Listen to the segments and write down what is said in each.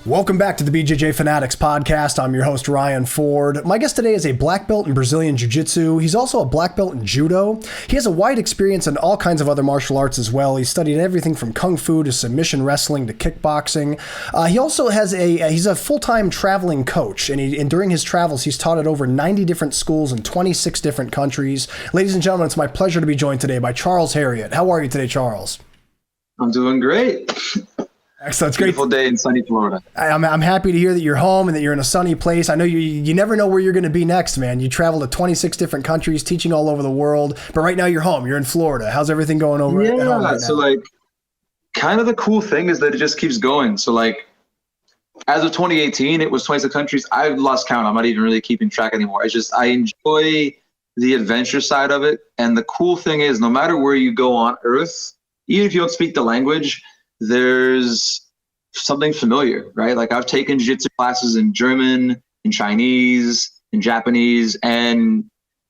Welcome back to the BJJ Fanatics Podcast. I'm your host, Ryan Ford. My guest today is a black belt in Brazilian Jiu-Jitsu. He's also a black belt in Judo. He has a wide experience in all kinds of other martial arts as well. He's studied everything from Kung Fu to submission wrestling to kickboxing. He also has he's a full-time traveling coach, and during his travels, he's taught at over 90 different schools in 26 different countries. Ladies and gentlemen, it's my pleasure to be joined today by Charles Harriott. How are you today, Charles? I'm doing great. Excellent. It's beautiful day in sunny Florida. I'm happy to hear that you're home and that you're in a sunny place. I know you never know where you're going to be next, man. You travel to 26 different countries, teaching all over the world. But right now you're home. You're in Florida. How's everything going over at home right now? So kind of the cool thing is that it just keeps going. So as of 2018, it was 26 countries. I've lost count. I'm not even really keeping track anymore. I enjoy the adventure side of it. And the cool thing is, no matter where you go on Earth, even if you don't speak the language, there's something familiar, right? Like I've taken jiu-jitsu classes in German, in Chinese, in Japanese, and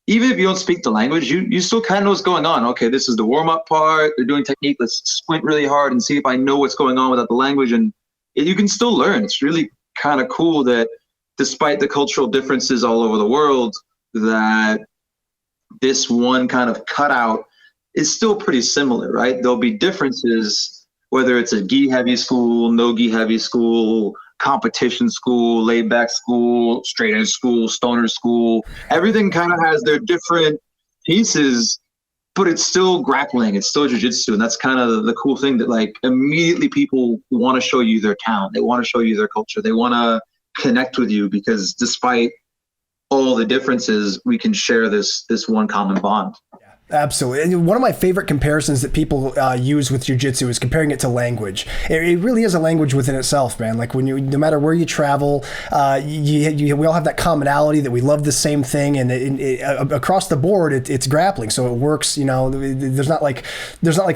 even if you don't speak the language, you still kind of know what's going on. Okay, this is the warm-up part. They're doing technique. Let's squint really hard and see if I know what's going on without the language. And you can still learn. It's really kind of cool that despite the cultural differences all over the world, that this one kind of cutout is still pretty similar, right? There'll be differences, whether it's a gi-heavy school, no gi-heavy school, competition school, laid-back school, straight-edge school, stoner school. Everything kind of has their different pieces, but it's still grappling. It's still jiu-jitsu, and that's kind of the cool thing that immediately people want to show you their talent. They want to show you their culture. They want to connect with you because despite all the differences, we can share this one common bond. Absolutely. And one of my favorite comparisons that people use with jiu-jitsu is comparing it to language. It really is a language within itself, man. Like no matter where you travel, we all have that commonality that we love the same thing, and across the board, it's grappling. So it works. There's not like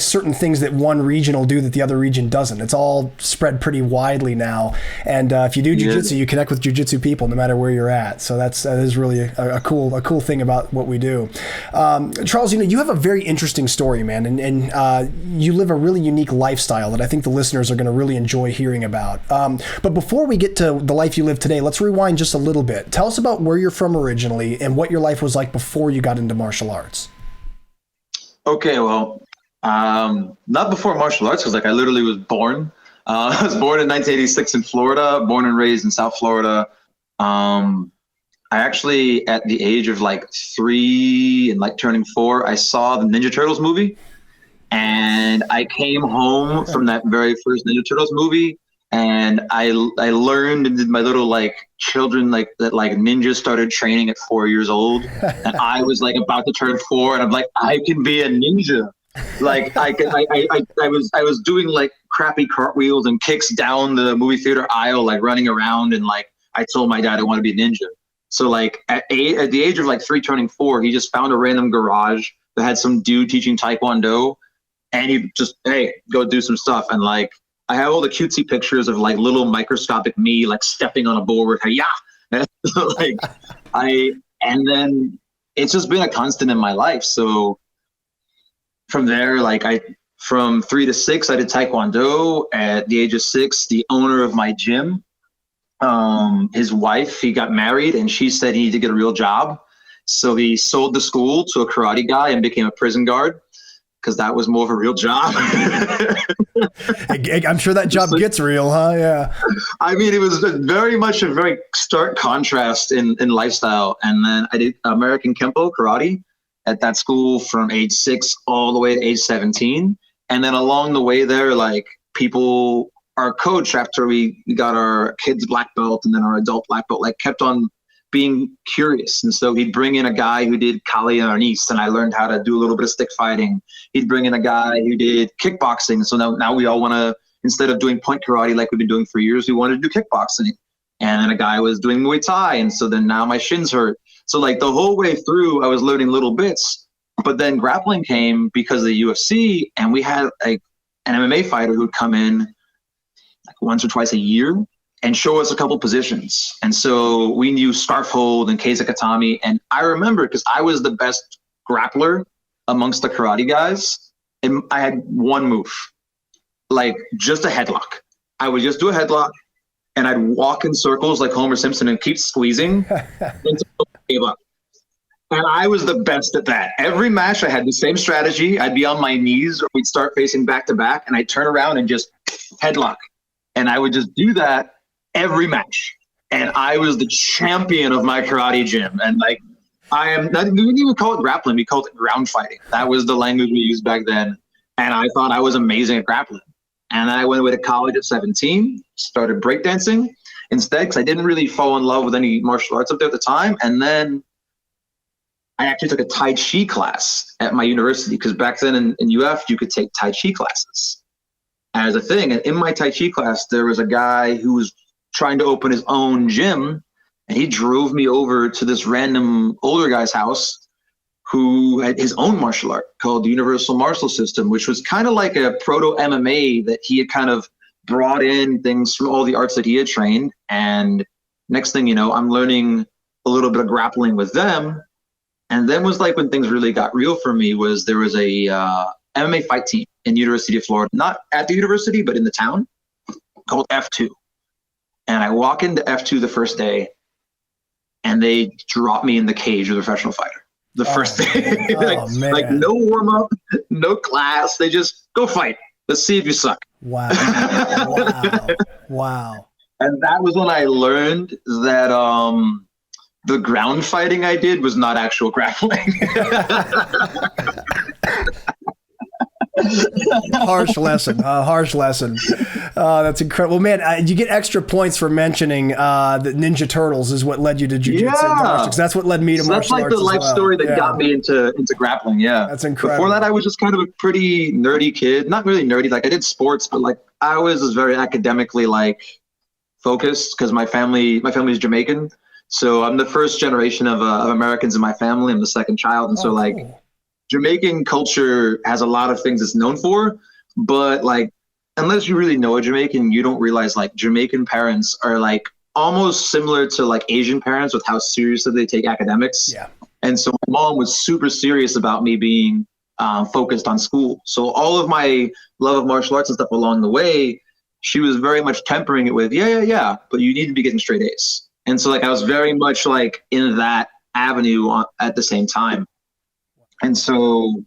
certain things that one region will do that the other region doesn't. It's all spread pretty widely now. And if you do jiu-jitsu, you connect with jiu-jitsu people no matter where you're at. So that is really a cool thing about what we do. Charles, you have a very interesting story, man, and you live a really unique lifestyle that I think the listeners are going to really enjoy hearing about. But before we get to the life you live today, let's rewind just a little bit. Tell us about where you're from originally and what your life was like before you got into martial arts. Okay, well, not before martial arts, because I literally was born. I was born in 1986 in Florida, born and raised in South Florida. I actually, at the age of 3 and turning 4, I saw the Ninja Turtles movie, and I came home from that very first Ninja Turtles movie, and I learned and did my little children that ninjas started training at 4 years old, and I was about to turn 4, and I'm like, I can be a ninja. I was doing crappy cartwheels and kicks down the movie theater aisle, running around, and I told my dad I want to be a ninja. So at the age of 3 turning 4, he just found a random garage that had some dude teaching Taekwondo, and he just, hey, go do some stuff. And I have all the cutesy pictures of little microscopic me stepping on a board. Yeah. And then it's just been a constant in my life. So from there, from 3 to 6, I did Taekwondo. At the age of 6, the owner of my gym, his wife, he got married, and she said he needed to get a real job. So he sold the school to a karate guy and became a prison guard, because that was more of a real job. I'm sure that job gets real, huh? Yeah. I mean, it was very much a very stark contrast in lifestyle. And then I did American Kempo karate at that school from age 6 all the way to age 17. And then along the way there, our coach, after we got our kids black belt and then our adult black belt, kept on being curious. And so he'd bring in a guy who did Kali and Arnis, and I learned how to do a little bit of stick fighting. He'd bring in a guy who did kickboxing. So now we all want to, instead of doing point karate like we've been doing for years, we wanted to do kickboxing. And then a guy was doing Muay Thai. And so then now my shins hurt. So the whole way through, I was learning little bits. But then grappling came because of the UFC, and we had an MMA fighter who'd come in once or twice a year and show us a couple positions. And so we knew scarf hold and Keizakatami. And I remember, because I was the best grappler amongst the karate guys, and I had one move, just a headlock. I would just do a headlock, and I'd walk in circles like Homer Simpson and keep squeezing until I gave up. And I was the best at that. Every match, I had the same strategy. I'd be on my knees, or we'd start facing back to back, and I'd turn around and just headlock. And I would just do that every match. And I was the champion of my karate gym. And like, I am not, we didn't even call it grappling. We called it ground fighting. That was the language we used back then. And I thought I was amazing at grappling. And then I went away to college at 17, started breakdancing instead, because I didn't really fall in love with any martial arts up there at the time. And then I actually took a Tai Chi class at my university, because back then in UF, you could take Tai Chi classes as a thing. And in my Tai Chi class, there was a guy who was trying to open his own gym, and he drove me over to this random older guy's house who had his own martial art called the Universal Martial System, which was kind of like a proto MMA that he had kind of brought in things from all the arts that he had trained. And next thing you know, I'm learning a little bit of grappling with them. And then was like when things really got real for me was there was a MMA fight team in University of Florida, not at the university, but in the town, called F2. And I walk into F2 the first day, and they drop me in the cage with a professional fighter. The first day. like no warm-up, no class. They just, go fight. Let's see if you suck. Wow. Wow. And that was when I learned that the ground fighting I did was not actual grappling. Harsh lesson. That's incredible. Man, you get extra points for mentioning that Ninja Turtles is what led you to Jiu-Jitsu. Yeah. That's what led me to martial arts. That's like the life story that got me into grappling. Yeah. That's incredible. Before that, I was just kind of a pretty nerdy kid. Not really nerdy. Like I did sports, but like I was very academically like focused, because my family is Jamaican. So I'm the first generation of Americans in my family. I'm the second child. And so like cool. Jamaican culture has a lot of things it's known for, but like, unless you really know a Jamaican, you don't realize like Jamaican parents are like almost similar to like Asian parents with how seriously they take academics. Yeah. And so my mom was super serious about me being focused on school. So all of my love of martial arts and stuff along the way, she was very much tempering it with, yeah, but you need to be getting straight A's. And so like I was very much like in that avenue at the same time. And so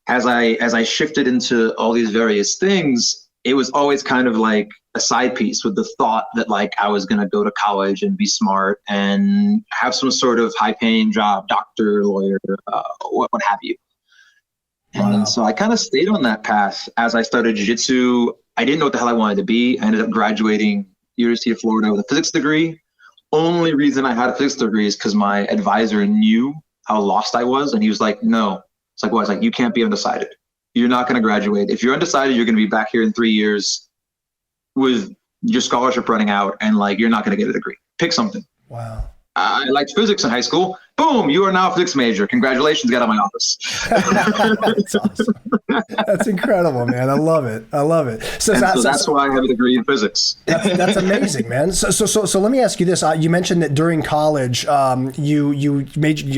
as I shifted into all these various things, it was always kind of like a side piece with the thought that like I was going to go to college and be smart and have some sort of high paying job, doctor, lawyer, what have you. And Wow. so I kind of stayed on that path as I started jiu-jitsu. I didn't know what the hell I wanted to be. I ended up graduating University of Florida with a physics degree. Only reason I had a physics degree is because my advisor knew how lost I was. And he was like, no. It's like, well, I was like, you can't be undecided. You're not going to graduate. If you're undecided, you're going to be back here in 3 years with your scholarship running out, and like, you're not going to get a degree. Pick something. Wow. I liked physics in high school. Boom, you are now a physics major. Congratulations, get out of my office. That's awesome. That's incredible, man. I love it. So that's why I have a degree in physics. That's amazing, man. So let me ask you this. You mentioned that during college, you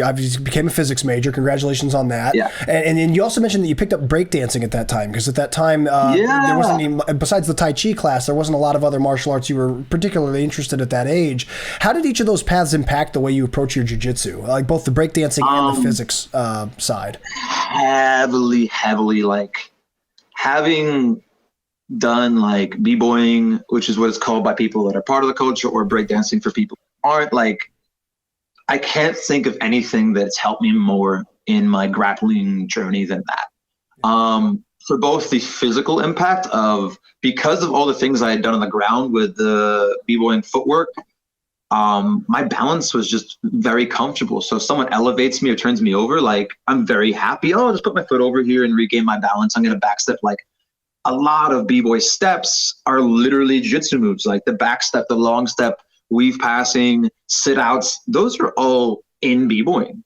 obviously became a physics major. Congratulations on that. Yeah. And then you also mentioned that you picked up breakdancing at that time, because at that time, there wasn't any, besides the Tai Chi class, there wasn't a lot of other martial arts you were particularly interested at that age. How did each of those paths impact the way you approach your jiu-jitsu? Like both the breakdancing and the physics side? Heavily, like having done like Bboying, which is what it's called by people that are part of the culture, or breakdancing for people who aren't, like, I can't think of anything that's helped me more in my grappling journey than that. For both the physical impact of, because of all the things I had done on the ground with the Bboying footwork, my balance was just very comfortable. So if someone elevates me or turns me over, like, I'm very happy. Oh, I'll just put my foot over here and regain my balance. I'm going to back step. Like, a lot of B-boy steps are literally jiu-jitsu moves, like the back step, the long step, weave passing, sit outs. Those are all in B-boying.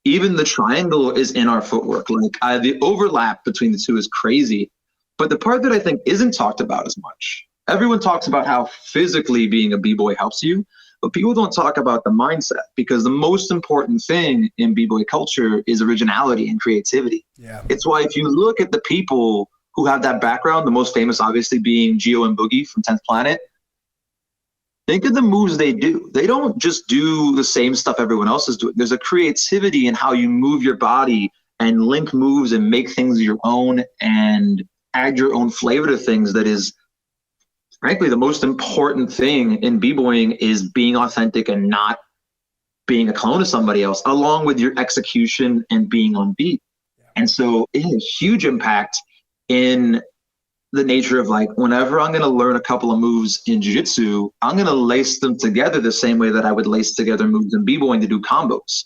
Even the triangle is in our footwork. Like, the overlap between the two is crazy. But the part that I think isn't talked about as much, everyone talks about how physically being a B-boy helps you, but people don't talk about the mindset, because the most important thing in B-boy culture is originality and creativity. Yeah. It's why if you look at the people who have that background, the most famous obviously being Gio and Boogie from 10th Planet, think of the moves they do. They don't just do the same stuff everyone else is doing. There's a creativity in how you move your body and link moves and make things your own and add your own flavor to things that is, frankly, the most important thing in b-boying is being authentic and not being a clone of somebody else, along with your execution and being on beat. And so it has a huge impact in the nature of like, whenever I'm going to learn a couple of moves in jiu-jitsu, I'm going to lace them together the same way that I would lace together moves in b-boying to do combos.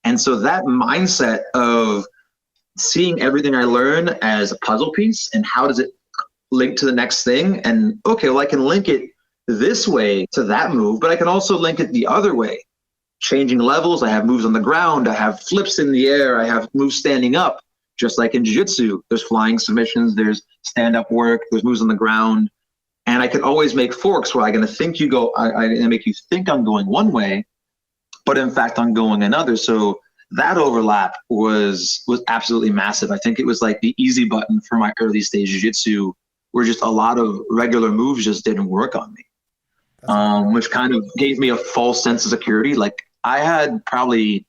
And so that mindset of seeing everything I learn as a puzzle piece and how does it link to the next thing, and okay, well, I can link it this way to that move, but I can also link it the other way, changing levels. I have moves on the ground, I have flips in the air, I have moves standing up. Just like in jiu-jitsu, there's flying submissions, there's stand-up work, there's moves on the ground. And I can always make forks where I'm going to think you go, I'm going to make you think I'm going one way, but in fact, I'm going another. So that overlap was absolutely massive. I think it was like the easy button for my early stage jiu-jitsu, where just a lot of regular moves just didn't work on me, which kind of gave me a false sense of security. Like I had probably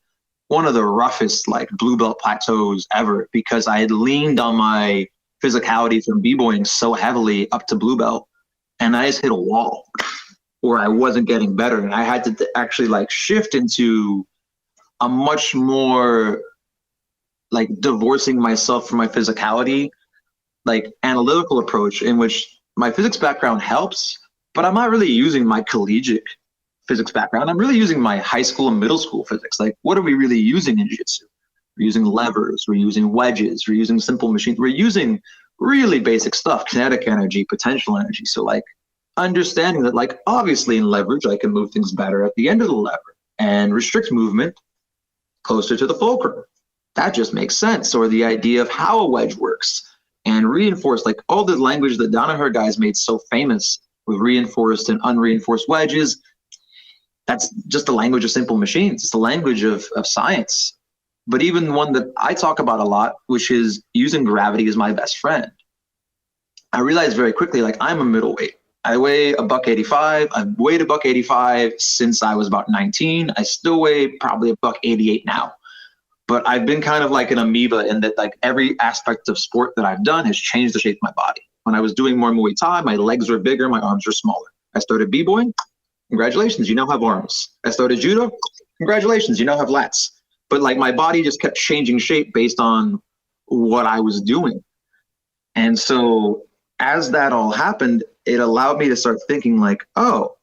one of the roughest like blue belt plateaus ever because I had leaned on my physicality from b-boying so heavily up to blue belt, and I just hit a wall where I wasn't getting better, and I had to actually like shift into a much more like divorcing myself from my physicality, like analytical approach in which my physics background helps, but I'm not really using my collegiate physics background. I'm really using my high school and middle school physics. Like, what are we really using in jiu-jitsu? We're using levers, we're using wedges, we're using simple machines, we're using really basic stuff, kinetic energy, potential energy. So like understanding that like obviously in leverage, I can move things better at the end of the lever and restrict movement closer to the fulcrum. That just makes sense. Or the idea of how a wedge works and reinforce, like all the language that Danaher guys made so famous with reinforced and unreinforced wedges. That's just the language of simple machines. It's the language of science. But even one that I talk about a lot, which is using gravity as my best friend. I realized very quickly, like I'm a middleweight. I weigh $185. I've weighed $185 since I was about 19. I still weigh probably $188 now. But I've been kind of like an amoeba in that like every aspect of sport that I've done has changed the shape of my body. When I was doing more Muay Thai, my legs were bigger, my arms were smaller. I started b-boying. Congratulations, you now have arms. I started judo. Congratulations, you now have lats. But like my body just kept changing shape based on what I was doing. And so as that all happened, it allowed me to start thinking like, oh,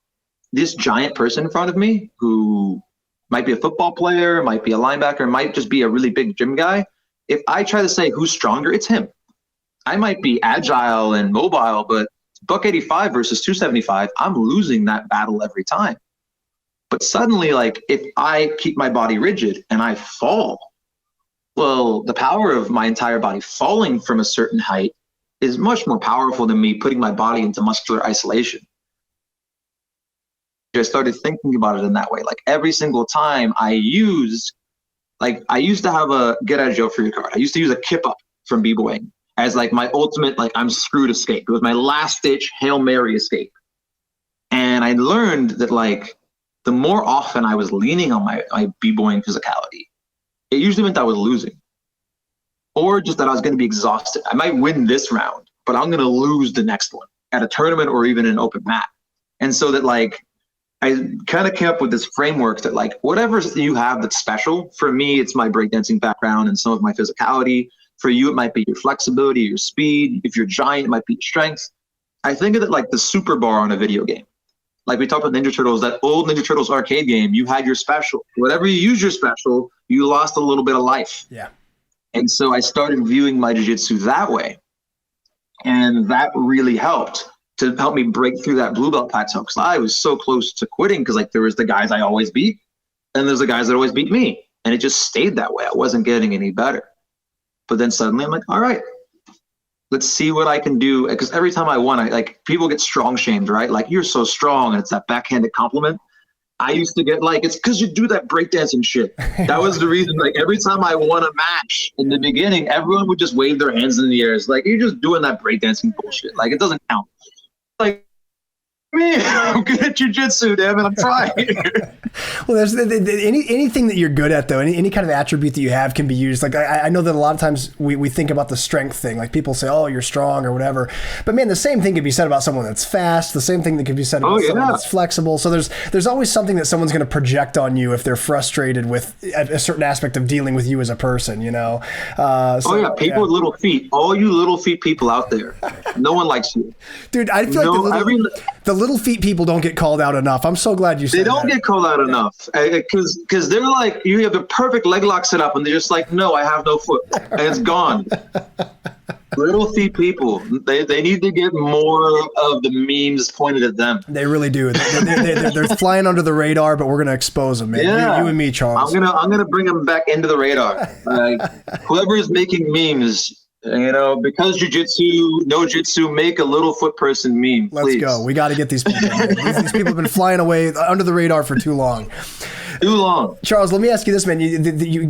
this giant person in front of me who might be a football player, might be a linebacker, might just be a really big gym guy. If I try to say who's stronger, it's him. I might be agile and mobile, but $185 versus 275, I'm losing that battle every time. But suddenly, like if I keep my body rigid and I fall, well, the power of my entire body falling from a certain height is much more powerful than me putting my body into muscular isolation. I started thinking about it in that way. Like every single time I used to have a get out of jail free card. I used to use a kip up from b-boying as like my ultimate, like I'm screwed escape. It was my last ditch Hail Mary escape. And I learned that like the more often I was leaning on my b-boying physicality, it usually meant I was losing. Or just that I was going to be exhausted. I might win this round, but I'm going to lose the next one at a tournament or even an open mat. And so that like, I kind of came up with this framework that like, whatever you have that's special, for me, it's my breakdancing background and some of my physicality. For you, it might be your flexibility, your speed. If you're giant, it might be your strength. I think of it like the super bar on a video game. Like we talked about Ninja Turtles, that old Ninja Turtles arcade game, you had your special. Whatever you use your special, you lost a little bit of life. Yeah. And so I started viewing my jiu-jitsu that way. And that really helped to help me break through that blue belt plateau. Because I was so close to quitting because like there was the guys I always beat and there's the guys that always beat me. And it just stayed that way. I wasn't getting any better. But then suddenly I'm like, all right, let's see what I can do. Because every time I won, like people get strong shamed, right? Like you're so strong, and it's that backhanded compliment. I used to get like, it's because you do that breakdancing shit. That was the reason. Like every time I won a match in the beginning, everyone would just wave their hands in the air. It's like, you're just doing that breakdancing bullshit. Like it doesn't count. Like Me, I'm good at jiu-jitsu, damn it, I'm trying. Well, there's anything that you're good at, though, any kind of attribute that you have can be used. Like, I know that a lot of times we think about the strength thing. Like, people say, oh, you're strong or whatever. But, man, the same thing can be said about someone that's fast. The same thing that can be said about someone that's flexible. So there's always something that someone's going to project on you if they're frustrated with a certain aspect of dealing with you as a person, you know? People with little feet. All you little feet people out there. No one likes you. Dude, I feel like the little feet people don't get called out enough. I'm so glad you said that. They don't get called out enough because they're like, you have the perfect leg lock set up and they're just like, no, I have no foot, and it's gone. Little feet people, they need to get more of the memes pointed at them. They really do. They're flying under the radar, but we're gonna expose them, man. Yeah. You and me, Charles. I'm gonna bring them back into the radar. Whoever is making memes. You know, because jiu-jitsu, no jitsu, make a little foot person meme. Please. Let's go. We got to get these people. These people have been flying away under the radar for too long. Too long. Charles, let me ask you this, man.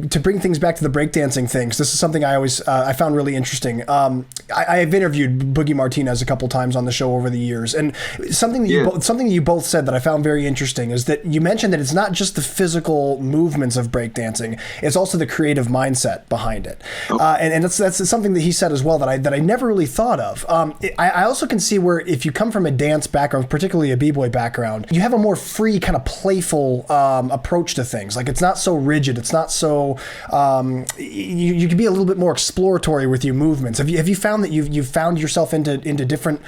To bring things back to the breakdancing things, this is something I always I found really interesting. I have interviewed Boogie Martinez a couple times on the show over the years, and something that you both said that I found very interesting is that you mentioned that it's not just the physical movements of breakdancing; it's also the creative mindset behind it. And that's something that he said as well that I never really thought of. I also can see where if you come from a dance background, particularly a b-boy background, you have a more free, kind of playful approach to things. Like, it's not so rigid. It's not so you can be a little bit more exploratory with your movements. Have you found that you've found yourself into different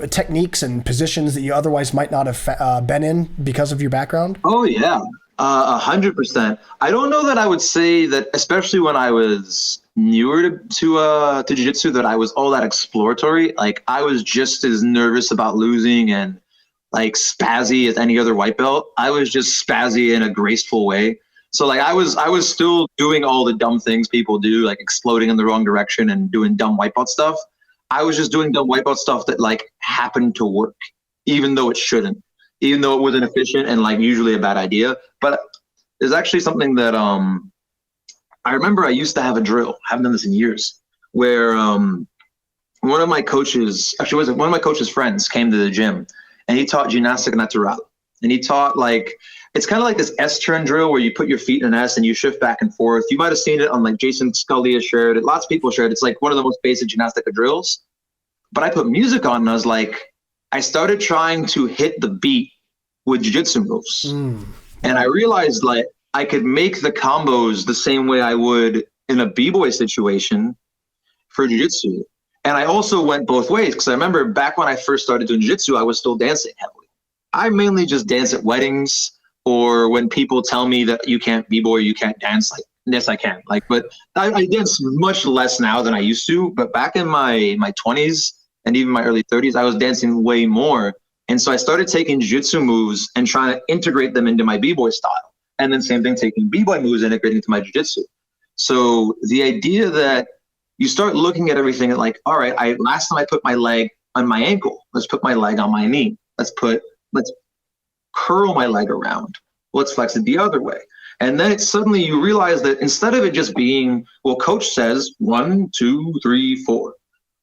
techniques and positions that you otherwise might not have been in because of your background? Oh yeah, 100%. I don't know that I would say that, especially when I was newer to jiu-jitsu, that I was all that exploratory. Like, I was just as nervous about losing and like spazzy as any other white belt. I was just spazzy in a graceful way. So like I was still doing all the dumb things people do, like exploding in the wrong direction and doing dumb white belt stuff. I was just doing dumb white belt stuff that like happened to work, even though it shouldn't, even though it wasn't efficient and like usually a bad idea. But there's actually something that I remember I used to have a drill, I haven't done this in years, where one of my coach's friends came to the gym. And he taught gymnastic natural. And he taught like, it's kind of like this S-turn drill where you put your feet in an S and you shift back and forth. You might have seen it on like Jason Scalia shared it. Lots of people shared it. It's like one of the most basic gymnastic drills. But I put music on and I was like, I started trying to hit the beat with jiu-jitsu moves. And I realized like I could make the combos the same way I would in a b-boy situation for jiu-jitsu. And I also went both ways because I remember back when I first started doing jiu-jitsu, I was still dancing heavily. I mainly just dance at weddings or when people tell me that you can't b-boy, you can't dance. Like, yes, I can. Like, but I dance much less now than I used to. But back in my 20s and even my early 30s, I was dancing way more. And so I started taking jiu-jitsu moves and trying to integrate them into my b-boy style. And then same thing, taking b-boy moves and integrating into my jiu-jitsu. So the idea that you start looking at everything like, all right, last time I put my leg on my ankle, let's put my leg on my knee. Let's curl my leg around. Let's flex it the other way. And then suddenly you realize that instead of it just being, well, coach says 1, 2, 3, 4.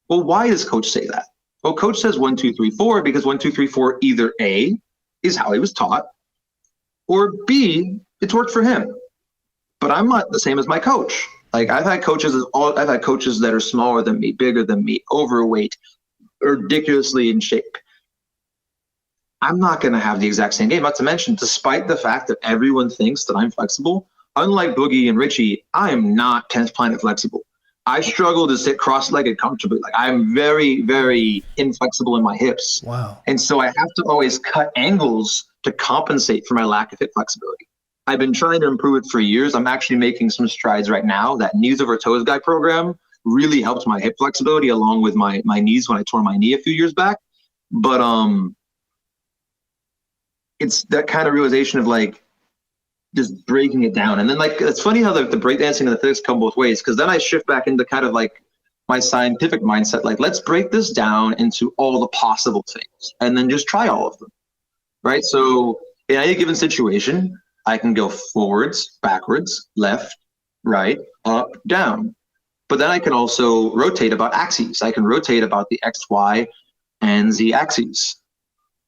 Well, why does coach say that? Well, coach says 1, 2, 3, 4 because 1, 2, 3, 4 either A is how he was taught, or B, it's worked for him. But I'm not the same as my coach. Like I've had coaches that are smaller than me, bigger than me, overweight, ridiculously in shape. I'm not going to have the exact same game. Not to mention, despite the fact that everyone thinks that I'm flexible, unlike Boogie and Richie, I am not 10th planet flexible. I struggle to sit cross-legged comfortably. Like I'm very, very inflexible in my hips. Wow. And so I have to always cut angles to compensate for my lack of hip flexibility. I've been trying to improve it for years. I'm actually making some strides right now. That Knees Over Toes Guy program really helped my hip flexibility along with my knees when I tore my knee a few years back. But it's that kind of realization of like just breaking it down. And then like, it's funny how the breakdancing and the physics come both ways. Cause then I shift back into kind of like my scientific mindset. Like, let's break this down into all the possible things and then just try all of them. Right. So in any given situation, I can go forwards, backwards, left, right, up, down. But then I can also rotate about axes. I can rotate about the X, Y, and Z axes.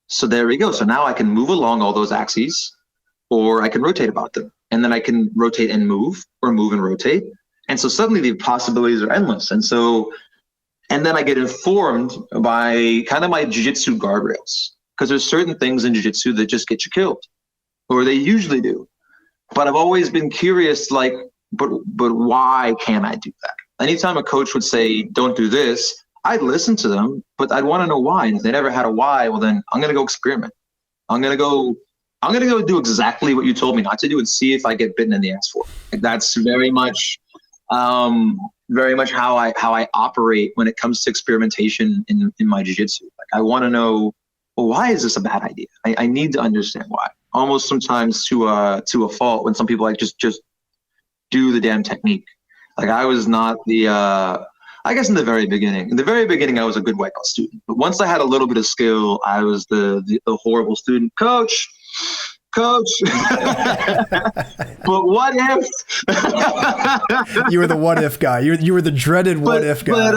So there we go. So now I can move along all those axes, or I can rotate about them. And then I can rotate and move, or move and rotate. And so suddenly the possibilities are endless. And then I get informed by kind of my jiu-jitsu guardrails, because there's certain things in jiu-jitsu that just get you killed, or they usually do. But I've always been curious, like, but why can't I do that? Anytime a coach would say, don't do this, I'd listen to them, but I'd want to know why. And if they never had a why, well, then I'm going to go experiment. I'm going to go do exactly what you told me not to do and see if I get bitten in the ass for it. Like, that's very much how I operate when it comes to experimentation in my jiu-jitsu. Like, I want to know, well, why is this a bad idea? I need to understand why. Almost sometimes to a fault, when some people like just do the damn technique. Like, I was not I guess in the very beginning, I was a good white belt student. But once I had a little bit of skill, I was the horrible student. Coach. But what if? You were the what if guy. You were the dreaded what if guy.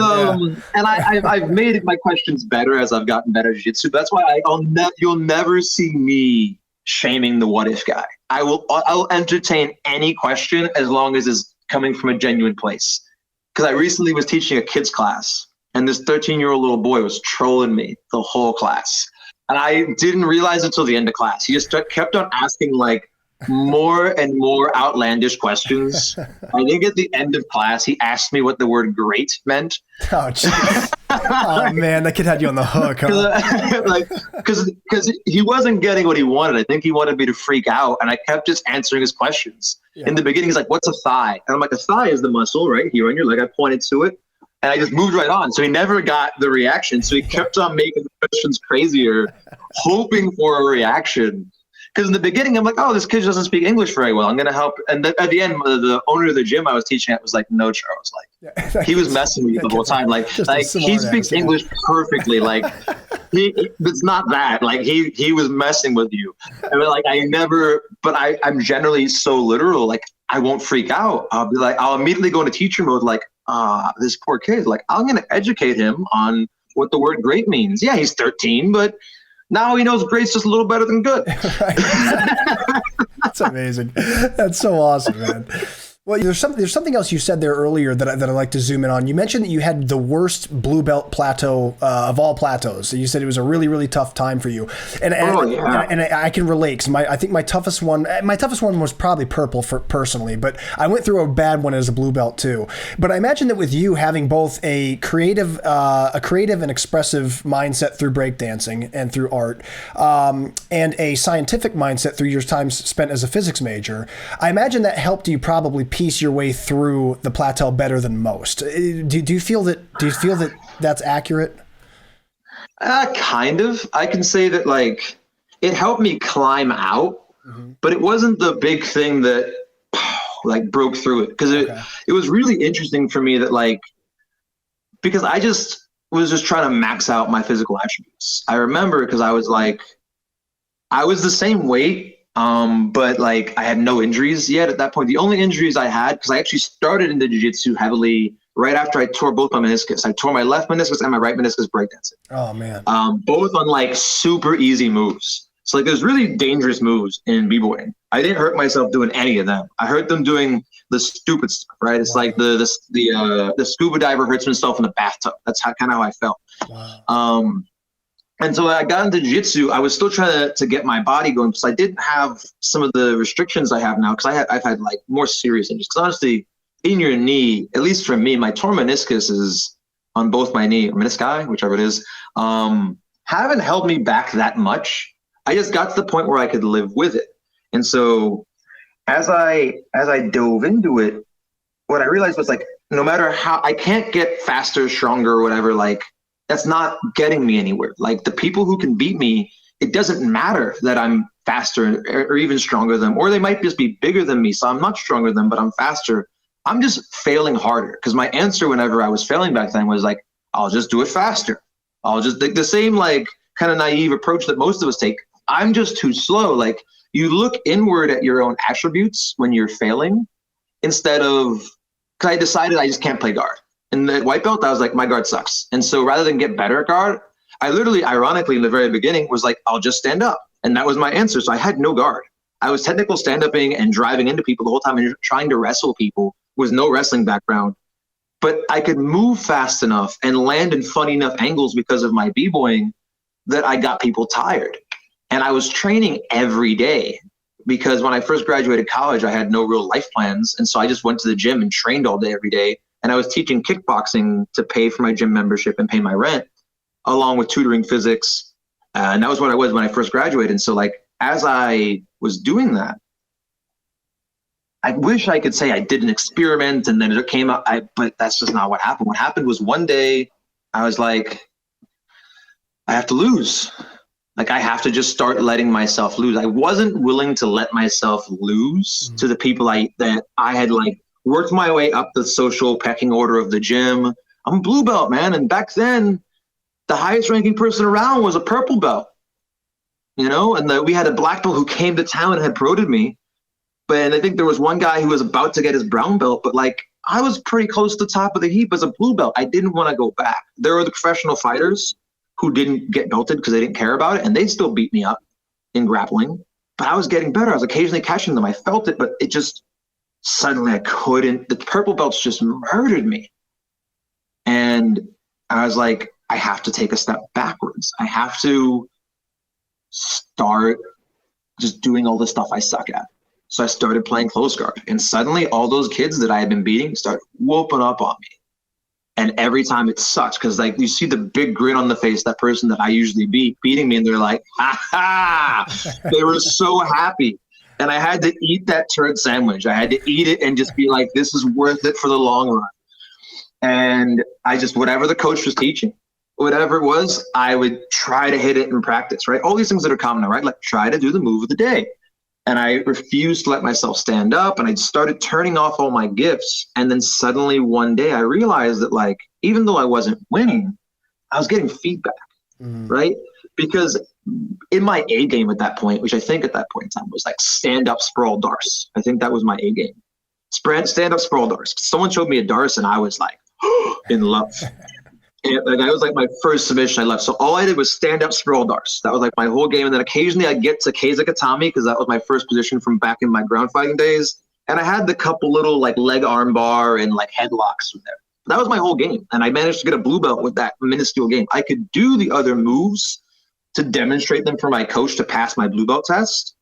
And I've made my questions better as I've gotten better at jiu-jitsu. That's why you'll never see me shaming the what if guy. I'll entertain any question as long as it's coming from a genuine place. Because I recently was teaching a kids class, and this 13-year-old little boy was trolling me the whole class. And I didn't realize it until the end of class. He just kept on asking like more and more outlandish questions. I think at the end of class, he asked me what the word great meant. Oh, jeez. Oh man, that kid had you on the hook, huh? Because he wasn't getting what he wanted. I think he wanted me to freak out, and I kept just answering his questions. Yeah. In the beginning, he's like, what's a thigh? And I'm like, a thigh is the muscle right here on your leg. I pointed to it, and I just moved right on. So he never got the reaction. So he kept on making the questions crazier, hoping for a reaction. Because in the beginning, I'm like, oh, this kid doesn't speak English very well. I'm going to help. And at the end, the owner of the gym I was teaching at was like, no, Charles. Like, he was messing with you the whole time. Like he speaks English perfectly. Like, it's not that. Like, he was messing with you. And like, I'm generally so literal. Like, I won't freak out. I'll immediately go into teacher mode. Like, this poor kid. Like, I'm going to educate him on what the word great means. Yeah, he's 13, but now he knows great's just a little better than good. That's amazing. That's so awesome, man. Well, there's something else you said there earlier that I'd like to zoom in on. You mentioned that you had the worst blue belt plateau of all plateaus. So you said it was a really, really tough time for you. And I can relate, because I think my toughest one was probably purple personally, but I went through a bad one as a blue belt too. But I imagine that with you having both a creative and expressive mindset through breakdancing and through art, and a scientific mindset through your time spent as a physics major, I imagine that helped you probably piece your way through the plateau better than most. Do you feel that that's accurate? Kind of. I can say that like it helped me climb out, but it wasn't the big thing that like broke through it, because it was really interesting for me that like, because I was just trying to max out my physical attributes. I remember because I was the same weight, but like I had no injuries yet at that point. The only injuries I had, because I actually started into jiu-jitsu heavily right after I tore both my meniscus. I tore my left meniscus and my right meniscus breakdancing. Oh man. Both on like super easy moves. So like there's really dangerous moves in b-boying. I didn't hurt myself doing any of them. I hurt them doing the stupid stuff, right? It's like the scuba diver hurts himself in the bathtub. That's kind of how I felt. Wow. And so when I got into jiu-jitsu, I was still trying to get my body going, because I didn't have some of the restrictions I have now, because I've had like more serious injuries. Because honestly, in your knee, at least for me, my torn meniscus is on both my knee, or menisci, whichever it is, haven't held me back that much. I just got to the point where I could live with it. And so as I dove into it, what I realized was like, no matter how, I can't get faster, stronger, or whatever, like, that's not getting me anywhere. Like the people who can beat me, it doesn't matter that I'm faster or even stronger than them, or they might just be bigger than me. So I'm not stronger than them, but I'm faster. I'm just failing harder. Because my answer whenever I was failing back then was like, I'll just do it faster. I'll just the same like kind of naive approach that most of us take. I'm just too slow. Like you look inward at your own attributes when you're failing, instead of, because I decided I just can't play guard. In the white belt, I was like, my guard sucks. And so rather than get better at guard, I literally, ironically, in the very beginning was like, I'll just stand up. And that was my answer. So I had no guard. I was technical stand-upping and driving into people the whole time and trying to wrestle people with no wrestling background. But I could move fast enough and land in funny enough angles because of my b-boying that I got people tired. And I was training every day because when I first graduated college, I had no real life plans. And so I just went to the gym and trained all day, every day. And I was teaching kickboxing to pay for my gym membership and pay my rent, along with tutoring physics. And that was what I was when I first graduated. And so like, as I was doing that, I wish I could say I did an experiment and then it came out, but that's just not what happened. What happened was one day I was like, I have to lose. Like I have to just start letting myself lose. I wasn't willing to let myself lose to the people that I had like worked my way up the social pecking order of the gym. I'm a blue belt, man. And back then the highest ranking person around was a purple belt, you know, and we had a black belt who came to town and had promoted me. But I think there was one guy who was about to get his brown belt, but like I was pretty close to the top of the heap as a blue belt. I didn't want to go back. There were the professional fighters who didn't get belted because they didn't care about it, and they still beat me up in grappling. But I was getting better. I was occasionally catching them. I felt it, but it just suddenly I couldn't. The purple belts just murdered me. And I was like, I have to take a step backwards. I have to start just doing all the stuff I suck at. So I started playing close guard, and suddenly all those kids that I had been beating started whooping up on me. And every time it sucks because like you see the big grin on the face, that person that I usually beating me, and they're like, ha ha! They were so happy. And I had to eat that turd sandwich. I had to eat it and just be like, this is worth it for the long run. And I just, whatever the coach was teaching, whatever it was, I would try to hit it in practice, right? All these things that are common now, right? Like try to do the move of the day. And I refused to let myself stand up, and I started turning off all my gifts. And then suddenly one day I realized that like, even though I wasn't winning, I was getting feedback, right? Because in my A game at that point, which I think at that point in time was like stand up sprawl darce. I think that was my A game. Stand up sprawl darce. Someone showed me a darce and I was like in love. And that was like my first submission I left. So all I did was stand up sprawl darce. That was like my whole game. And then occasionally I'd get to Keizakatami because that was my first position from back in my ground fighting days. And I had the couple little like leg arm bar and like headlocks from there. That was my whole game. And I managed to get a blue belt with that minuscule game. I could do the other moves to demonstrate them for my coach to pass my blue belt test.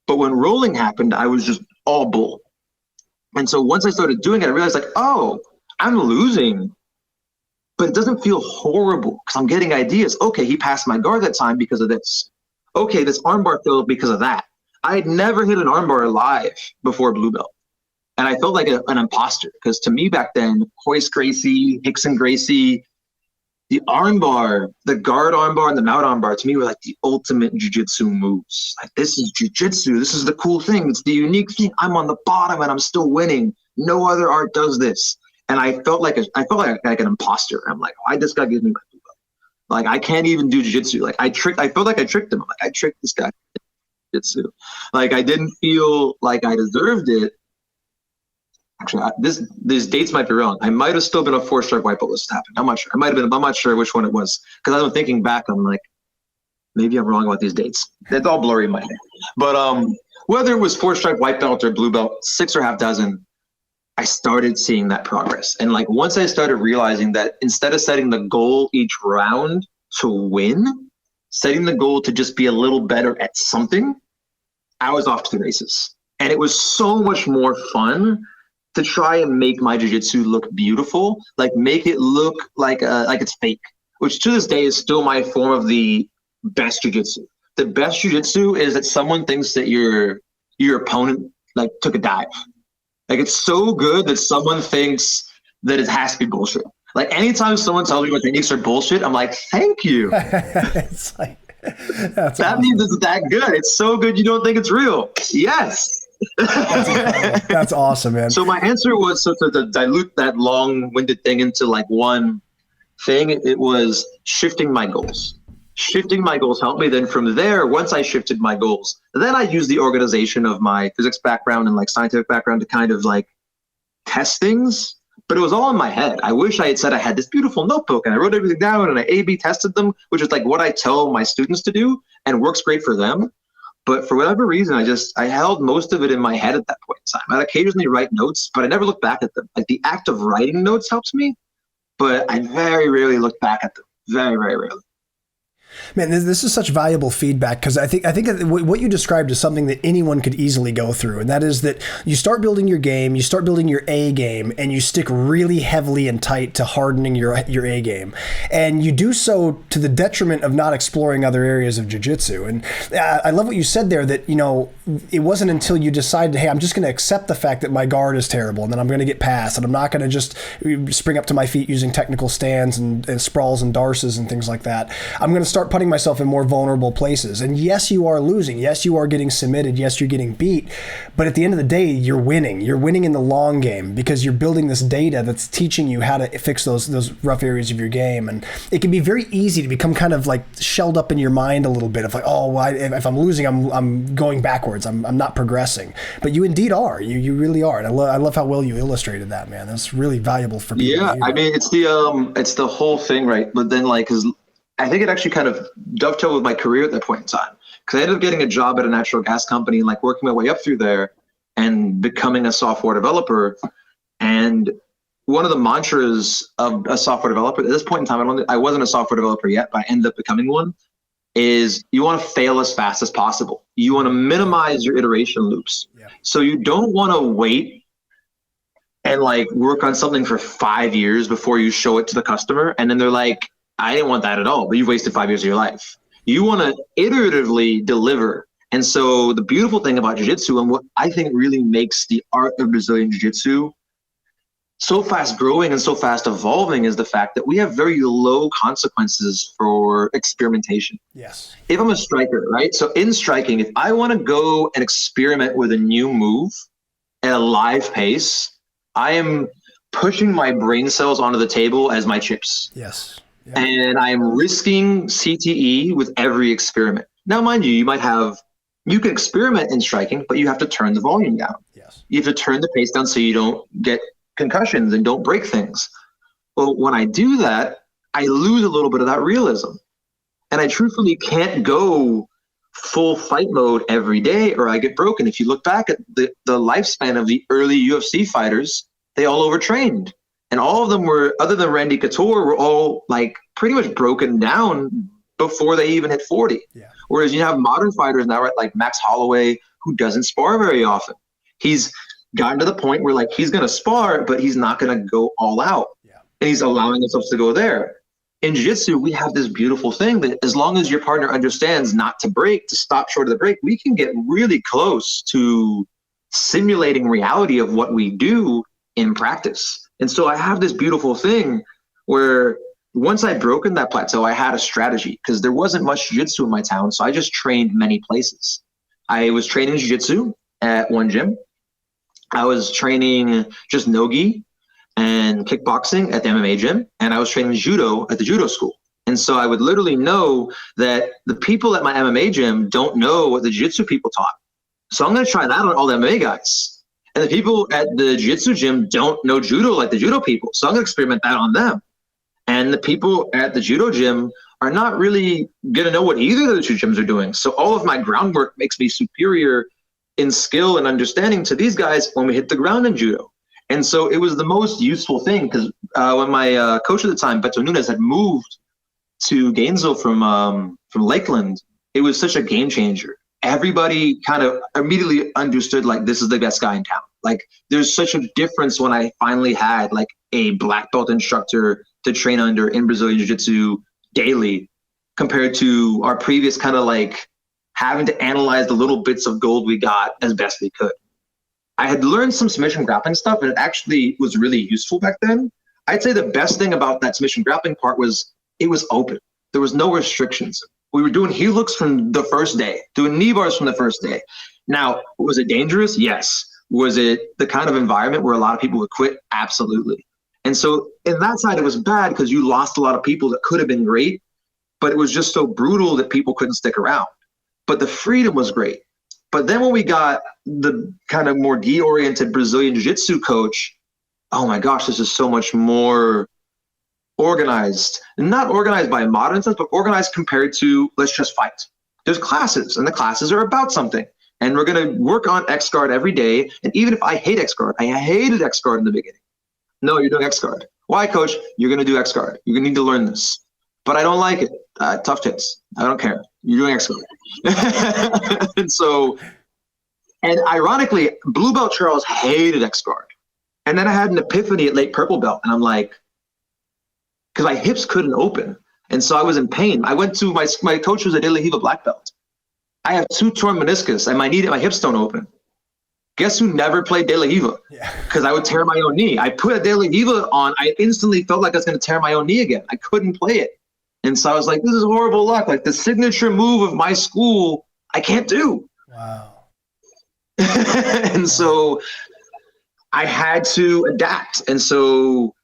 But when rolling happened, I was just all bull. And so once I started doing it, I realized like, oh, I'm losing. But it doesn't feel horrible because I'm getting ideas. Okay, he passed my guard that time because of this. Okay, this armbar failed because of that. I had never hit an armbar live before blue belt. And I felt like an imposter because to me back then, Hoist Gracie, Hickson Gracie, the armbar, the guard armbar and the mount armbar to me were like the ultimate jiu-jitsu moves. Like this is jiu-jitsu. This is the cool thing. It's the unique thing. I'm on the bottom and I'm still winning. No other art does this. And I felt like an imposter. I'm like, why this guy gives me my blue belt? Like I can't even do jiu-jitsu. Like I felt like I tricked him. Like I tricked this guy. Jiu-jitsu. Like I didn't feel like I deserved it. Actually, these dates might be wrong. I might have still been a 4-stripe white belt when this happened. I'm not sure. I'm not sure which one it was because I'm thinking back. I'm like, maybe I'm wrong about these dates. It's all blurry in my head. But whether it was 4-stripe white belt or blue belt, 6 or half dozen. I started seeing that progress. And like once I started realizing that instead of setting the goal each round to win, setting the goal to just be a little better at something, I was off to the races. And it was so much more fun to try and make my jiu-jitsu look beautiful, like make it look like it's fake, which to this day is still my form of the best jiu-jitsu. The best jiu-jitsu is that someone thinks that your opponent like took a dive. Like it's so good that someone thinks that it has to be bullshit. Like anytime someone tells me my techniques are bullshit, I'm like, thank you. It's like, that awesome. Means it's that good. It's so good you don't think it's real. Yes. That's awesome, man. So my answer was to dilute that long-winded thing into like one thing. It was shifting my goals. Shifting my goals helped me. Then from there, once I shifted my goals, then I used the organization of my physics background and like scientific background to kind of like test things. but it was all in my head. I wish I had said I had this beautiful notebook and I wrote everything down and I A/B tested them, which is like what I tell my students to do and works great for them. But for whatever reason, I held most of it in my head at that point in time. I'd occasionally write notes, but I never looked back at them. Like the act of writing notes helps me, but I very rarely look back at them. Very, very rarely. Man, this is such valuable feedback, because I think what you described is something that anyone could easily go through, and that is that you start building your game, you start building your A game, and you stick really heavily and tight to hardening your A game, and you do so to the detriment of not exploring other areas of jiu-jitsu. And I love what you said there, that it wasn't until you decided, hey, I'm just going to accept the fact that my guard is terrible, and then I'm going to get past, and I'm not going to just spring up to my feet using technical stands and sprawls and darces and things like that. I'm going to start putting myself in more vulnerable places. And yes, you are losing. Yes, you are getting submitted. Yes, you're getting beat. But at the end of the day, you're winning. You're winning in the long game, because you're building this data that's teaching you how to fix those rough areas of your game. And it can be very easy to become kind of like shelled up in your mind a little bit of like, oh, well, if I'm losing, I'm going backwards. I'm not progressing. But you indeed are. You really are. And I love how well you illustrated that, man. That's really valuable for people. Yeah, I mean, it's the whole thing, right? But then because I think it actually kind of dovetailed with my career at that point in time, because I ended up getting a job at a natural gas company and like working my way up through there and becoming a software developer. And one of the mantras of a software developer at this point in time, I wasn't a software developer yet, but I ended up becoming one, is you want to fail as fast as possible. You want to minimize your iteration loops. Yeah. So you don't want to wait and like work on something for 5 years before you show it to the customer. And then they're like, I didn't want that at all, but you've wasted 5 years of your life. You want to iteratively deliver. And so the beautiful thing about jiu-jitsu, and what I think really makes the art of Brazilian jiu-jitsu so fast growing and so fast evolving, is the fact that we have very low consequences for experimentation. Yes. If I'm a striker, right? So in striking, if I want to go and experiment with a new move at a live pace, I am pushing my brain cells onto the table as my chips. Yes. Yeah. And I'm risking CTE with every experiment. Now, mind you, you can experiment in striking, but you have to turn the volume down. Yes. You have to turn the pace down so you don't get concussions and don't break things. Well, when I do that, I lose a little bit of that realism. And I truthfully can't go full fight mode every day or I get broken. If you look back at the lifespan of the early UFC fighters, they all overtrained. And all of them were, other than Randy Couture, were all like pretty much broken down before they even hit 40. Yeah. Whereas you have modern fighters now, right, like Max Holloway, who doesn't spar very often. He's gotten to the point where like he's going to spar, but he's not going to go all out. Yeah. And he's allowing himself to go there. In jiu-jitsu, we have this beautiful thing that as long as your partner understands not to break, to stop short of the break, we can get really close to simulating reality of what we do in practice. And so I have this beautiful thing where once I'd broken that plateau, I had a strategy, because there wasn't much jiu-jitsu in my town. So I just trained many places. I was training jiu-jitsu at one gym. I was training just no-gi and kickboxing at the MMA gym. And I was training judo at the judo school. And so I would literally know that the people at my MMA gym don't know what the jiu-jitsu people taught. So I'm going to try that on all the MMA guys. And the people at the jiu-jitsu gym don't know judo like the judo people. So I'm going to experiment that on them. And the people at the judo gym are not really going to know what either of the two gyms are doing. So all of my groundwork makes me superior in skill and understanding to these guys when we hit the ground in judo. And so it was the most useful thing, because when my coach at the time, Beto Nunes, had moved to Gainesville from Lakeland, it was such a game changer. Everybody kind of immediately understood, like, this is the best guy in town. Like, there's such a difference when I finally had like a black belt instructor to train under in Brazilian Jiu-Jitsu daily, compared to our previous kind of like having to analyze the little bits of gold we got as best we could. I had learned some submission grappling stuff, and it actually was really useful back then. I'd say the best thing about that submission grappling part was it was open. There was no restrictions. We were doing heel hooks from the first day, doing knee bars from the first day. Now, was it dangerous? Yes. Was it the kind of environment where a lot of people would quit? Absolutely. And so in that side, it was bad because you lost a lot of people that could have been great, but it was just so brutal that people couldn't stick around. But the freedom was great. But then when we got the kind of more gi-oriented Brazilian Jiu-Jitsu coach, oh my gosh, this is so much more organized. Not organized by modern sense, but organized compared to let's just fight. There's classes, and the classes are about something. And we're going to work on X guard every day. And even if I hate X guard, I hated X guard in the beginning. No, you're doing X guard. Why, coach? You're going to do X guard. You're going to need to learn this. But I don't like it. Tough tits. I don't care. You're doing X guard. and ironically, blue belt Charles hated X guard. And then I had an epiphany at late purple belt. And I'm like, because my hips couldn't open. And so I was in pain. I went to my coach was a De La Riva black belt. I have 2 torn meniscus and my hips don't open. Guess who never played De La Riva? Because I would tear my own knee. I put a De La Riva on. I instantly felt like I was going to tear my own knee again. I couldn't play it. And so I was like, this is horrible luck. Like the signature move of my school, I can't do. Wow. And so I had to adapt. And so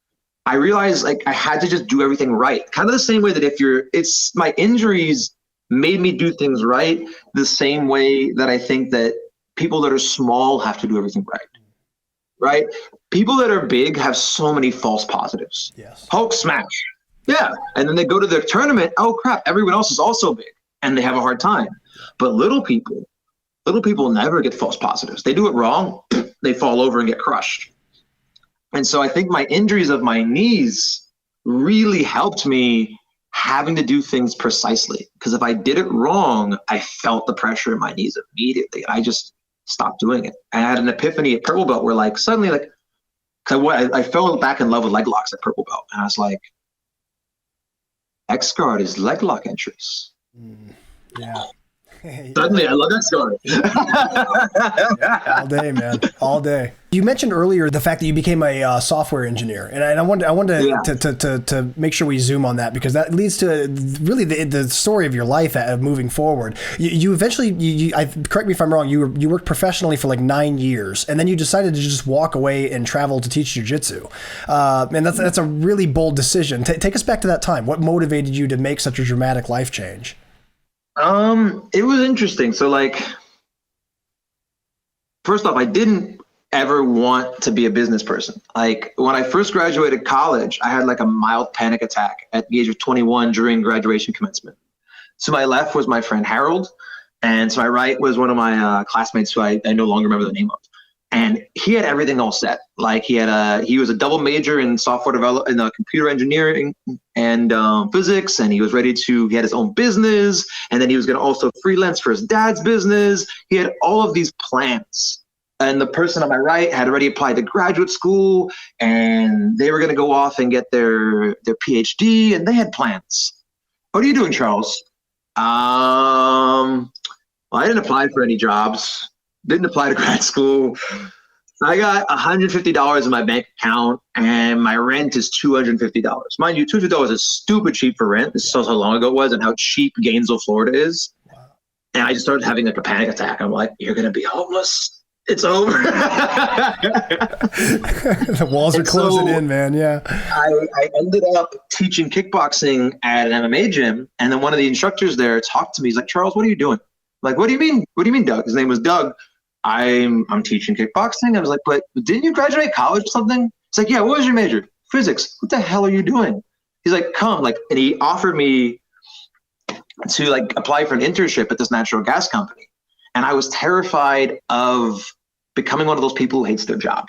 I realized like I had to just do everything right. Kind of the same way that my injuries made me do things right, the same way that I think that people that are small have to do everything right. Right? People that are big have so many false positives. Yes. Hulk smash. Yeah. And then they go to their tournament. Oh crap, everyone else is also big and they have a hard time. But little people never get false positives. They do it wrong, they fall over and get crushed. And so I think my injuries of my knees really helped me having to do things precisely. Because if I did it wrong, I felt the pressure in my knees immediately. I just stopped doing it. I had an epiphany at purple belt where like suddenly like, I fell back in love with leg locks at purple belt. And I was like, X guard is leg lock entries. Yeah. Suddenly I love X guard. All day, man. All day. You mentioned earlier the fact that you became a software engineer, and I wanted to make sure we zoom on that, because that leads to really the story of your life moving forward. You eventually, correct me if I'm wrong, you worked professionally for like 9 years, and then you decided to just walk away and travel to teach jiu-jitsu. And that's a really bold decision. Take us back to that time. What motivated you to make such a dramatic life change? It was interesting. So like, first off, I didn't ever want to be a business person. Like when I first graduated college, I had like a mild panic attack at the age of 21 during graduation commencement. To my left was my friend Harold, and to my right was one of my classmates who I no longer remember the name of. And he had everything all set. Like he was a double major in software development, in computer engineering and physics, and he had his own business, and then he was going to also freelance for his dad's business. He had all of these plans. And the person on my right had already applied to graduate school, and they were going to go off and get their PhD, and they had plans. What are you doing, Charles? Well, I didn't apply for any jobs. Didn't apply to grad school. I got $150 in my bank account, and my rent is $250. Mind you, $250 is stupid cheap for rent. This is how long ago it was and how cheap Gainesville, Florida is. Wow. And I just started having like a panic attack. I'm like, you're going to be homeless. It's over. The walls are closing in, man. Yeah. I ended up teaching kickboxing at an MMA gym, and then one of the instructors there talked to me. He's like, Charles, what are you doing? I'm like, what do you mean? What do you mean, Doug? His name was Doug. I'm teaching kickboxing. I was like, but didn't you graduate college or something? It's like, yeah, what was your major? Physics. What the hell are you doing? He's like, come. Like, and he offered me to like apply for an internship at this natural gas company. And I was terrified of becoming one of those people who hates their job.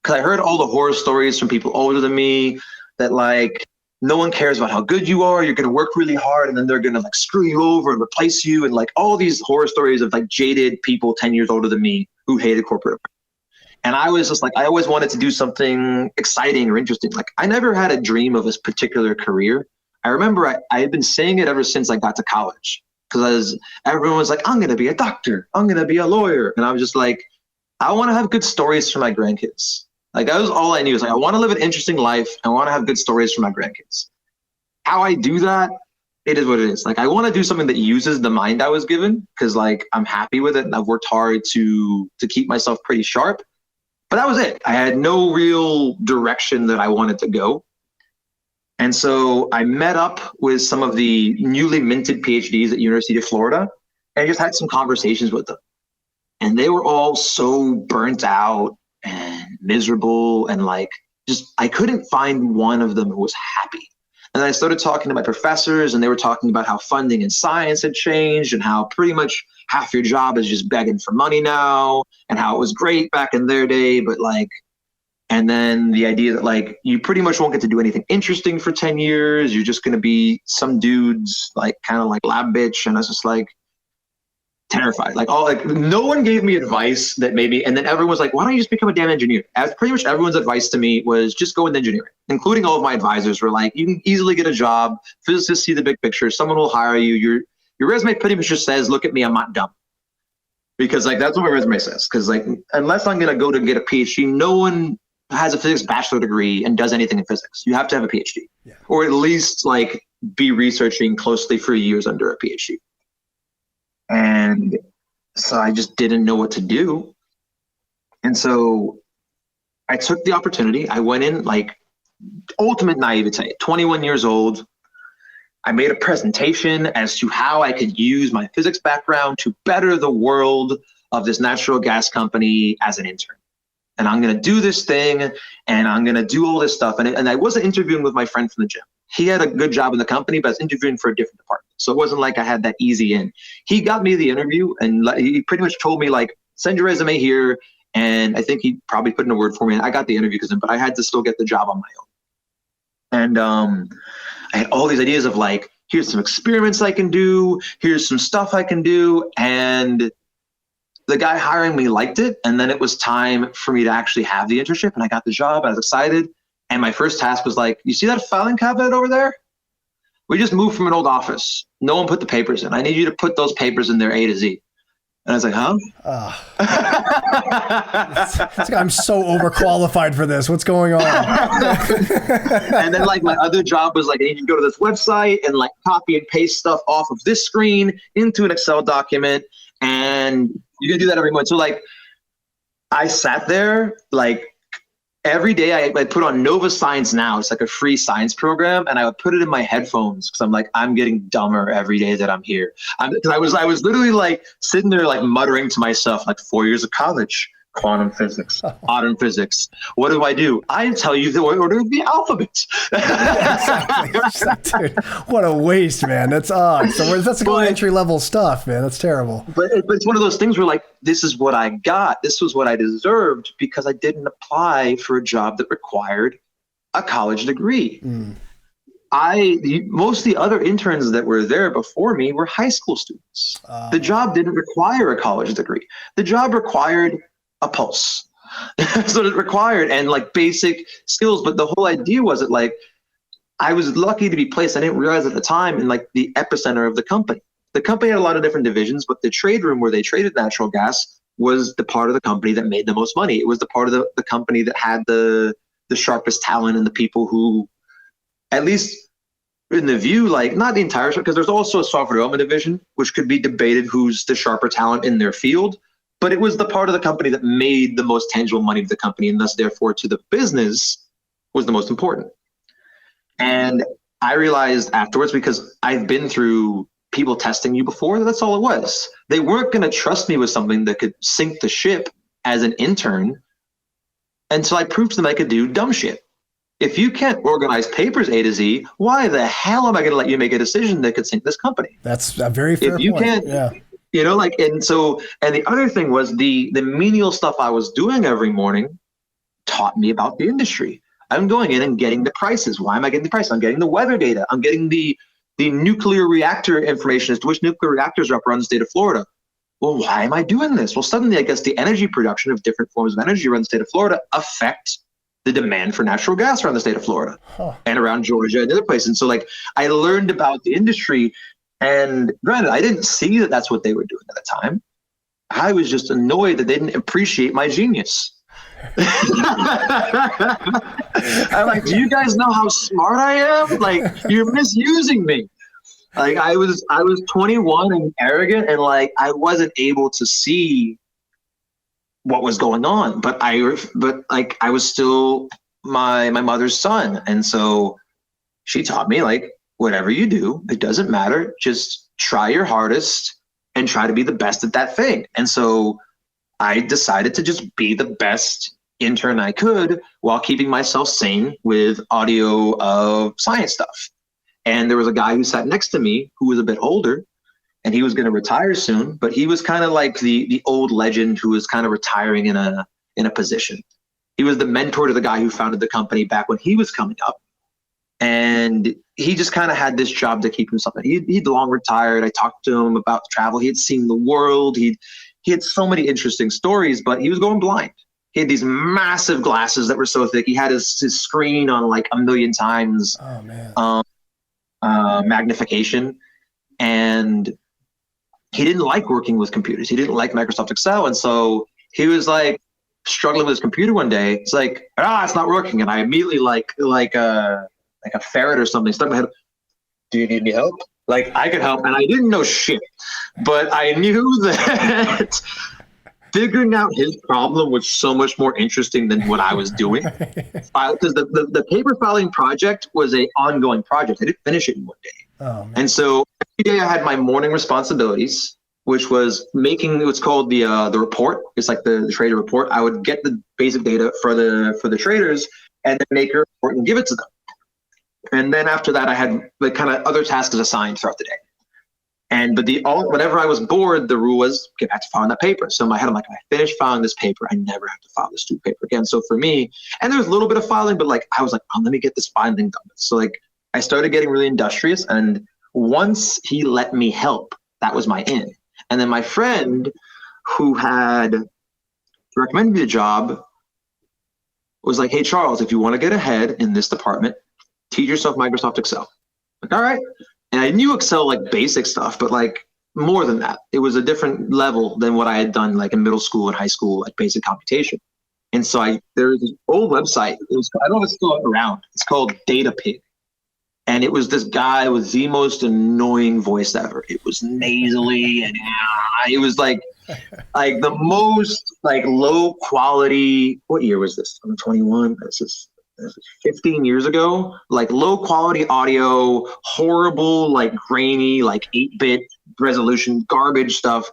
Because I heard all the horror stories from people older than me that like, no one cares about how good you are. You're going to work really hard, and then they're going to like screw you over and replace you. And like all these horror stories of like jaded people 10 years older than me who hated corporate. And I was just like, I always wanted to do something exciting or interesting. Like I never had a dream of this particular career. I remember I had been saying it ever since I got to college, because everyone was like, I'm going to be a doctor. I'm going to be a lawyer. And I was just like, I want to have good stories for my grandkids. Like that was all I knew. Is like, I want to live an interesting life. I want to have good stories for my grandkids. How I do that, it is what it is. Like I want to do something that uses the mind I was given, because like I'm happy with it and I've worked hard to keep myself pretty sharp. But that was it. I had no real direction that I wanted to go. And so I met up with some of the newly minted PhDs at University of Florida and just had some conversations with them. And they were all so burnt out and miserable and like just I couldn't find one of them who was happy. And I started talking to my professors, and they were talking about how funding in science had changed and how pretty much half your job is just begging for money now, and how it was great back in their day, but like, and then the idea that like you pretty much won't get to do anything interesting for 10 years. You're just going to be some dude's like kind of like lab bitch. And I was just like terrified. Like no one gave me advice that made me, and then everyone was like, why don't you just become a damn engineer? As pretty much everyone's advice to me was just go into engineering, including all of my advisors were like, you can easily get a job. Physicists see the big picture. Someone will hire you. Your resume pretty much just says, look at me, I'm not dumb. Because like, that's what my resume says. Cause like, unless I'm going to go to get a PhD, no one has a physics bachelor degree and does anything in physics. You have to have a PhD, or at least like be researching closely for years under a PhD. And so I just didn't know what to do. And so I took the opportunity. I went in like ultimate naivete, 21 years old. I made a presentation as to how I could use my physics background to better the world of this natural gas company as an intern. And I'm going to do this thing, and I'm going to do all this stuff. And I wasn't interviewing with my friend from the gym. He had a good job in the company, but I was interviewing for a different department. So it wasn't like I had that easy in. He got me the interview, and he pretty much told me, like, send your resume here. And I think he probably put in a word for me. And I got the interview but I had to still get the job on my own. And I had all these ideas of like, here's some experiments I can do. Here's some stuff I can do. And the guy hiring me liked it. And then it was time for me to actually have the internship. And I got the job. I was excited. And my first task was like, you see that filing cabinet over there? We just moved from an old office. No one put the papers in. I need you to put those papers in there A to Z. And I was like, huh? I'm so overqualified for this. What's going on? And then like my other job was like, I need you to go to this website and like copy and paste stuff off of this screen into an Excel document. And you can do that every month. So like I sat there like every day I put on Nova Science Now. It's like a free science program. And I would put it in my headphones because I'm like, I'm getting dumber every day that I'm here. Because I was literally like sitting there like muttering to myself, like 4 years of college, quantum physics, modern physics. What do? I tell you the order of the alphabet. Exactly. Dude, what a waste, man. That's like all entry level stuff, man. That's terrible. But it's one of those things where like, this is what I got. This was what I deserved because I didn't apply for a job that required a college degree. Most of the other interns that were there before me were high school students. The job didn't require a college degree. The job required a pulse. So it required and like basic skills. But the whole idea was that like I was lucky to be placed. I didn't realize at the time in like the epicenter of the company. The company had a lot of different divisions, but the trade room where they traded natural gas was the part of the company that made the most money. It was the part of the company that had the sharpest talent and the people who, at least in the view, like not the entire, because there's also a software development division, which could be debated who's the sharper talent in their field. But it was the part of the company that made the most tangible money to the company, and thus, therefore, to the business was the most important. And I realized afterwards, because I've been through people testing you before, that's all it was. They weren't going to trust me with something that could sink the ship as an intern until I proved to them I could do dumb shit. If you can't organize papers A to Z, why the hell am I going to let you make a decision that could sink this company? That's a very fair point. If you can't, you know, like, and the other thing was the menial stuff I was doing every morning taught me about the industry. I'm going in and getting the prices. Why am I getting the price? I'm getting the weather data. I'm getting the nuclear reactor information as to which nuclear reactors are up around the state of Florida. Well, why am I doing this? Well, suddenly I guess the energy production of different forms of energy around the state of Florida affect the demand for natural gas around the state of Florida and around Georgia and other places. And so like I learned about the industry. And granted, I didn't see that that's what they were doing at the time. I was just annoyed that they didn't appreciate my genius. I'm like, do you guys know how smart I am? Like, you're misusing me. Like, I was 21 and arrogant, and like I wasn't able to see what was going on. But I was still my mother's son, and so she taught me like, whatever you do, it doesn't matter. Just try your hardest and try to be the best at that thing. And so I decided to just be the best intern I could while keeping myself sane with audio of science stuff. And there was a guy who sat next to me who was a bit older, and he was going to retire soon, but he was kind of like the old legend who was kind of retiring in a position. He was the mentor to the guy who founded the company back when he was coming up. And he just kind of had this job to keep himself. He'd long retired. I talked to him about travel. He had seen the world. He had so many interesting stories, but he was going blind. He had these massive glasses that were so thick. He had his screen on like 1 million times magnification. And he didn't like working with computers. He didn't like Microsoft Excel. And so he was like struggling with his computer one day. It's like, it's not working. And I immediately like a ferret or something stuck in my head. Do you need any help? Like, I could help. And I didn't know shit, but I knew that figuring out his problem was so much more interesting than what I was doing. Because the paper filing project was an ongoing project. I didn't finish it in one day. Oh, and so every day I had my morning responsibilities, which was making what's called the report. It's like the trader report. I would get the basic data for the traders and then make a report and give it to them. And then after that, I had like kind of other tasks assigned throughout the day. But whenever I was bored, the rule was get back to filing that paper. So in my head, I'm like, if I finish filing this paper, I never have to file this stupid paper again. So for me, and there was a little bit of filing, but like I was like, let me get this filing thing done. So like I started getting really industrious, and once he let me help, that was my in. And then my friend who had recommended me the job was like, hey, Charles, if you want to get ahead in this department, teach yourself Microsoft Excel. Like, all right. And I knew Excel, like basic stuff, but like more than that. It was a different level than what I had done like in middle school and high school, like basic computation. And so there was this old website. I don't know if it's still around. It's called DataPig. And it was this guy with the most annoying voice ever. It was nasally, and it was like the most like low quality. What year was this? I'm 21. This is 15 years ago. Like low quality audio, horrible, like grainy, like 8-bit resolution, garbage stuff.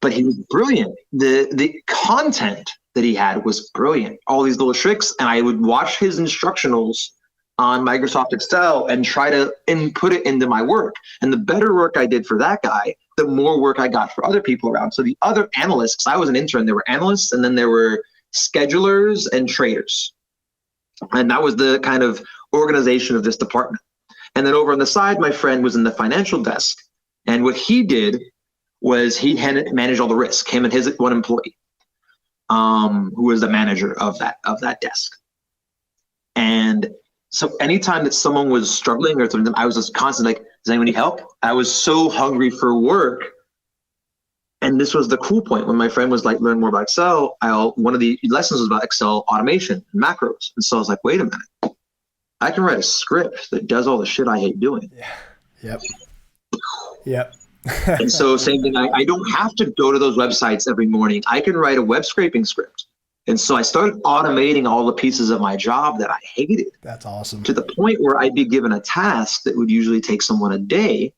But he was brilliant. The content that he had was brilliant. All these little tricks, and I would watch his instructionals on Microsoft Excel and try to input it into my work. And the better work I did for that guy, the more work I got for other people around. So the other analysts, 'cause I was an intern, there were analysts, and then there were schedulers and traders. And that was the kind of organization of this department. And then over on the side, my friend was in the financial desk. And what he did was he managed all the risk, him and his one employee, who was the manager of that desk. And so anytime that someone was struggling or something, I was just constantly like, does anyone need help? I was so hungry for work. And this was the cool point when my friend was like, learn more about Excel. One of the lessons was about Excel automation and macros. And so I was like, wait a minute, I can write a script that does all the shit I hate doing. Yeah. Yep. And so same thing, I don't have to go to those websites every morning. I can write a web scraping script. And so I started automating all the pieces of my job that I hated. That's awesome. To the point where I'd be given a task that would usually take someone a day.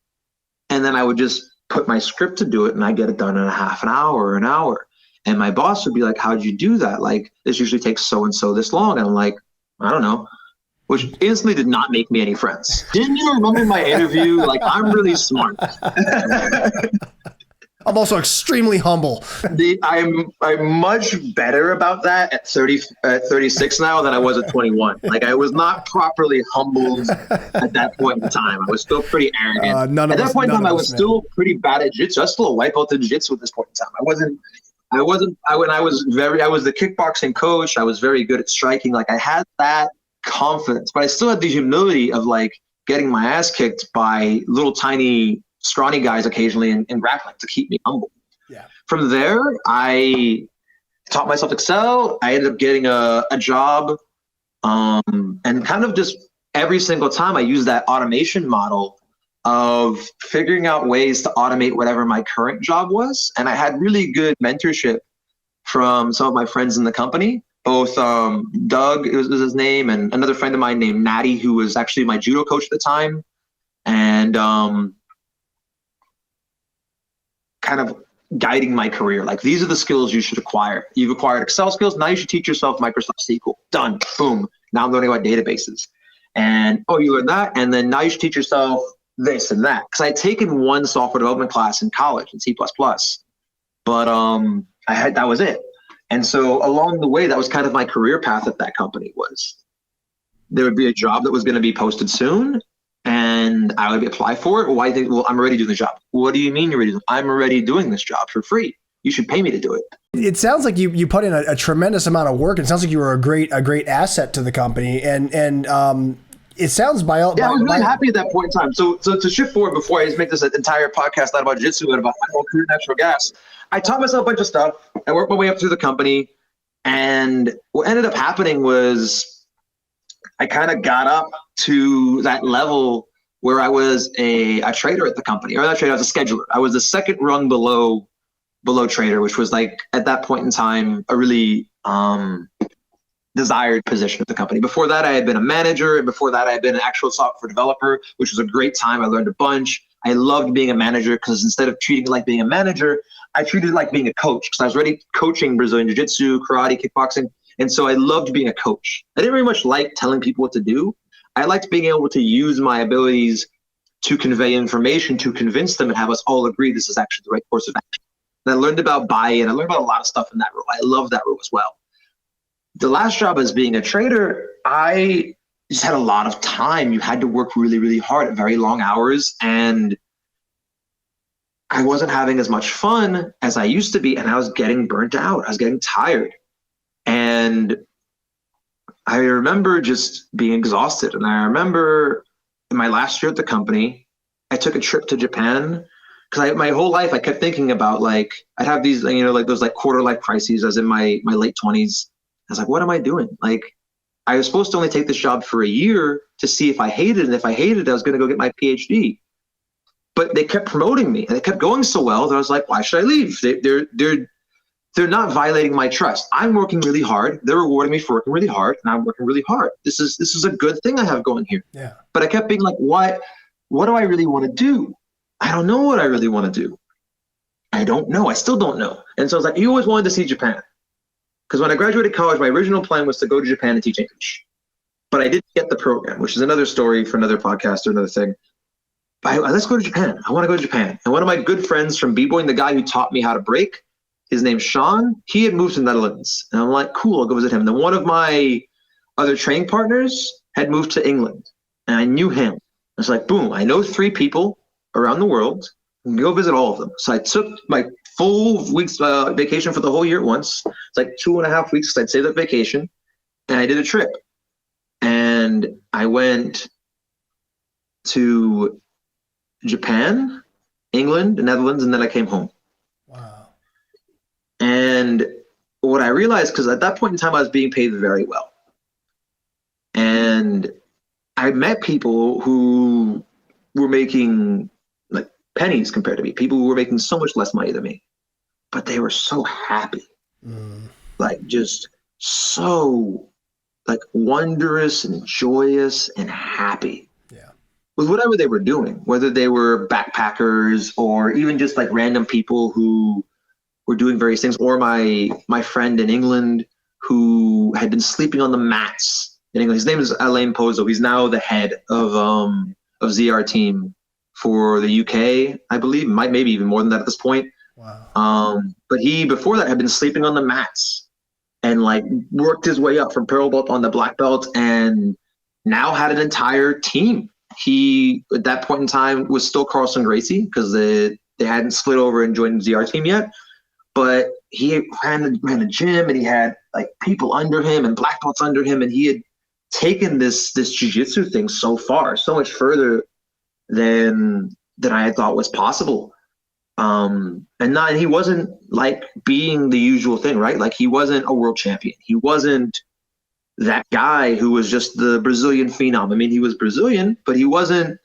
And then I would just put my script to do it, and I get it done in a half an hour or an hour. And my boss would be like, how'd you do that? Like, this usually takes so-and-so this long. And I'm like, I don't know. Which instantly did not make me any friends. Didn't you remember my interview? Like, I'm really smart. I'm also extremely humble. I'm much better about that at 36 now than I was at 21. Like, I was not properly humbled at that point in time. I was still pretty arrogant. At that point in time, I was still pretty bad at jiu-jitsu. I was still a white belt in jiu-jitsu at this point in time. I was the kickboxing coach. I was very good at striking. Like, I had that confidence, but I still had the humility of like getting my ass kicked by little tiny scrawny guys occasionally in grappling to keep me humble. Yeah. From there, I taught myself Excel. I ended up getting a job, and kind of just every single time I used that automation model of figuring out ways to automate whatever my current job was. And I had really good mentorship from some of my friends in the company, both Doug was his name, and another friend of mine named Natty, who was actually my judo coach at the time. And kind of guiding my career. Like, these are the skills you should acquire. You've acquired Excel skills. Now you should teach yourself Microsoft SQL. Done. Boom. Now I'm learning about databases. And, oh, you learned that. And then now you should teach yourself this and that. Because I had taken one software development class in college in C++, but that was it. And so along the way, that was kind of my career path at that company. Was there would be a job that was going to be posted soon, and I would apply for it. Why? Well, I'm already doing the job. What do you mean you're already doing? I'm already doing this job for free. You should pay me to do it. It sounds like you put in a tremendous amount of work. It sounds like you were a great asset to the company, and it sounds I was really happy at that point in time. So to shift forward, before I just make this an entire podcast not about jiu-jitsu, but about my whole career, natural gas, I taught myself a bunch of stuff. I worked my way up through the company, and what ended up happening was I kind of got up to that level where I was a trader at the company, or not trader, I was a scheduler. I was the second rung below trader, which was like at that point in time a really desired position at the company. Before that, I had been a manager, and before that, I had been an actual software developer, which was a great time. I learned a bunch. I loved being a manager because instead of treating it like being a manager, I treated it like being a coach, because I was already coaching Brazilian Jiu-Jitsu, karate, kickboxing. And so I loved being a coach. I didn't very much like telling people what to do. I liked being able to use my abilities to convey information, to convince them and have us all agree this is actually the right course of action. And I learned about buy-in. I learned about a lot of stuff in that role. I love that role as well. The last job as being a trader, I just had a lot of time. You had to work really, really hard at very long hours, and I wasn't having as much fun as I used to be, and I was getting burnt out. I was getting tired. And I remember just being exhausted. And I remember in my last year at the company, I took a trip to Japan, because my whole life I kept thinking about, like, I'd have these, like those like quarter life crises. I was in my late 20s. I was like, what am I doing? Like, I was supposed to only take this job for a year to see if I hated it. And if I hated it, I was going to go get my PhD. But they kept promoting me, and it kept going so well that I was like, why should I leave? They're not violating my trust. I'm working really hard. They're rewarding me for working really hard, and I'm working really hard. This is a good thing I have going here. Yeah. But I kept being like, what do I really want to do? I don't know what I really want to do. I don't know. I still don't know. And so I was like, you always wanted to see Japan. Because when I graduated college, my original plan was to go to Japan and teach English. But I didn't get the program, which is another story for another podcast or another thing. Let's go to Japan. I want to go to Japan. And one of my good friends from Bboying, the guy who taught me how to break, his name's Sean. He had moved to the Netherlands. And I'm like, cool, I'll go visit him. And then one of my other training partners had moved to England. And I knew him. I was like, boom, I know 3 people around the world. And go visit all of them. So I took my full week's vacation for the whole year at once. It's like 2.5 weeks because I'd saved up vacation. And I did a trip. And I went to Japan, England, the Netherlands, and then I came home. Wow. And what I realized, because at that point in time I was being paid very well. And I met people who were making like pennies compared to me, people who were making so much less money than me, but they were so happy. Like, just so like wondrous and joyous and happy. Yeah. With whatever they were doing, whether they were backpackers or even just like random people who were doing various things, or my friend in England who had been sleeping on the mats in England. His name is Alain Pozo. He's now the head of ZR team for the UK, I believe, maybe even more than that at this point. Wow. But he, before that, had been sleeping on the mats and like worked his way up from purple belt on the black belt, and now had an entire team. He, at that point in time, was still Carlson Gracie because they hadn't split over and joined the ZR team yet. But he ran a gym, and he had like people under him and black belts under him, and he had taken this jiu-jitsu thing so far, so much further than I had thought was possible. And he wasn't like being the usual thing, right? Like, he wasn't a world champion. He wasn't that guy who was just the Brazilian phenom. I mean, he was Brazilian, but he wasn't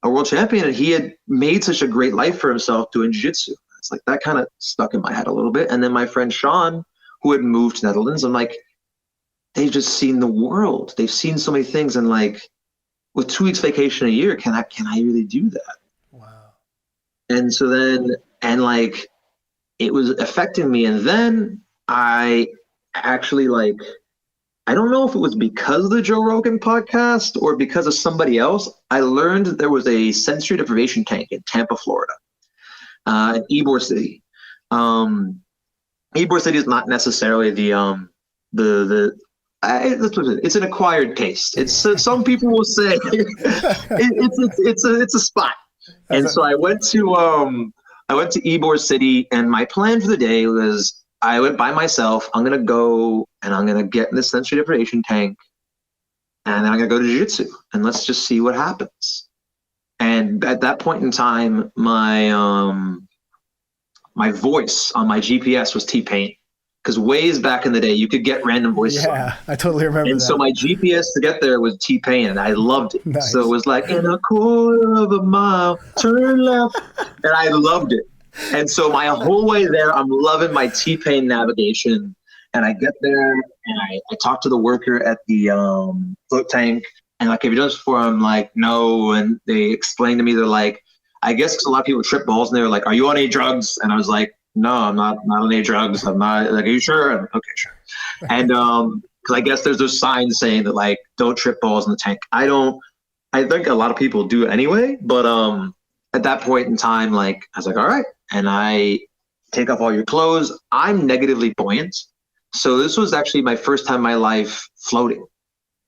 a world champion, and he had made such a great life for himself doing jiu-jitsu. It's like that kind of stuck in my head a little bit. And then my friend Sean, who had moved to Netherlands, I'm like, they've just seen the world. They've seen so many things, and like, with 2 weeks vacation a year, can I really do that? Wow. And so then, and like, it was affecting me. And then I actually I don't know if it was because of the Joe Rogan podcast or because of somebody else. I learned that there was a sensory deprivation tank in Tampa, Florida, in Ybor City. Ybor City is not necessarily it's an acquired taste. It's some people will say it's a spot. And so I went to Ybor City, and my plan for the day was I went by myself. I'm gonna go and I'm gonna get in the sensory deprivation tank, and then I'm gonna go to Jiu-Jitsu, and let's just see what happens. And at that point in time, my voice on my GPS was T-Pain, because ways back in the day you could get random voices. Yeah, I totally remember. And that. So my GPS to get there was T-Pain, and I loved it. Nice. So it was like, in a quarter of a mile, turn left, and I loved it. And so my whole way there, I'm loving my T-Pain navigation. And I get there, and I talk to the worker at the float tank, and like, have you done this before? I'm like, no. And they explained to me, they're like, I guess because a lot of people trip balls, and they were like, are you on any drugs? And I was like, no, I'm not on any drugs. I'm not. Like, are you sure? Okay, sure. And because I guess there's those signs saying that, like, don't trip balls in the tank. I think a lot of people do it anyway, but at that point in time, like, I was like, all right. And I take off all your clothes. I'm negatively buoyant. So this was actually my first time in my life floating.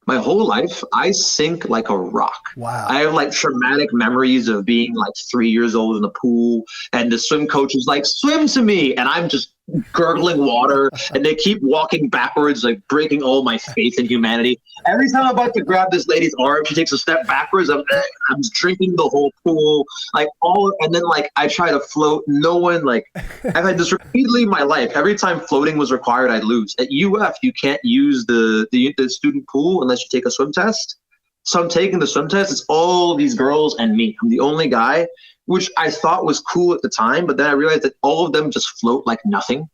My whole life, I sink like a rock. Wow. I have like traumatic memories of being like 3 years old in the pool, and the swim coach is like, swim to me. And I'm just gurgling water, and they keep walking backwards, like breaking all my faith in humanity. Every time I'm about to grab this lady's arm, she takes a step backwards. I'm drinking the whole pool, and then like I try to float. No one, like, I've had this repeatedly in my life. Every time floating was required, I'd lose. At UF, you can't use the student pool unless you take a swim test. So I'm taking the swim test. It's all these girls and me. I'm the only guy, which I thought was cool at the time, but then I realized that all of them just float like nothing.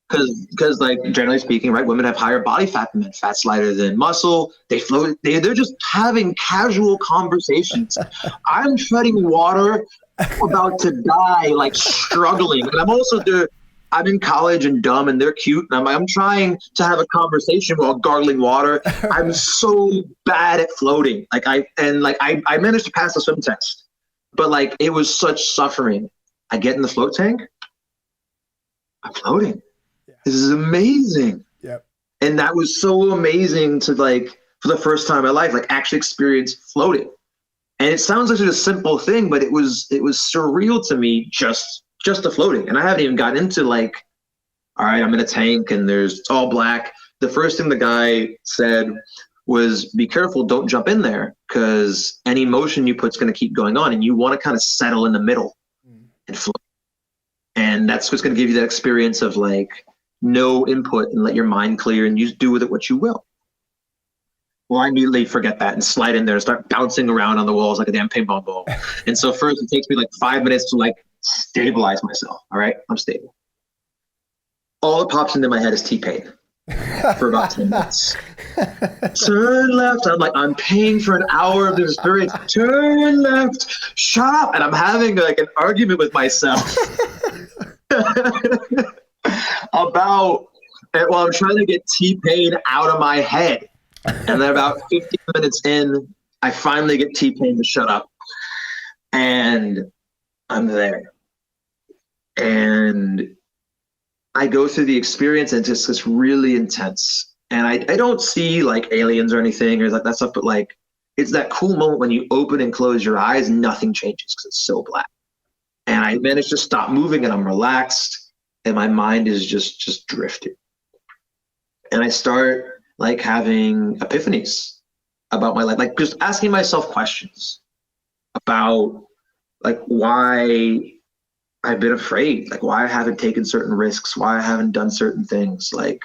Because like, generally speaking, right, women have higher body fat than men. Fat's lighter than muscle. They float. They're just having casual conversations. I'm treading water, about to die, like struggling. And I'm also there. I'm in college and dumb, and they're cute, and I'm trying to have a conversation while gargling water. I'm so bad at floating. I managed to pass the swim test, but like, it was such suffering. I get in the float tank. I'm floating. This is amazing. Yep. And that was so amazing to, like, for the first time in my life, like, actually experience floating. And it sounds like such a simple thing, but it was surreal to me, just the floating. And I haven't even gotten into, like, all right, I'm in a tank and it's all black. The first thing the guy said was, be careful, don't jump in there, because any motion you put's going to keep going on, and you want to kind of settle in the middle and float. And that's what's going to give you that experience of, like, no input and let your mind clear, and you do with it what you will. Well, I immediately forget that and slide in there and start bouncing around on the walls like a damn ping pong ball. And so first it takes me like 5 minutes to like stabilize myself. All right, I'm stable. All that pops into my head is T-Pain for about 10 minutes. Turn left. I'm like, I'm paying for an hour of this experience. Turn left. Shut up. And I'm having like an argument with myself. I'm trying to get T-Pain out of my head. And then about 15 minutes in, I finally get T-Pain to shut up. And I'm there. And I go through the experience, and it's really intense. And I don't see like aliens or anything or like that stuff, but like, it's that cool moment when you open and close your eyes, nothing changes because it's so black. And I managed to stop moving, and I'm relaxed. And my mind is just drifting. And I start like having epiphanies about my life, like just asking myself questions about like why I've been afraid, like why I haven't taken certain risks, why I haven't done certain things, like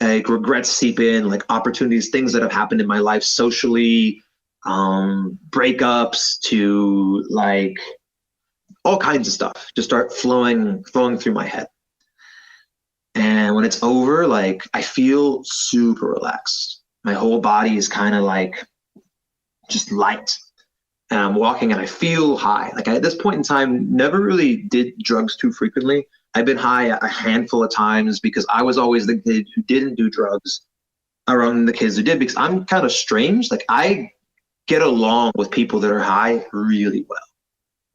regrets seep in, like opportunities, things that have happened in my life socially, breakups to like all kinds of stuff just start flowing through my head. And when it's over, like I feel super relaxed. My whole body is kind of like just light. And I'm walking and I feel high. Like at this point in time, never really did drugs too frequently. I've been high a handful of times because I was always the kid who didn't do drugs around the kids who did, because I'm kind of strange. Like, I get along with people that are high really well.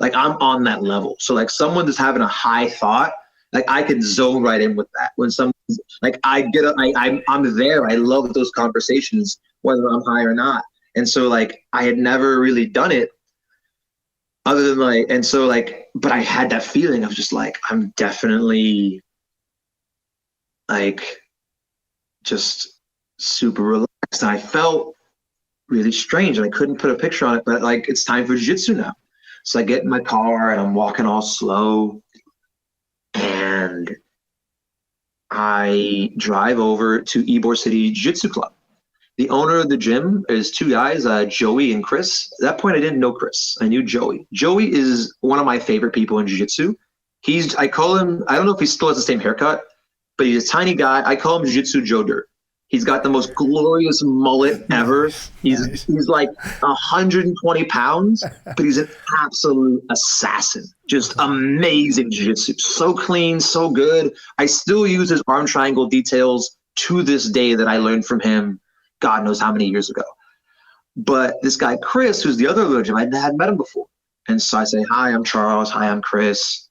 Like, I'm on that level. So like someone that's having a high thought, like I can zone right in with that. When someone's like, I'm there. I love those conversations, whether I'm high or not. And so like, I had never really done it other than like, and so like, but I had that feeling of just like, I'm definitely like just super relaxed. And I felt really strange and I couldn't put a picture on it, but like, it's time for jiu-jitsu now. So I get in my car and I'm walking all slow and I drive over to Ybor City Jiu-Jitsu Club. The owner of the gym is two guys, Joey and Chris. At that point, I didn't know Chris. I knew Joey. Joey is one of my favorite people in jiu-jitsu. I call him, I don't know if he still has the same haircut, but he's a tiny guy. I call him Jiu-Jitsu Joe Dirt. He's got the most glorious mullet ever. He's like 120 pounds, but he's an absolute assassin. Just amazing jiu-jitsu. So clean, so good. I still use his arm triangle details to this day that I learned from him God knows how many years ago. But this guy, Chris, who's the other legend, I hadn't met him before. And so I say, hi, I'm Charles. Hi, I'm Chris.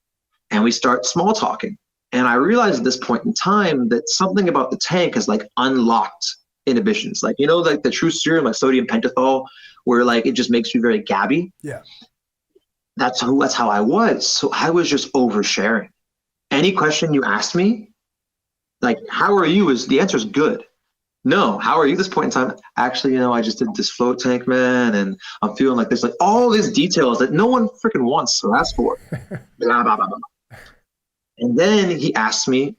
And we start small talking. And I realized at this point in time that something about the tank has like unlocked inhibitions. Like, you know, like the true serum, like sodium pentothal, where like it just makes you very gabby. Yeah. That's how I was. So I was just oversharing. Any question you asked me, like, how are you? The answer is good. No, how are you at this point in time? Actually, you know, I just did this float tank, man, and I'm feeling like there's like all these details that no one freaking wants or asks for. Blah, blah, blah, blah. And then he asked me,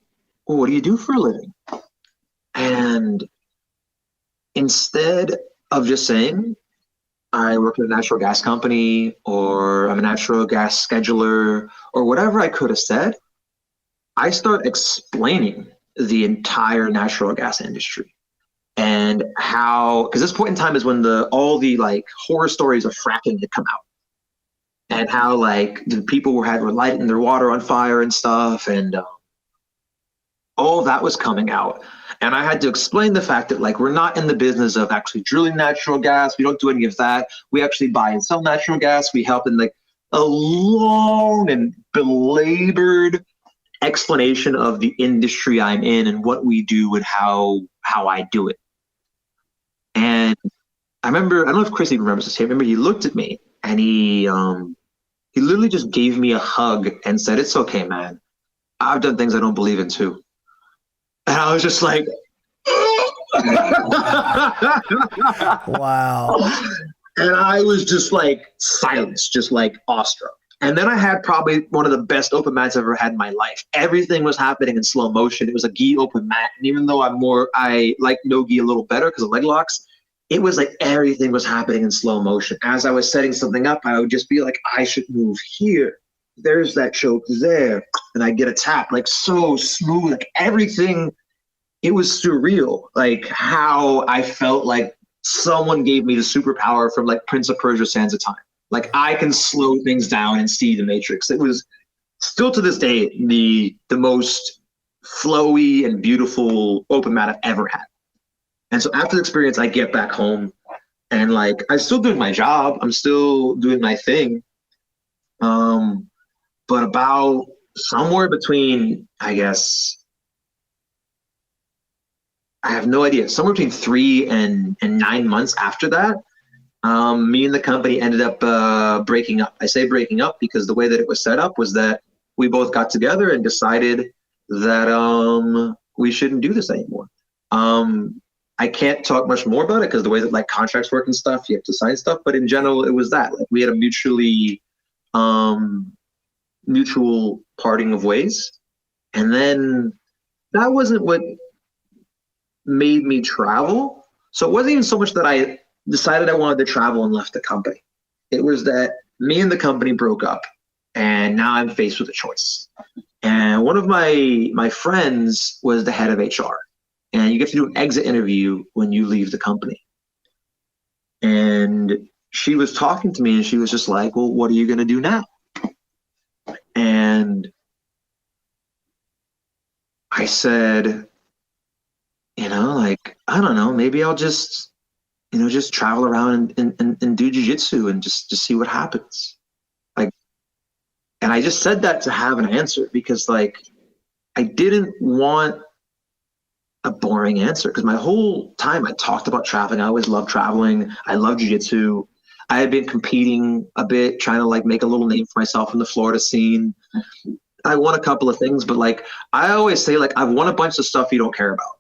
well, what do you do for a living? And instead of just saying, I work at a natural gas company or I'm a natural gas scheduler or whatever I could have said, I start explaining the entire natural gas industry and how, because this point in time is when all the like horror stories of fracking had come out. And how like the people were lighting their water on fire and stuff, and all that was coming out. And I had to explain the fact that like we're not in the business of actually drilling natural gas. We don't do any of that. We actually buy and sell natural gas. We help in like a long and belabored explanation of the industry I'm in and what we do and how I do it. And I remember, I don't know if Chris even remembers this. I remember he looked at me and he literally just gave me a hug and said, it's okay, man. I've done things I don't believe in too. And I was just like, wow. And I was just like silenced, just like awestruck. And then I had probably one of the best open mats I've ever had in my life. Everything was happening in slow motion. It was a gi open mat. And even though I like no gi a little better because of leg locks, it was like everything was happening in slow motion. As I was setting something up, I would just be like, I should move here. There's that choke there. And I get a tap, like so smooth, like everything. It was surreal, like how I felt like someone gave me the superpower from like Prince of Persia Sands of Time. Like I can slow things down and see the Matrix. It was still to this day the most flowy and beautiful open mat I've ever had. And so after the experience, I get back home and like I'm still doing my job. I'm still doing my thing. But about somewhere between, I guess, I have no idea, somewhere between 3 and 9 months after that, me and the company ended up breaking up. I say breaking up because the way that it was set up was that we both got together and decided that we shouldn't do this anymore. I can't talk much more about it because the way that like contracts work and stuff, you have to sign stuff. But in general, it was that like we had a mutual parting of ways. And then that wasn't what made me travel. So it wasn't even so much that I decided I wanted to travel and left the company. It was that me and the company broke up and now I'm faced with a choice. And one of my friends was the head of HR. And you get to do an exit interview when you leave the company. And she was talking to me and she was just like, well, what are you going to do now? And I said, like, I don't know, maybe I'll just, just travel around and do jiu-jitsu and just see what happens. Like, and I just said that to have an answer because, like, I didn't want a boring answer because my whole time I talked about traveling. I always loved traveling. I love jiu-jitsu. I had been competing a bit, trying to like make a little name for myself in the Florida scene. I won a couple of things, but like I always say, like I've won a bunch of stuff you don't care about.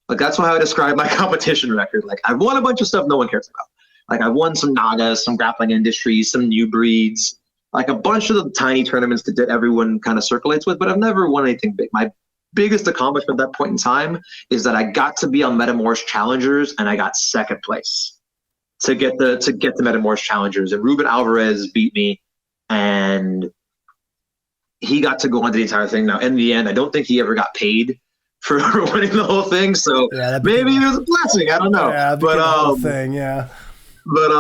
Like that's how I describe my competition record. Like I've won a bunch of stuff no one cares about. Like I've won some Nagas, some grappling industries, some new breeds, like a bunch of the tiny tournaments that everyone kind of circulates with, but I've never won anything big. My biggest accomplishment at that point in time is that I got to be on Metamorphs Challengers and I got second place to get the Metamorphs Challengers, and Ruben Alvarez beat me and he got to go on to the entire thing. Now in the end, I don't think he ever got paid for winning the whole thing, so yeah, maybe it was a blessing, I don't know. Yeah, but the whole thing, yeah. But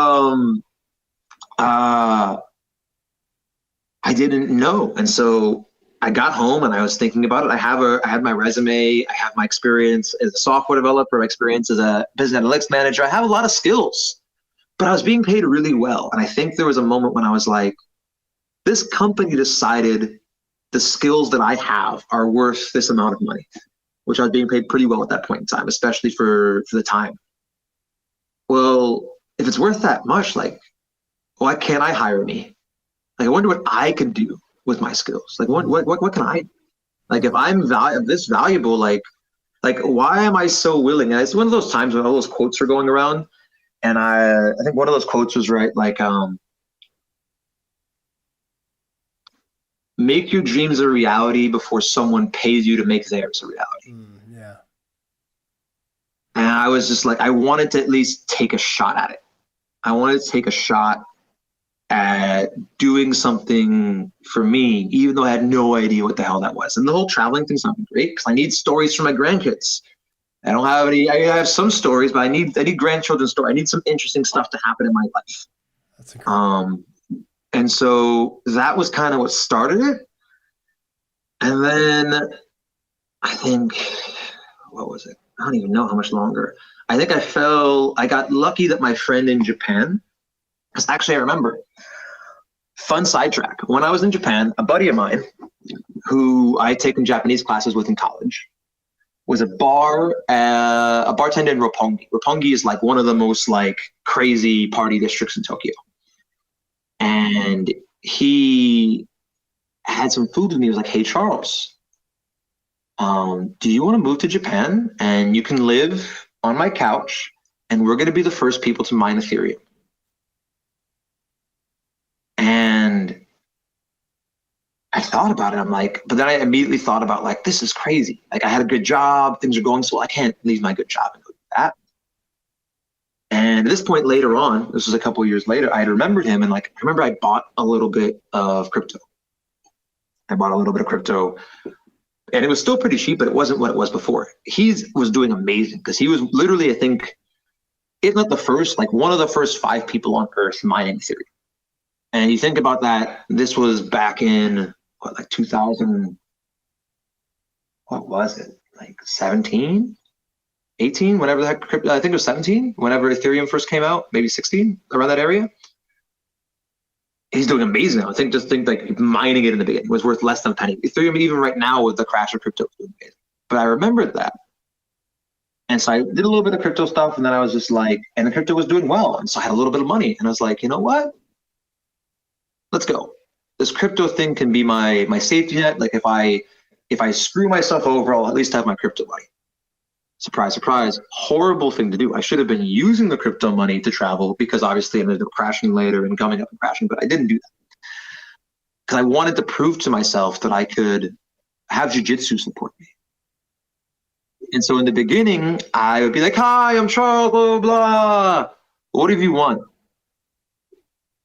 I didn't know, and so I got home and I was thinking about it. I had my resume, I have my experience as a software developer, my experience as a business analytics manager. I have a lot of skills, but I was being paid really well. And I think there was a moment when I was like, this company decided the skills that I have are worth this amount of money, which I was being paid pretty well at that point in time, especially for the time. Well, if it's worth that much, like, why can't I hire me? Like, I wonder what I could do with my skills. Like, what can I do? Like, if I'm this valuable, like why am I so willing? And it's one of those times when all those quotes are going around, and I think one of those quotes was right, like, make your dreams a reality before someone pays you to make theirs a reality. Yeah. And I was just like, I wanted to at least take a shot at it. I wanted to take a shot at doing something for me, even though I had no idea what the hell that was. And the whole traveling thing's not great because I need stories for my grandkids. I don't have any. I have some stories, but I need grandchildren's stories. I need some interesting stuff to happen in my life. That's incredible. And so that was kind of what started it. And then I think, what was it? I don't even know how much longer. I think I got lucky that my friend in Japan, because actually I remember, fun sidetrack. When I was in Japan, a buddy of mine who I had taken Japanese classes with in college was a bartender in Roppongi. Roppongi is like one of the most like crazy party districts in Tokyo. And he had some food with me. He was like, hey, Charles, do you want to move to Japan and you can live on my couch and we're going to be the first people to mine Ethereum? And I thought about it. I'm like, but then I immediately thought about like, this is crazy. Like I had a good job. Things are going so well. I can't leave my good job and go do that. And at this point later on, this was a couple of years later, I had remembered him. And like, I remember I bought a little bit of crypto. And it was still pretty cheap, but it wasn't what it was before. He was doing amazing because he was literally, I think, if not the first, like one of the first 5 people on earth mining Ethereum. And you think about that, this was back in like 2000, what was it? Like 17, 18, whenever the heck crypto, I think it was 17, whenever Ethereum first came out, maybe 16, around that area. He's doing amazing now. Just think like mining it in the beginning was worth less than a penny. Ethereum, even right now with the crash of crypto, is doing amazing. But I remembered that. And so I did a little bit of crypto stuff, and then I was just like, and the crypto was doing well. And so I had a little bit of money. And I was like, you know what? Let's go. This crypto thing can be my safety net. Like if I screw myself over, I'll at least have my crypto money. Surprise, surprise. Horrible thing to do. I should have been using the crypto money to travel because obviously I ended up crashing later and coming up and crashing, but I didn't do that. Because I wanted to prove to myself that I could have jiu-jitsu support me. And so in the beginning, I would be like, hi, I'm Charles, blah, blah, blah. What have you won?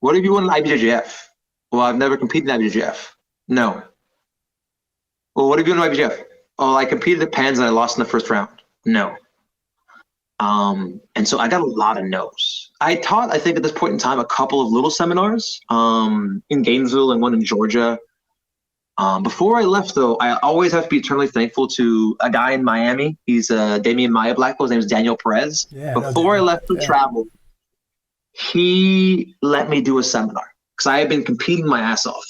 What have you won in IBJJF? Well, I've never competed in IBJJF. No. Well, what have you won in IBJJF? Oh, I competed at Pans and I lost in the first round. No. And so I got a lot of no's. I taught, I think at this point in time, a couple of little seminars in Gainesville and one in Georgia. Before I left, though, I always have to be eternally thankful to a guy in Miami. He's Damian Maya Black. His name is Daniel Perez. Yeah, Before I left to travel, he let me do a seminar because I had been competing my ass off.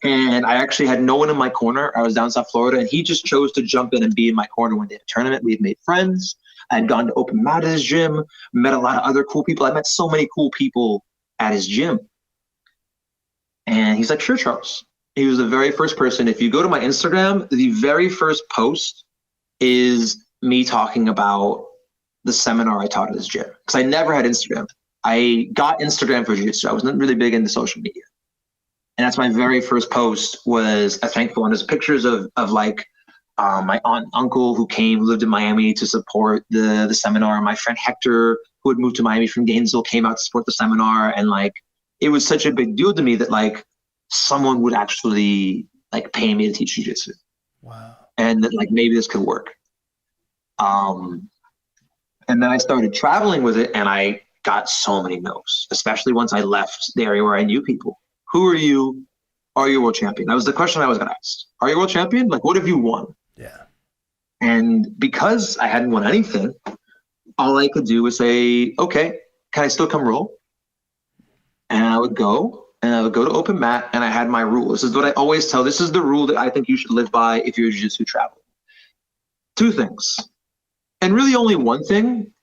And I actually had no one in my corner. I was down South Florida, and he just chose to jump in and be in my corner when they had a tournament. We had made friends. I had gone to open mat at his gym, met a lot of other cool people. I met so many cool people at his gym. And he's like, sure, Charles. He was the very first person. If you go to my Instagram, the very first post is me talking about the seminar I taught at his gym. Because I never had Instagram. I got Instagram for Jiu-Jitsu. I wasn't really big into social media. And that's my very first post was a thankful one. There's pictures of like my aunt and uncle who lived in Miami to support the seminar. My friend Hector, who had moved to Miami from Gainesville, came out to support the seminar. And like, it was such a big deal to me that like someone would actually like pay me to teach jiu-jitsu. Wow. And that like maybe this could work. And then I started traveling with it, and I got so many no's, especially once I left the area where I knew people. Who are you? Are you a world champion? That was the question I was going to ask. Are you a world champion? Like, what have you won? Yeah. And because I hadn't won anything, all I could do was say, okay, can I still come roll? And I would go to open mat, and I had my rule. This is what I always tell. This is the rule that I think you should live by if you're a jiu-jitsu traveler. 2 things, and really only one thing,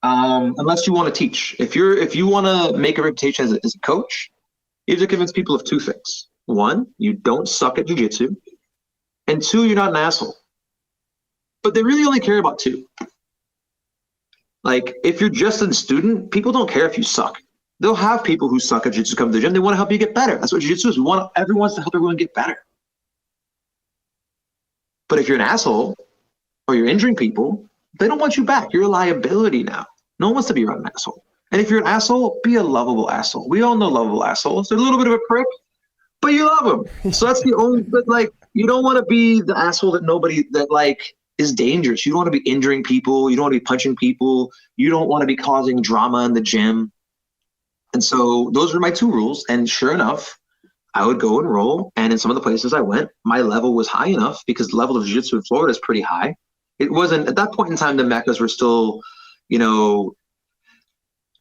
unless you want to teach. If you want to make a reputation as a coach, you have to convince people of 2 things. 1, you don't suck at jiu-jitsu, and 2, you're not an asshole. But they really only care about 2. Like, if you're just a student, people don't care if you suck. They'll have people who suck at jiu-jitsu come to the gym. They want to help you get better. That's what jiu-jitsu is. Everyone wants to help everyone get better. But if you're an asshole or you're injuring people, they don't want you back. You're a liability now. No one wants to be around an asshole. And if you're an asshole, be a lovable asshole. We all know lovable assholes. They're a little bit of a prick, but you love them. So that's the only, but like, you don't want to be the asshole that like is dangerous. You don't want to be injuring people. You don't want to be punching people. You don't want to be causing drama in the gym. And so those were my 2 rules. And sure enough, I would go and roll. And in some of the places I went, my level was high enough because the level of jiu-jitsu in Florida is pretty high. It wasn't, at that point in time, the meccas were still, you know,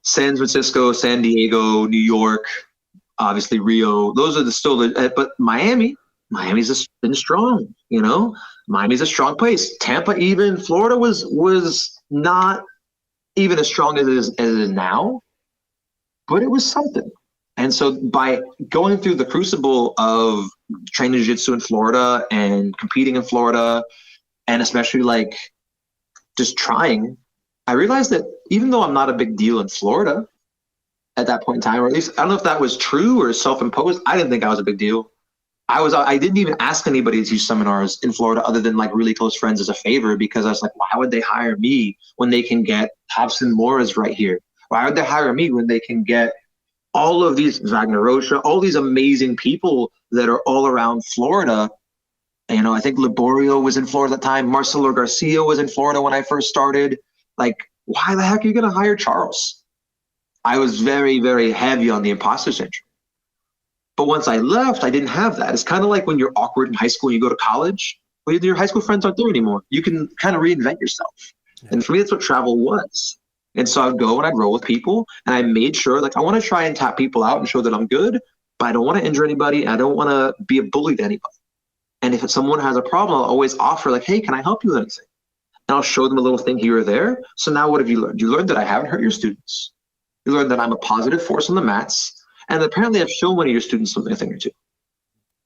San Francisco, San Diego, New York, obviously Rio. Those are but Miami's been strong, you know. Miami's a strong place. Tampa, even Florida was not even as strong as it is now, but it was something. And so by going through the crucible of training jiu-jitsu in Florida and competing in Florida, and especially like just trying, I realized that even though I'm not a big deal in Florida at that point in time, or at least I don't know if that was true or self-imposed, I didn't think I was a big deal. I didn't even ask anybody to teach seminars in Florida other than like really close friends as a favor, because I was like, why would they hire me when they can get Hobson Morris right here? Why would they hire me when they can get all of these Wagner Rocha, all these amazing people that are all around Florida? You know, I think Laborio was in Florida at the time. Marcelo Garcia was in Florida when I first started. Like, why the heck are you going to hire Charles? I was very, very heavy on the imposter syndrome. But once I left, I didn't have that. It's kind of like when you're awkward in high school and you go to college. Well, your high school friends aren't there anymore. You can kind of reinvent yourself. Yeah. And for me, that's what travel was. And so I'd go and I'd roll with people. And I made sure, like, I want to try and tap people out and show that I'm good, but I don't want to injure anybody. And I don't want to be a bully to anybody. And if someone has a problem, I'll always offer, like, hey, can I help you with anything? And I'll show them a little thing here or there. So now what have you learned? You learned that I haven't hurt your students. You learned that I'm a positive force on the mats. And apparently I've shown one of your students something, a thing or two.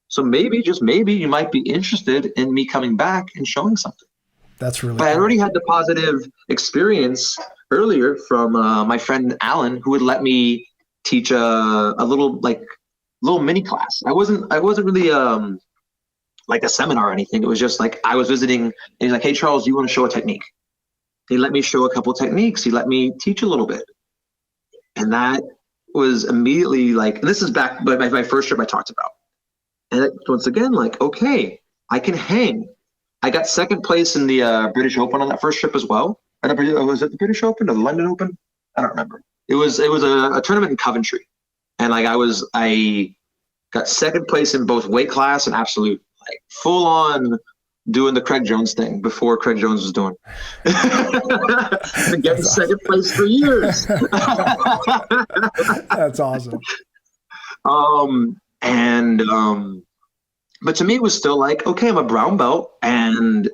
So maybe, just maybe, you might be interested in me coming back and showing something. That's really But cool. I already had the positive experience earlier from my friend Alan, who would let me teach a little mini class. I wasn't really like a seminar or anything. It was just like I was visiting, and he's like, hey, Charles, do you want to show a technique? He let me show a couple techniques. He let me teach a little bit. And that was immediately like, and this is back by my first trip I talked about. And once again, like, okay, I can hang. I got second place in the British Open on that first trip as well. Was it the British Open or the London Open? I don't remember. It was a tournament in Coventry. And like I Got second place in both weight class and absolute, like full on doing the Craig Jones thing before Craig Jones was doing. Been getting second place for years. That's awesome. But to me, it was still like, okay, I'm a brown belt and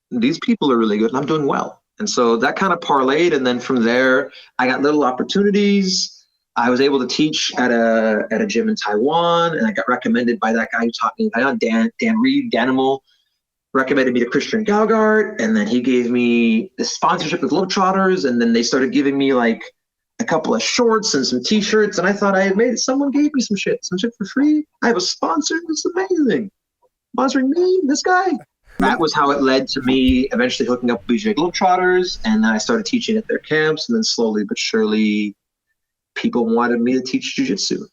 these people are really good and I'm doing well. And so that kind of parlayed. And then from there, I got little opportunities. I was able to teach at a gym in Taiwan, and I got recommended by that guy who taught me, Dan Reed, Danimal, recommended me to Christian Galgard, and then he gave me the sponsorship with Globetrotters, and then they started giving me like a couple of shorts and some t-shirts, and I thought I had made it. Someone gave me some shit for free. I have a sponsor. It's amazing. Sponsoring me, this guy. That was how it led to me eventually hooking up with BJJ Globetrotters, and then I started teaching at their camps, and then slowly but surely people wanted me to teach jiu-jitsu.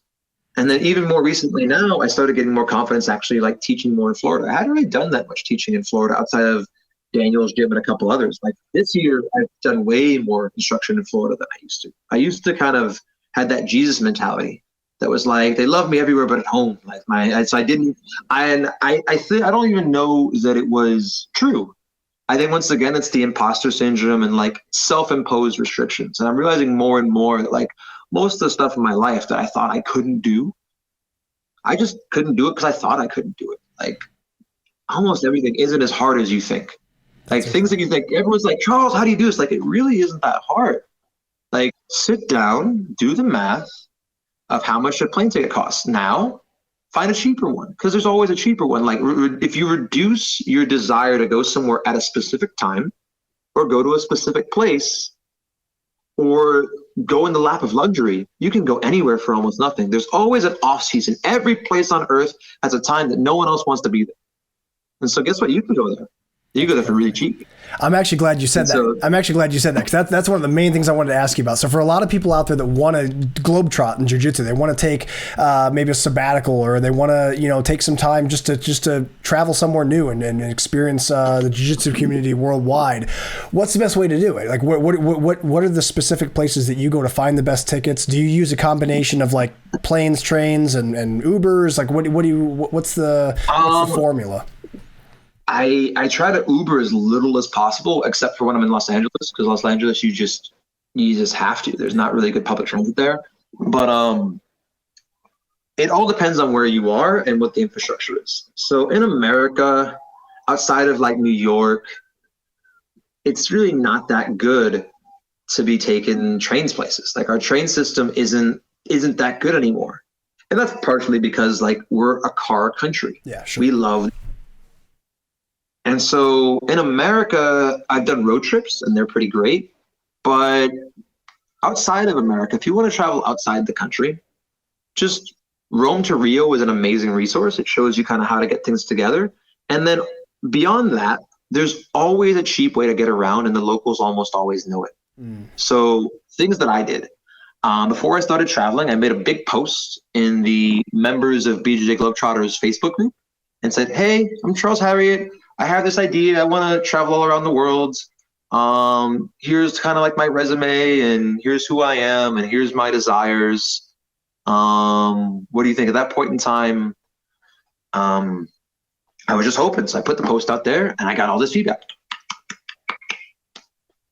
And then even more recently now, I started getting more confidence actually like teaching more in Florida. I hadn't really done that much teaching in Florida outside of Daniel's gym and a couple others. Like this year, I've done way more instruction in Florida than I used to. I used to kind of had that Jesus mentality that was like, they love me everywhere but at home. Like I don't even know that it was true. I think once again, it's the imposter syndrome and like self-imposed restrictions. And I'm realizing more and more that like most of the stuff in my life that I thought I couldn't do, I just couldn't do it because I thought I couldn't do it. Like almost everything isn't as hard as you think. Like things that you think, everyone's like, Charles, how do you do this? Like it really isn't that hard. Like sit down, do the math of how much a plane ticket costs. Now find a cheaper one, because there's always a cheaper one. Like if you reduce your desire to go somewhere at a specific time or go to a specific place or go in the lap of luxury, you can go anywhere for almost nothing. There's always an off season. Every place on earth has a time that no one else wants to be there. And so guess what? You can go there. You go there for really cheap. I'm actually glad you said that. I'm actually glad you said that, because that's one of the main things I wanted to ask you about. So for a lot of people out there that want to globetrot in jiu-jitsu, they want to take maybe a sabbatical, or they want to take some time just to travel somewhere new and experience the jiu-jitsu community worldwide. What's the best way to do it? Like what are the specific places that you go to find the best tickets? Do you use a combination of like planes, trains, and Ubers? Like what's the formula? I try to Uber as little as possible, except for when I'm in Los Angeles, because Los Angeles, you just have to. There's not really good public transit there. But it all depends on where you are and what the infrastructure is. So in America, outside of like New York, it's really not that good to be taking trains places. Like our train system isn't that good anymore. And that's partially because like we're a car country. Yeah, sure. We love. And so in America, I've done road trips and they're pretty great. But outside of America, if you want to travel outside the country, just Rome to Rio is an amazing resource. It shows you kind of how to get things together. And then beyond that, there's always a cheap way to get around, and the locals almost always know it. So things that I did. Before I started traveling, I made a big post in the members of BJJ Globetrotters Facebook group and said, hey, I'm Charles Harriott. I have this idea. I want to travel all around the world. Here's kind of like my resume, and here's who I am, and here's my desires. What do you think? At that point in time, I was just hoping. So I put the post out there, and I got all this feedback.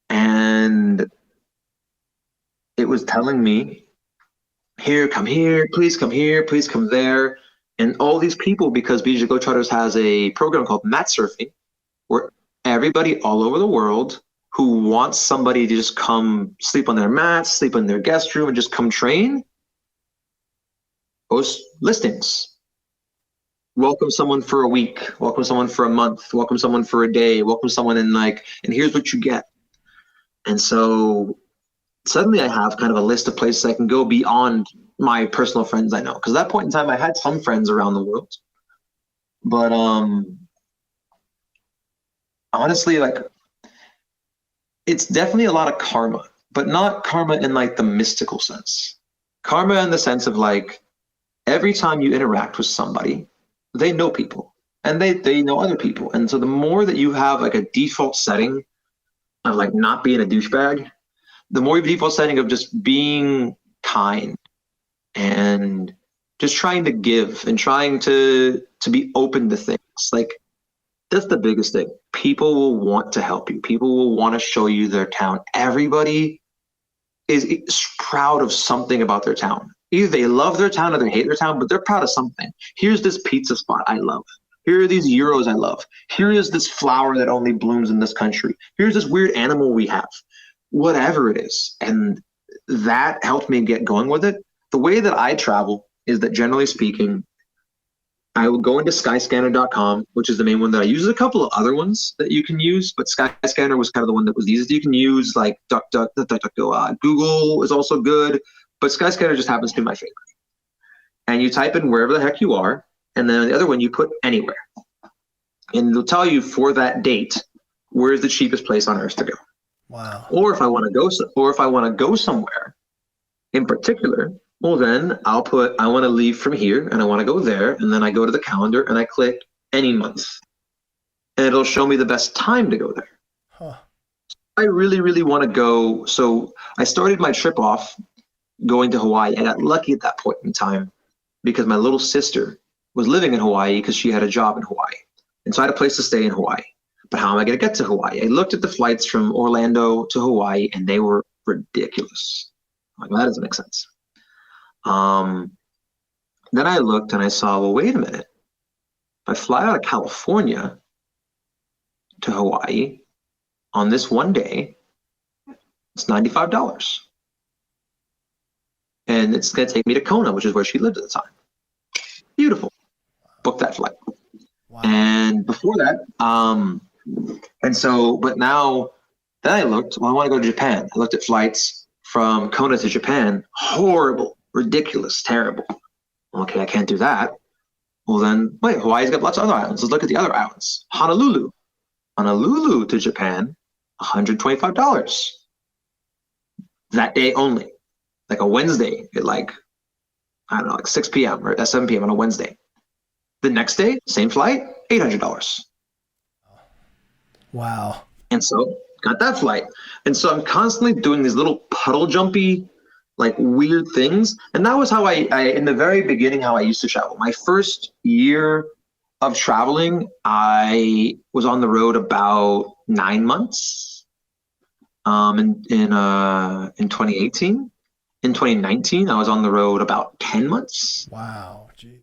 And it was telling me, here, please come there. And all these people, because BJJ Globetrotters has a program called mat surfing, where everybody all over the world who wants somebody to just come sleep on their mats, sleep in their guest room, and just come train, post listings. Welcome someone for a week, welcome someone for a month, welcome someone for a day, welcome someone and here's what you get. And so suddenly I have kind of a list of places I can go beyond my personal friends I know. Because at that point in time, I had some friends around the world. But honestly, like, it's definitely a lot of karma, but not karma in like the mystical sense. Karma in the sense of like, every time you interact with somebody, they know people and they know other people. And so the more that you have like a default setting of like not being a douchebag, the more you have a default setting of just being kind and just trying to give and trying to be open to things. Like, that's the biggest thing. People will want to help you. People will want to show you their town. Everybody is proud of something about their town. Either they love their town or they hate their town, but they're proud of something. Here's this pizza spot I love. Here are these gyros I love. Here is this flower that only blooms in this country. Here's this weird animal we have. Whatever it is. And that helped me get going with it. The way that I travel is that, generally speaking, I will go into skyscanner.com, which is the main one that I use. There's a couple of other ones that you can use, but Skyscanner was kind of the one that was easiest. You can use like Google is also good, but Skyscanner just happens to be my favorite. And you type in wherever the heck you are, and then the other one you put anywhere. And it'll tell you for that date, where's the cheapest place on earth to go. Wow. Or if I want to go somewhere in particular, well, then I'll put, I want to leave from here and I want to go there. And then I go to the calendar and I click any month. And it'll show me the best time to go there. Huh. I really, really want to go. So I started my trip off going to Hawaii. I got lucky at that point in time because my little sister was living in Hawaii because she had a job in Hawaii. And so I had a place to stay in Hawaii. But how am I going to get to Hawaii? I looked at the flights from Orlando to Hawaii and they were ridiculous. I'm like, well, that doesn't make sense. Then I looked and I saw, well, wait a minute. If I fly out of California to Hawaii on this one day, it's $95. And it's going to take me to Kona, which is where she lived at the time. Beautiful. Book that flight. Wow. And before that, but now then I looked, well, I want to go to Japan. I looked at flights from Kona to Japan. Horrible, ridiculous, terrible. Okay, I can't do that. Well then, wait, Hawaii's got lots of other islands. Let's look at the other islands. Honolulu to Japan, $125. That day only. Like a Wednesday at like 6 p.m. or 7 p.m. on a Wednesday. The next day, same flight, $800. Wow. And so got that flight. And so I'm constantly doing these little puddle jumpy, like weird things. And that was how I in the very beginning, how I used to travel. My first year of traveling, I was on the road about 9 months in 2018. In 2019, I was on the road about 10 months. Wow. Gee.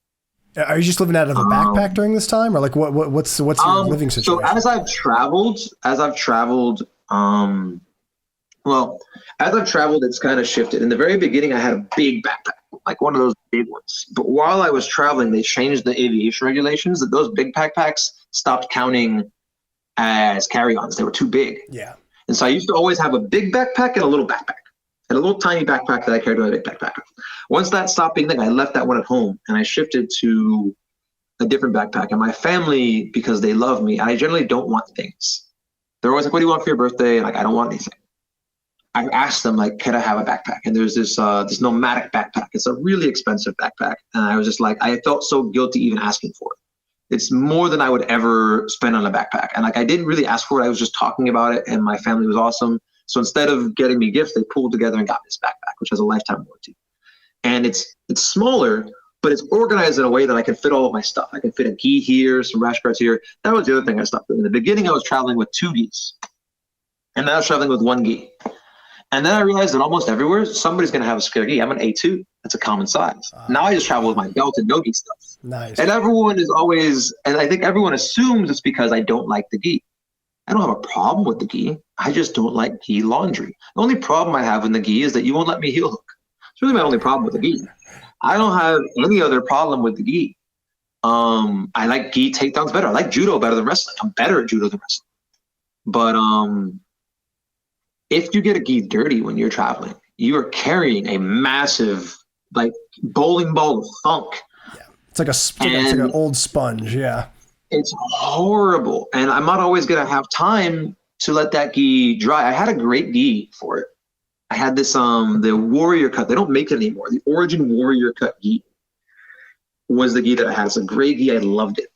Are you just living out of a backpack during this time, or like what's your living situation? So as I've traveled, it's kind of shifted. In the very beginning, I had a big backpack, like one of those big ones. But while I was traveling, they changed the aviation regulations that those big backpacks stopped counting as carry-ons. They were too big. Yeah. And so I used to always have a big backpack and a little backpack. And a little tiny backpack that I carried with a big backpack. Once that stopped being thing, I left that one at home and I shifted to a different backpack. And my family, because they love me, I generally don't want things. They're always like, what do you want for your birthday? And like, I don't want anything. I asked them, like, can I have a backpack? And there's this nomadic backpack. It's a really expensive backpack. And I was just like, I felt so guilty even asking for it. It's more than I would ever spend on a backpack. And like, I didn't really ask for it. I was just talking about it and my family was awesome. So instead of getting me gifts, they pulled together and got me this backpack, which has a lifetime warranty. And it's smaller, but it's organized in a way that I can fit all of my stuff. I can fit a gi here, some rash guards here. That was the other thing I stopped doing. In the beginning, I was traveling with 2 gis. And now I was traveling with 1 gi. And then I realized that almost everywhere, somebody's going to have a spare gi. I'm an A2. That's a common size. Now I just travel with my belt and no-gi stuff. Nice. And everyone is always, and I think everyone assumes it's because I don't like the gi. I don't have a problem with the gi. I just don't like gi laundry. The only problem I have in the gi is that you won't let me heel hook. It's really my only problem with the gi. I don't have any other problem with the gi. I like gi takedowns better. I like judo better than wrestling. I'm better at judo than wrestling. But if you get a gi dirty when you're traveling, you are carrying a massive, like, bowling ball of funk. Yeah, it's like an old sponge. Yeah. It's horrible. And I'm not always going to have time to let that gi dry. I had a great gi for it. I had this, the Warrior Cut. They don't make it anymore. The Origin Warrior Cut gi was the gi that I had. It's a great gi. I loved it.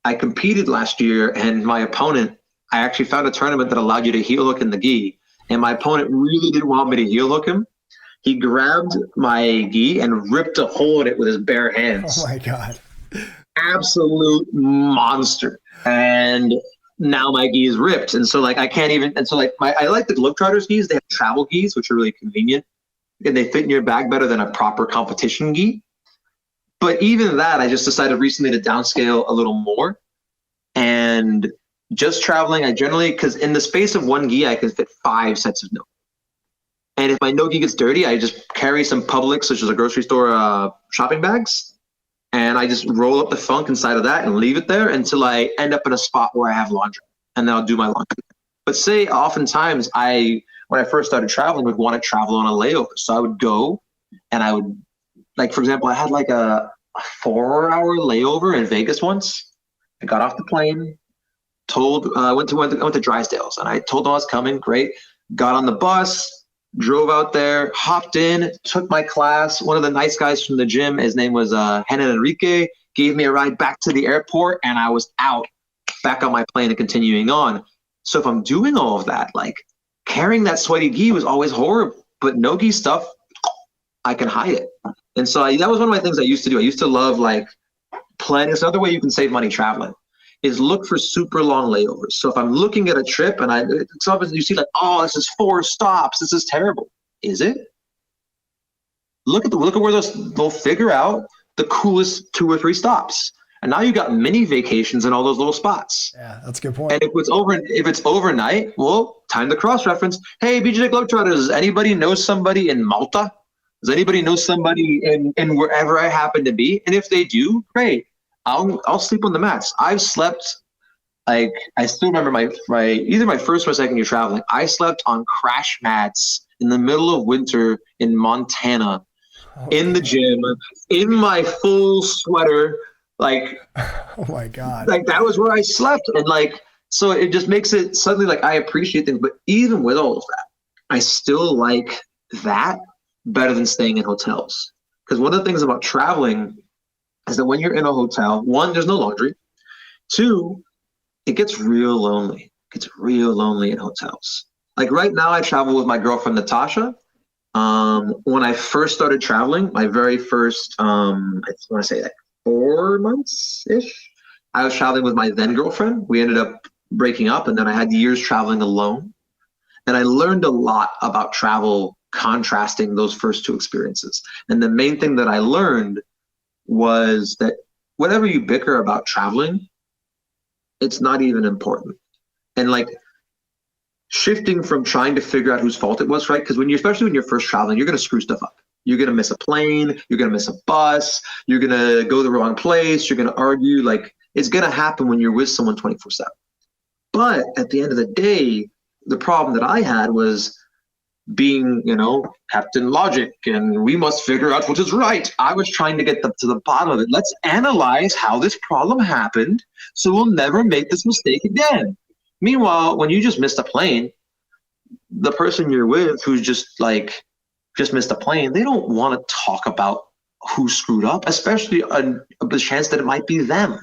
I competed last year and my opponent, I actually found a tournament that allowed you to heel hook in the gi. And my opponent really didn't want me to heel hook him. He grabbed my gi and ripped a hole in it with his bare hands. Oh my God. Absolute monster. And now my gi is ripped. And so like I can't even, and so like I like the Globetrotters gis. They have travel gis, which are really convenient. And they fit in your bag better than a proper competition gi. But even that, I just decided recently to downscale a little more. And just traveling, I generally, because in the space of one gi, I can fit 5 sets of no. And if my no gi gets dirty, I just carry some Publix, such as a grocery store, shopping bags. And I just roll up the funk inside of that and leave it there until I end up in a spot where I have laundry. And then I'll do my laundry. But say oftentimes when I first started traveling, would want to travel on a layover. So I would go and I would, like, for example, I had like a 4-hour layover in Vegas once. I got off the plane, I went to Drysdale's, and I told them I was coming. Great. Got on the bus, drove out there, hopped in, took my class. One of the nice guys from the gym, his name was Henan Enrique, gave me a ride back to the airport, and I was out, back on my plane and continuing on. So if I'm doing all of that, like carrying that sweaty gi was always horrible, but no gi stuff, I can hide it. And so that was one of my things I used to do. I used to love like planning. It's another way you can save money traveling is look for super long layovers. So if I'm looking at a trip and you see like, oh, this is 4 stops. This is terrible. Is it? Look at where they'll figure out the coolest 2 or 3 stops. And now you got mini vacations in all those little spots. Yeah, that's a good point. And if it's overnight, well, time to cross-reference. Hey, BJJ Globetrotters, does anybody know somebody in Malta? Does anybody know somebody in wherever I happen to be? And if they do, great. I'll sleep on the mats. I've slept, like, I still remember my either my first or second year traveling. I slept on crash mats in the middle of winter in Montana, in the gym, in my full sweater. Like, oh my God. Like that was where I slept. And like, so it just makes it suddenly like I appreciate things. But even with all of that, I still like that better than staying in hotels. Because one of the things about traveling is that when you're in a hotel, 1, there's no laundry. 2, it gets real lonely. It gets real lonely in hotels. Like right now, I travel with my girlfriend, Natasha. When I first started traveling, my very first, I want to say like 4 months-ish, I was traveling with my then girlfriend. We ended up breaking up, and then I had years traveling alone. And I learned a lot about travel, contrasting those first 2 experiences. And the main thing that I learned was that whatever you bicker about traveling, it's not even important. And like shifting from trying to figure out whose fault it was, right? Because especially when you're first traveling, you're going to screw stuff up. You're going to miss a plane. You're going to miss a bus. You're going to go the wrong place. You're going to argue. Like it's going to happen when you're with someone 24/7. But at the end of the day, the problem that I had was being, Captain Logic, and we must figure out what is right. I was trying to get to the bottom of it. Let's analyze how this problem happened so we'll never make this mistake again. Meanwhile, when you just missed a plane, the person you're with who's just missed a plane, they don't want to talk about who screwed up, especially the chance that it might be them.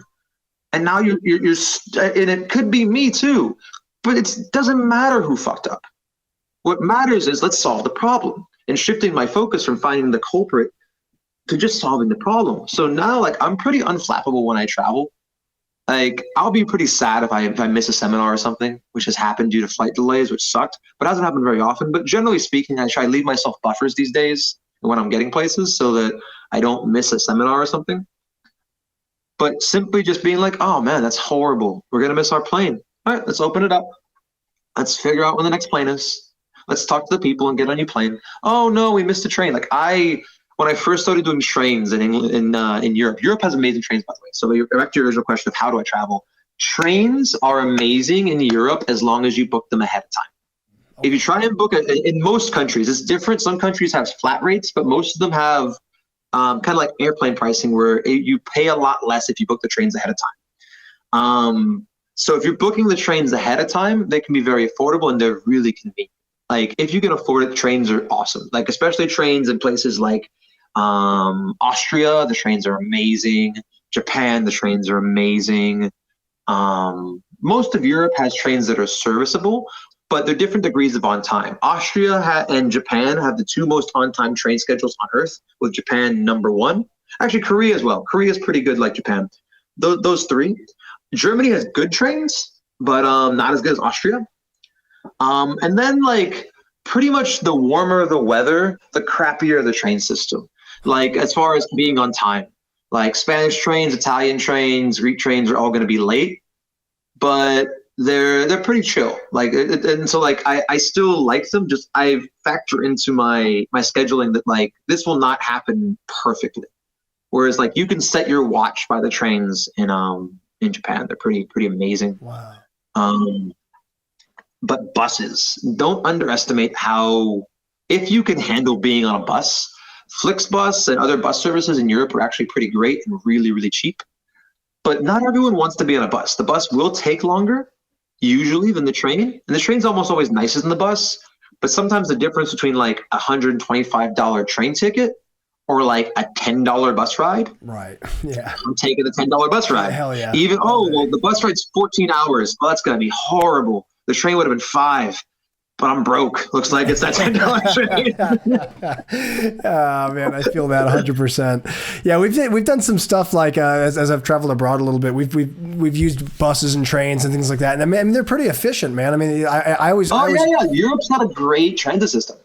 And now you're and it could be me too, but it doesn't matter who fucked up. What matters is let's solve the problem, and shifting my focus from finding the culprit to just solving the problem. So now, like, I'm pretty unflappable when I travel. Like, I'll be pretty sad if I miss a seminar or something, which has happened due to flight delays, which sucked, but hasn't happened very often. But generally speaking, I try to leave myself buffers these days when I'm getting places so that I don't miss a seminar or something. But simply just being like, oh man, that's horrible. We're going to miss our plane. All right, let's open it up. Let's figure out when the next plane is. Let's talk to the people and get on your plane. Oh no, we missed a train. Like when I first started doing trains in Europe has amazing trains, by the way. So back to your original question of how do I travel? Trains are amazing in Europe as long as you book them ahead of time. If you try and book in most countries, it's different. Some countries have flat rates, but most of them have kind of like airplane pricing where you pay a lot less if you book the trains ahead of time. So if you're booking the trains ahead of time, they can be very affordable and they're really convenient. Like if you can afford it, trains are awesome. Like especially trains in places like Austria, the trains are amazing. Japan, the trains are amazing. Most of Europe has trains that are serviceable, but they're different degrees of on time. Austria and Japan have the two most on-time train schedules on earth, with Japan number one. Actually, Korea as well. Korea is pretty good like Japan. Those three. Germany has good trains, but not as good as Austria. And then, like, pretty much the warmer the weather, the crappier the train system. Like, as far as being on time. Like, Spanish trains, Italian trains, Greek trains are all going to be late, but they're pretty chill. Like, and so, like, I still like them. Just I factor into my scheduling that, like, this will not happen perfectly. Whereas, like, you can set your watch by the trains in Japan. They're pretty amazing. Wow. But buses, don't underestimate how, if you can handle being on a bus, Flixbus and other bus services in Europe are actually pretty great and really, really cheap. But not everyone wants to be on a bus. The bus will take longer, usually, than the train. And the train's almost always nicer than the bus. But sometimes the difference between, like, a $125 train ticket or, like, a $10 bus ride. Right. Yeah. I'm taking the $10 bus ride. Hell yeah. Even, well, the bus ride's 14 hours. Well, that's going to be horrible. The train would have been 5. But I'm broke. Looks like it's that $10 train. Oh, man, I feel that 100%. Yeah, we've done some stuff like as I've traveled abroad a little bit. We've used buses and trains and things like that. And I mean they're pretty efficient, man. I mean, I always. Yeah. Europe's got a great transit system.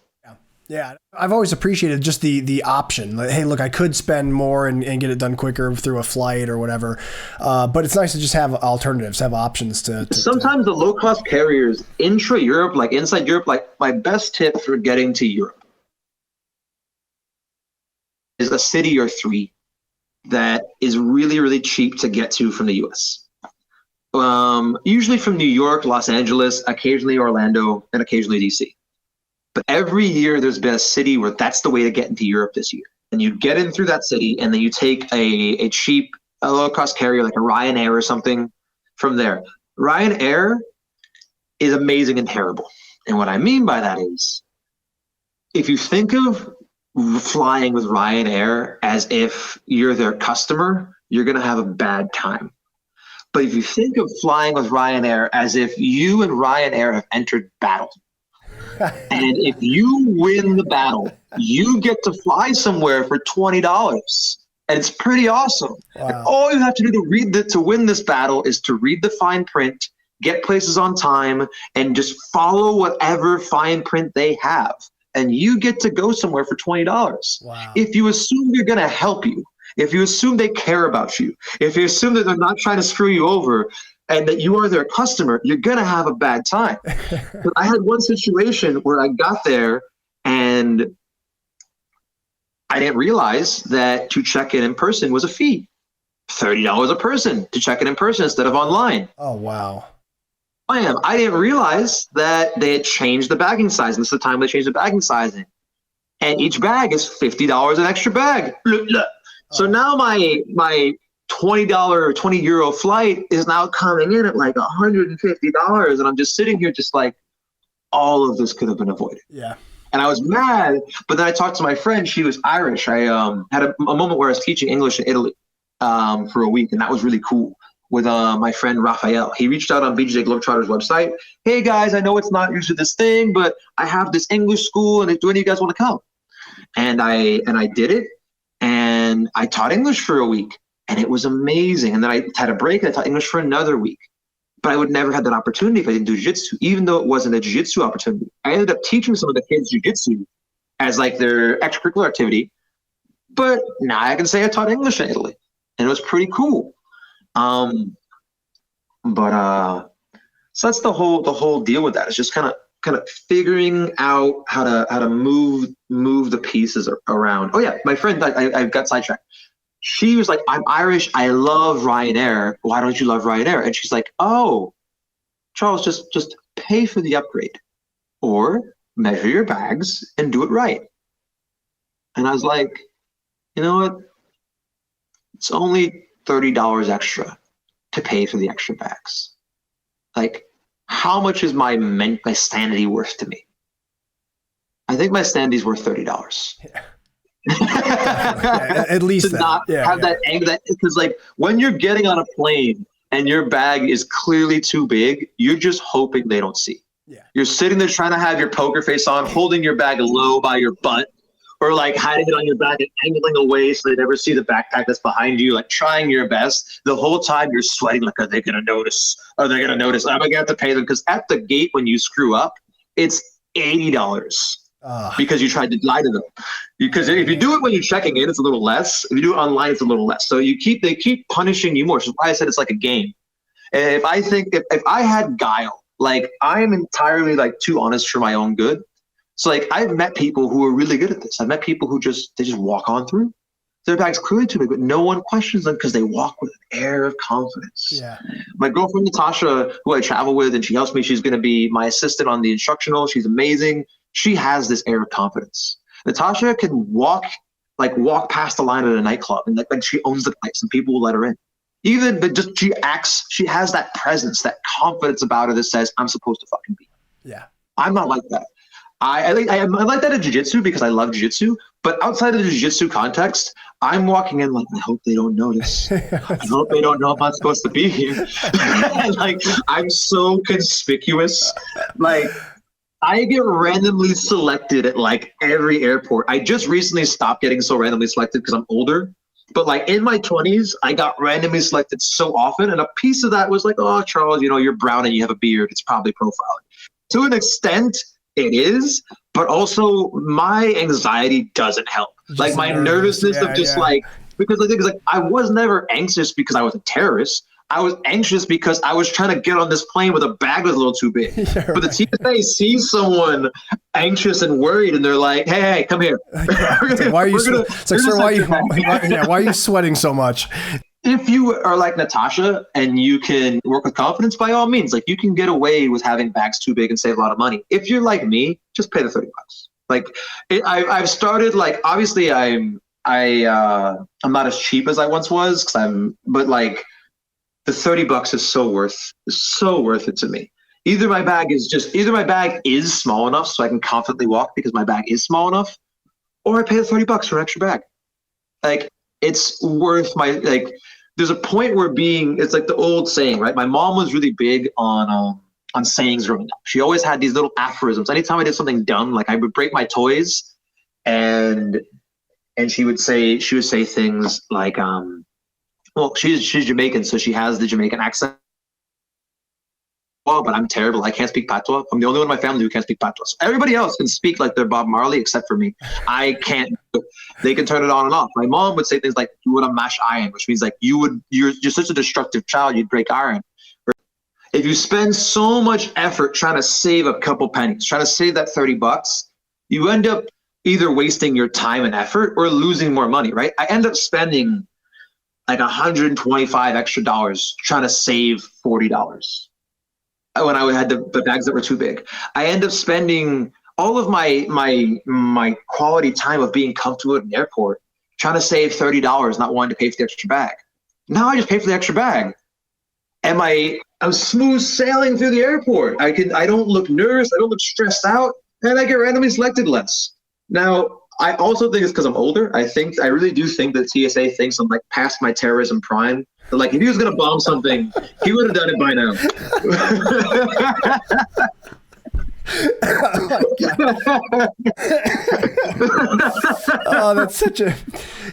Yeah, I've always appreciated just the option. Like, hey, look, I could spend more and get it done quicker through a flight or whatever. But it's nice to just have alternatives, have options to Sometimes the low-cost carriers intra-Europe, like inside Europe, like my best tip for getting to Europe is a city or 3 that is really, really cheap to get to from the U.S. Usually from New York, Los Angeles, occasionally Orlando, and occasionally D.C. But every year there's been a city where that's the way to get into Europe this year. And you get in through that city and then you take a cheap, low-cost carrier like a Ryanair or something from there. Ryanair is amazing and terrible. And what I mean by that is, if you think of flying with Ryanair as if you're their customer, you're going to have a bad time. But if you think of flying with Ryanair as if you and Ryanair have entered battle, and if you win the battle, you get to fly somewhere for $20. And it's pretty awesome. Wow. And all you have to do to win this battle is to read the fine print, get places on time, and just follow whatever fine print they have. And you get to go somewhere for $20. Wow. If you assume they're going to help you, if you assume they care about you, if you assume that they're not trying to screw you over, and that you are their customer, you're going to have a bad time. But I had one situation where I got there and I didn't realize that to check in person was a fee. $30 a person to check in person instead of online. Oh, wow. I didn't realize that they had changed the bagging size. And this is the time they changed the bagging sizing. And each bag is $50 an extra bag. So now my $20 or €20 flight is now coming in at like $150, and I'm just sitting here just like, all of this could have been avoided. Yeah. And I was mad, but then I talked to my friend. She was Irish. I had a moment where I was teaching English in Italy for a week, and that was really cool with my friend Raphael. He reached out on BJJ Globetrotter's website. Hey guys, I know it's not usually this thing, but I have this English school, and do any of you guys want to come? And I did it, and I taught English for a week. And it was amazing. And then I had a break and I taught English for another week. But I would never have that opportunity if I didn't do jiu-jitsu, even though it wasn't a jiu-jitsu opportunity. I ended up teaching some of the kids jiu-jitsu as like their extracurricular activity. But now I can say I taught English in Italy. And it was pretty cool. So that's the whole deal with that. It's just kind of figuring out how to move the pieces around. Oh yeah, my friend, I got sidetracked. She was like, I'm Irish. I love Ryanair. Why don't you love Ryanair? And she's like, oh, Charles, just pay for the upgrade or measure your bags and do it right. And I was like, you know what? It's only $30 extra to pay for the extra bags. Like, how much is my sanity worth to me? I think my sanity's worth $30. Yeah. Yeah, at least to not have that anger, because like when you're getting on a plane and your bag is clearly too big, you're just hoping they don't see. Yeah. You're sitting there trying to have your poker face on, holding your bag low by your butt, or like hiding it on your back and angling away so they never see the backpack that's behind you, like trying your best. The whole time you're sweating, like, are they going to notice? Are they going to notice? I'm going to have to pay them, because at the gate when you screw up, it's $80 because you tried to lie to them. Because if you do it when you're checking in, it's a little less. If you do it online, it's a little less. So they keep punishing you more. Which is why I said it's like a game. And if I had guile, like I'm entirely like too honest for my own good. So like I've met people who are really good at this. I've met people who just walk on through. Their bag's clearly too big, but no one questions them because they walk with an air of confidence. Yeah. My girlfriend Natasha, who I travel with, and she helps me. She's going to be my assistant on the instructional. She's amazing. She has this air of confidence. Natasha can walk past the line at a nightclub, and like she owns the place, and people will let her in. She has that presence, that confidence about her that says, I'm supposed to fucking be. Yeah. I'm not like that. I like that in jiu-jitsu because I love jiu-jitsu, but outside of the jiu-jitsu context, I'm walking in like, I hope they don't notice. I hope they don't know I'm not supposed to be here. Like, I'm so conspicuous. Like, I get randomly selected at like every airport. I just recently stopped getting so randomly selected because I'm older. But like in my 20s, I got randomly selected so often. And a piece of that was like, oh, Charles, you're brown and you have a beard. It's probably profiling. To an extent, it is. But also my anxiety doesn't help. Like my nervousness of because the thing is like, I was never anxious because I was a terrorist. I was anxious because I was trying to get on this plane with a bag that was a little too big. Yeah, right. But the TSA sees someone anxious and worried, and they're like, "Hey, come here." Why are you sweating so much? If you are like Natasha and you can work with confidence, by all means, like you can get away with having bags too big and save a lot of money. If you're like me, just pay the $30. Like I've started like obviously I'm not as cheap as I once was but like. The $30 is so worth it to me. Either my bag is small enough so I can confidently walk because my bag is small enough, or I pay the $30 for an extra bag. Like it's worth there's a point where it's like the old saying, right? My mom was really big on sayings growing up. She always had these little aphorisms. Anytime I did something dumb, like I would break my toys and she would say things like, well, she's Jamaican, so she has the Jamaican accent. Well, but I'm terrible. I can't speak patois. I'm the only one in my family who can't speak patois. So everybody else can speak like they're Bob Marley, except for me. I can't. They can turn it on and off. My mom would say things like, "You would mash iron," which means like you're such a destructive child, you'd break iron. If you spend so much effort trying to save a couple pennies, trying to save that $30, you end up either wasting your time and effort or losing more money, right? I end up spending like $125 extra trying to save $40 when I had the bags that were too big. I end up spending all of my quality time of being comfortable at an airport trying to save $30, not wanting to pay for the extra bag. Now I just pay for the extra bag. And I'm smooth sailing through the airport. I don't look nervous. I don't look stressed out, and I get randomly selected less. Now, I also think it's because I'm older. I really do think that TSA thinks I'm like past my terrorism prime. But like if he was gonna bomb something, he would have done it by now. Oh my God. Oh, that's such a.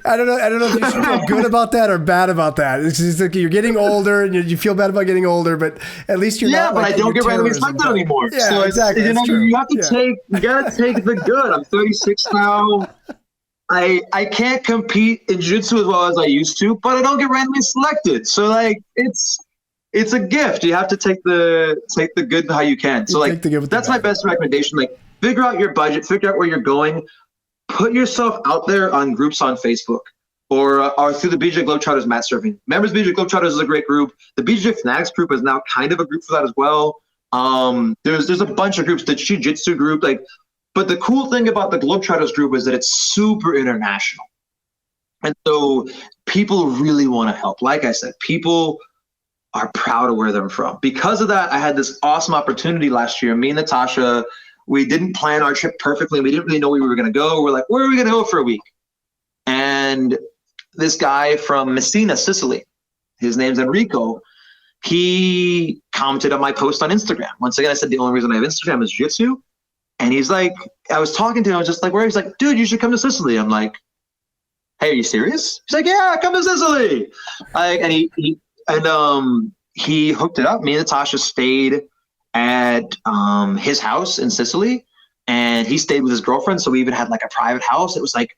I don't know if you should feel good about that or bad about that. It's just like you're getting older and you feel bad about getting older, but at least you're not. Yeah, but I don't get randomly selected anymore. Yeah, so exactly. You gotta take the good. I'm 36 now. I can't compete in jiu-jitsu as well as I used to, but I don't get randomly selected. So like it's a gift. You have to take the good how you can. So like that's my best recommendation. Like figure out your budget, figure out where you're going, put yourself out there on groups on Facebook or through the BJJ Globetrotters mat surfing. Members of BJJ Globetrotters is a great group. The BJJ Fanatics group is now kind of a group for that as well. There's a bunch of groups. The Jiu-Jitsu group, but the cool thing about the Globetrotters group is that it's super international. And so people really want to help. Like I said, people are proud of where they're from. Because of that, I had this awesome opportunity last year. Me and Natasha, we didn't plan our trip perfectly. We didn't really know where we were going to go. We're like, where are we going to go for a week? And this guy from Messina, Sicily, his name's Enrico, he commented on my post on Instagram. Once again, I said the only reason I have Instagram is jiu-jitsu. And he's like, I was talking to him, I was just like, where? He's like, dude, you should come to Sicily. I'm like, hey, are you serious? He's like, yeah, come to Sicily. And he hooked it up. Me and Natasha stayed at his house in Sicily, and he stayed with his girlfriend. So we even had like a private house. It was like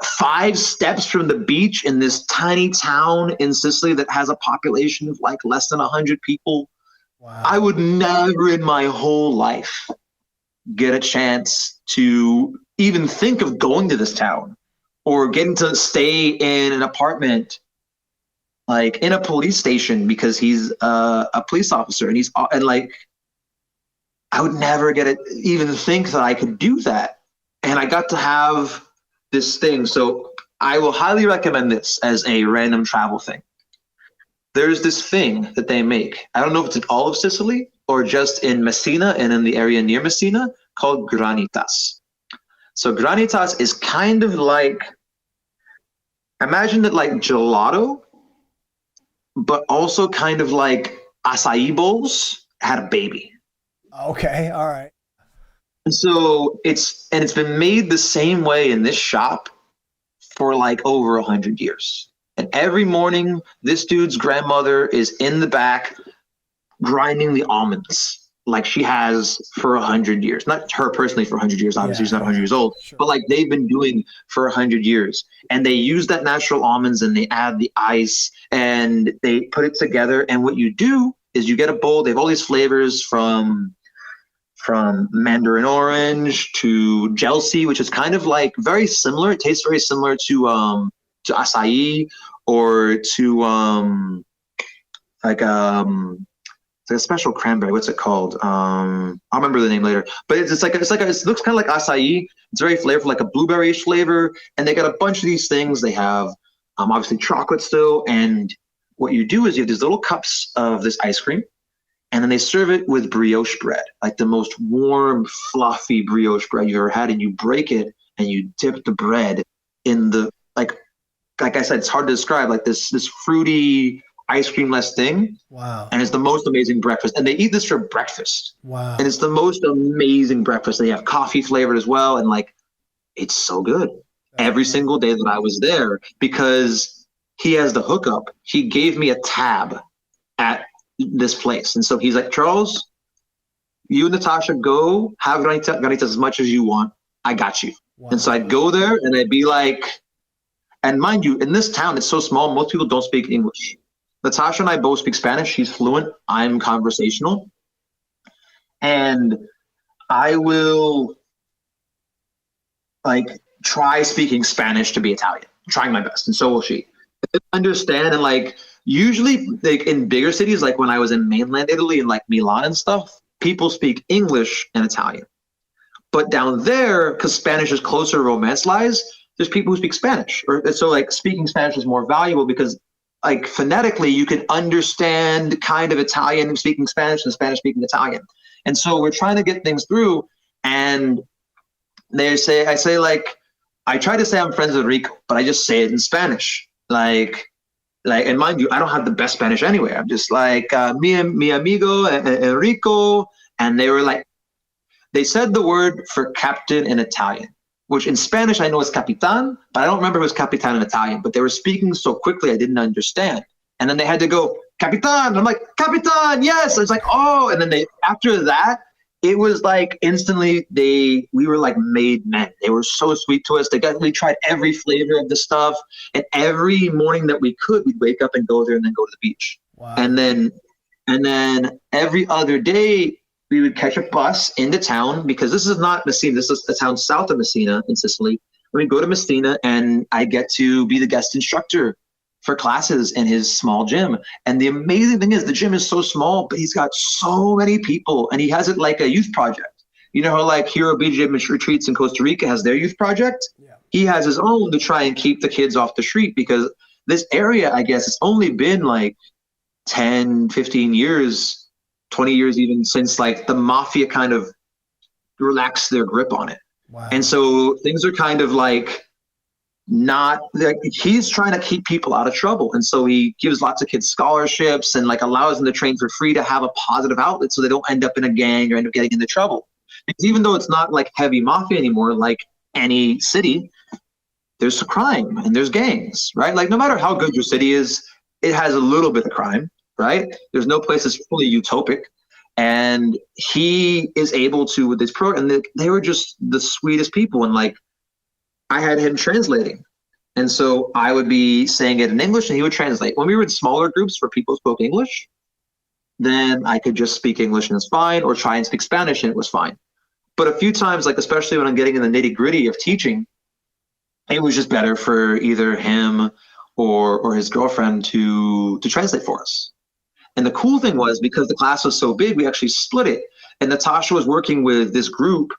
5 steps from the beach in this tiny town in Sicily that has a population of like less than 100 people. Wow. I would never in my whole life get a chance to even think of going to this town or getting to stay in an apartment, like in a police station, because he's a police officer, and like, I would never get it, even think that I could do that. And I got to have this thing. So I will highly recommend this as a random travel thing. There's this thing that they make. I don't know if it's in all of Sicily or just in Messina and in the area near Messina, called granitas. So granitas is kind of like, imagine it like gelato, but also kind of like acai bowls had a baby. Okay, all right. And so it's been made the same way in this shop for like over 100 years. And every morning, this dude's grandmother is in the back grinding the almonds like she has for 100 years. Not her personally for 100 years, obviously she's not 100 years old, sure. But like they've been doing for 100 years. And they use that natural almonds and they add the ice and they put it together. And what you do is you get a bowl. They have all these flavors from mandarin orange to gelsi, which is kind of like very similar. It tastes very similar to acai or to it's like a special cranberry. What's it called? I'll remember the name later. But it looks kind of like acai. It's very flavorful, like a blueberry-ish flavor. And they got a bunch of these things. They have obviously chocolate still. And what you do is you have these little cups of this ice cream, and then they serve it with brioche bread, like the most warm, fluffy brioche bread you ever had. And you break it and you dip the bread in the like I said, it's hard to describe, like this fruity ice cream-less thing. Wow. And it's the most amazing breakfast. And they eat this for breakfast. Wow. And it's the most amazing breakfast. They have coffee flavored as well. And like, it's so good. Every single day that I was there, because he has the hookup, he gave me a tab at this place. And so he's like, Charles, you and Natasha go have granitas as much as you want. I got you. Wow. And so I'd go there and I'd be like, and mind you, in this town, it's so small, most people don't speak English. Natasha and I both speak Spanish. She's fluent. I'm conversational. And I will like try speaking Spanish to be Italian, trying my best. And so will she. Understand, and like usually like in bigger cities, like when I was in mainland Italy and like Milan and stuff, people speak English and Italian. But down there, because Spanish is closer to romance-wise, there's people who speak Spanish. So like speaking Spanish is more valuable because like phonetically, you can understand kind of Italian speaking Spanish and Spanish speaking Italian. And so we're trying to get things through. And I try to say I'm friends with Rico, but I just say it in Spanish. Like, and mind you, I don't have the best Spanish anyway. I'm just like, mi amigo Enrico. And they were like, they said the word for captain in Italian, which in Spanish I know is capitan, but I don't remember it was capitan in Italian. But they were speaking so quickly I didn't understand. And then they had to go, capitan. I'm like, capitan, yes. It's like, oh. And then after that, it was like instantly we were like made men. They were so sweet to us. We tried every flavor of the stuff. And every morning that we could, we'd wake up and go there and then go to the beach. Wow. And then every other day, we would catch a bus into town, because this is not Messina. This is a town south of Messina in Sicily. We go to Messina and I get to be the guest instructor for classes in his small gym. And the amazing thing is the gym is so small, but he's got so many people and he has it like a youth project. You know how like Hero BJJ Retreats in Costa Rica has their youth project? Yeah. He has his own to try and keep the kids off the street, because this area, I guess, it's only been like 10, 15 years 20 years even since like the mafia kind of relaxed their grip on it. Wow. And so things are kind of like not like, he's trying to keep people out of trouble. And so he gives lots of kids scholarships and like allows them to train for free to have a positive outlet so they don't end up in a gang or end up getting into trouble. Because even though it's not like heavy mafia anymore, like any city, there's crime and there's gangs, right? Like no matter how good your city is, it has a little bit of crime, right? There's no place that's fully utopic. And he is able to, with this program, they were just the sweetest people. And like, I had him translating. And so I would be saying it in English and he would translate. When we were in smaller groups where people spoke English, then I could just speak English and it's fine, or try and speak Spanish and it was fine. But a few times, like especially when I'm getting in the nitty gritty of teaching, it was just better for either him or his girlfriend to translate for us. And the cool thing was, because the class was so big, we actually split it. And Natasha was working with this group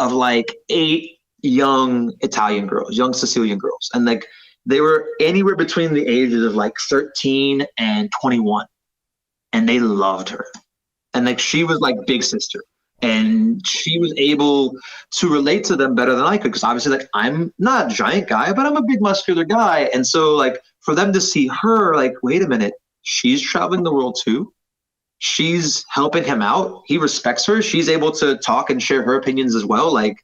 of like 8 young Italian girls, young Sicilian girls. And like they were anywhere between the ages of like 13 and 21. And they loved her. And like she was like big sister. And she was able to relate to them better than I could, because obviously like I'm not a giant guy, but I'm a big muscular guy. And so like for them to see her, like, wait a minute, she's traveling the world too. She's helping him out. He respects her. She's able to talk and share her opinions as well. Like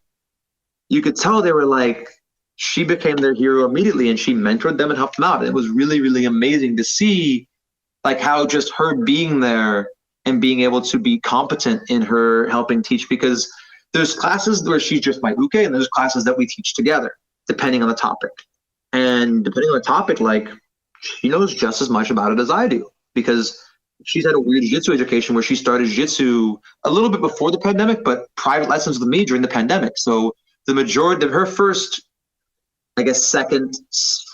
you could tell they were like, she became their hero immediately and she mentored them and helped them out. And it was really, really amazing to see like how just her being there and being able to be competent in her helping teach, because there's classes where she's just my uke and there's classes that we teach together, depending on the topic. And depending on the topic, like she knows just as much about it as I do, because she's had a weird jiu-jitsu education where she started jiu-jitsu a little bit before the pandemic, but private lessons with me during the pandemic. So the majority of her first, I guess, second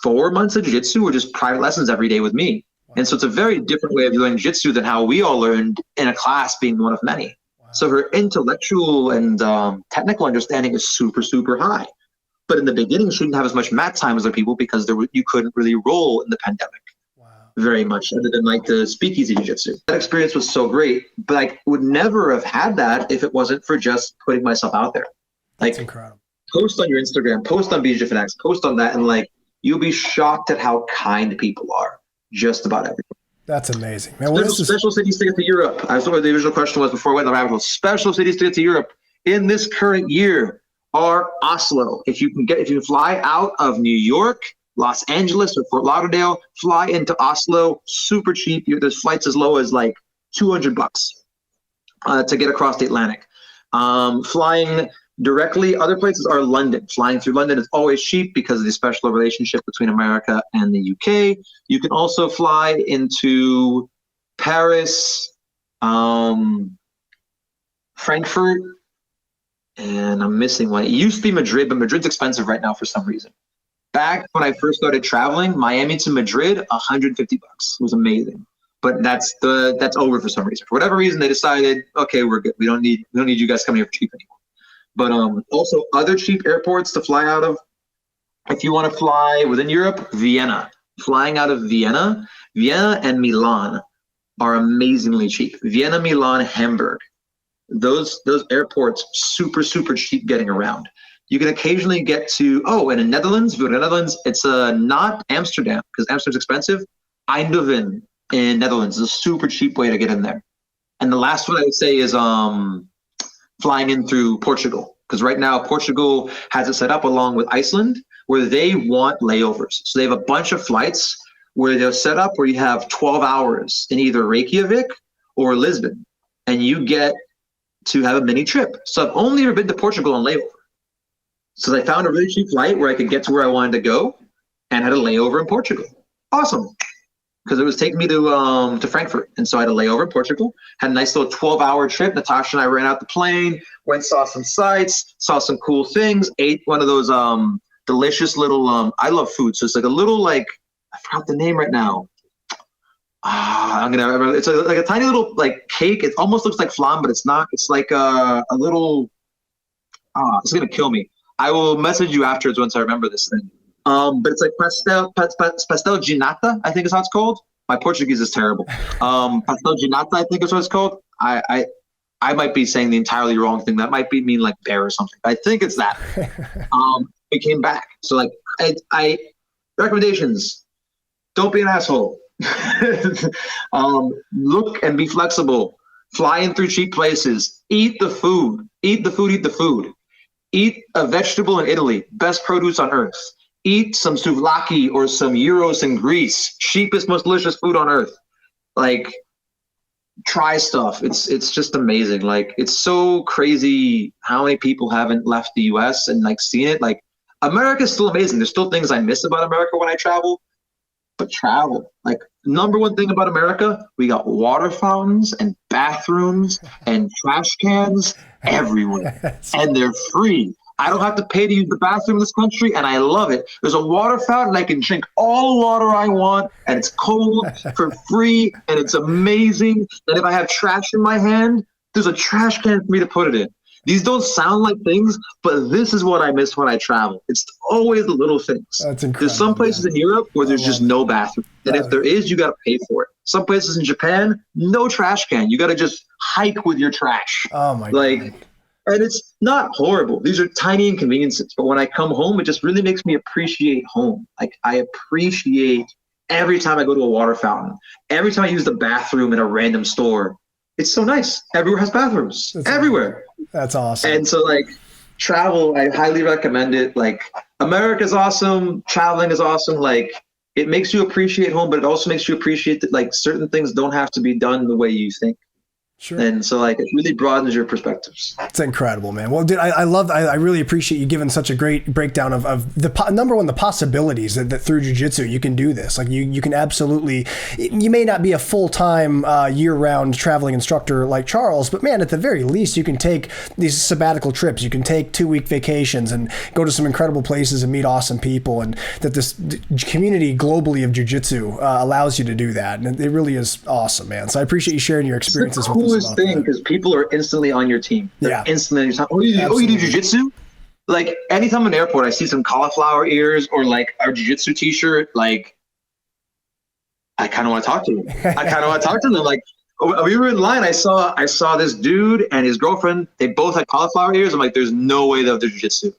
4 months of jiu-jitsu were just private lessons every day with me. And so it's a very different way of doing jiu-jitsu than how we all learned in a class, being one of many. Wow. So her intellectual and technical understanding is super, super high. But in the beginning, she didn't have as much mat time as other people because you couldn't really roll in the pandemic very much, other than like the speakeasy jiu-jitsu. That experience was so great, but I would never have had that if it wasn't for just putting myself out there. Like, that's incredible. Post on your Instagram, post on BJJ Fanatics, post on that, and like you'll be shocked at how kind people are. Just about everything. That's amazing. Man, special cities to get to Europe. I saw what the original question was before I went on the rabbit hole. Special cities to get to Europe in this current year are Oslo. If you can fly out of New York, Los Angeles, or Fort Lauderdale, fly into Oslo, super cheap. There's flights as low as like $200 to get across the Atlantic. Flying directly, other places are London. Flying through London is always cheap because of the special relationship between America and the UK. You can also fly into Paris, Frankfurt, and I'm missing one. It used to be Madrid, but Madrid's expensive right now for some reason. Back when I first started traveling, Miami to Madrid, $150. It was amazing. But that's over for some reason. For whatever reason, they decided, okay, we're good. We don't need you guys coming here for cheap anymore. But also other cheap airports to fly out of. If you want to fly within Europe, Vienna. Flying out of Vienna and Milan are amazingly cheap. Vienna, Milan, Hamburg. Those airports, super, super cheap getting around. You can occasionally get to, and in Netherlands, if you go to Netherlands, it's not Amsterdam, because Amsterdam's expensive. Eindhoven in Netherlands is a super cheap way to get in there. And the last one I would say is flying in through Portugal, because right now Portugal has it set up along with Iceland where they want layovers. So they have a bunch of flights where they're set up where you have 12 hours in either Reykjavik or Lisbon, and you get to have a mini trip. So I've only ever been to Portugal on layover. So I found a really cheap flight where I could get to where I wanted to go and had a layover in Portugal. Awesome. Because it was taking me to Frankfurt. And so I had a layover in Portugal, had a nice little 12-hour trip. Natasha and I ran out the plane, went, saw some sights, saw some cool things, ate one of those delicious little, I love food. So it's like a little, like, I forgot the name right now. It's like a tiny little like cake. It almost looks like flan, but it's not. It's like a little, it's going to kill me. I will message you afterwards once I remember this thing. But it's like pastel de nata, I think is how it's called. My Portuguese is terrible. Pastel de nata, I think is what it's called. I might be saying the entirely wrong thing. That might mean like bear or something. I think it's that. We came back. So like I recommendations. Don't be an asshole. Look and be flexible. Fly in through cheap places. Eat the food. Eat the food. Eat the food. Eat a vegetable in Italy. Best produce on earth. Eat some souvlaki or some gyros in Greece. Cheapest, most delicious food on earth. Like, try stuff. It's just amazing. Like, it's so crazy how many people haven't left the US and like seen it. Like, America's still amazing. There's still things I miss about America when I travel. But travel, like, number one thing about America, we got water fountains and bathrooms and trash cans everywhere. And they're free. I don't have to pay to use the bathroom in this country, and I love it. There's a water fountain. I can drink all the water I want, and it's cold for free, and it's amazing. And if I have trash in my hand, there's a trash can for me to put it in. These don't sound like things, but this is what I miss when I travel. It's always the little things. That's incredible. There's some places in Europe where there's just no bathroom. And if there is, you got to pay for it. Some places in Japan, no trash can. You got to just hike with your trash. Oh, my God. And it's not horrible. These are tiny inconveniences. But when I come home, it just really makes me appreciate home. Like, I appreciate every time I go to a water fountain, every time I use the bathroom in a random store. It's so nice. Everywhere has bathrooms. Everywhere. That's awesome. And so, like, travel, I highly recommend it. Like, America's awesome. Traveling is awesome. Like, it makes you appreciate home, but it also makes you appreciate that, like, certain things don't have to be done the way you think. Sure. And so, like, it really broadens your perspectives. It's incredible, man. Well, dude, I really appreciate you giving such a great breakdown of number one, the possibilities that through jiu-jitsu you can do this. Like, you can absolutely, you may not be a full-time year-round traveling instructor like Charles, but man, at the very least, you can take these sabbatical trips. You can take 2-week vacations and go to some incredible places and meet awesome people, and that this community globally of jiu-jitsu allows you to do that. And it really is awesome, man. So I appreciate you sharing your experiences with us. Coolest thing, because people are instantly on your team. They're instantly on your team. Oh, you do jiu-jitsu? Like, anytime in an airport, I see some cauliflower ears or like our jiu-jitsu t-shirt, like, I kind of want to talk to them. Like, we were in line. I saw this dude and his girlfriend. They both had cauliflower ears. I'm like, there's no way they'll do jiu-jitsu.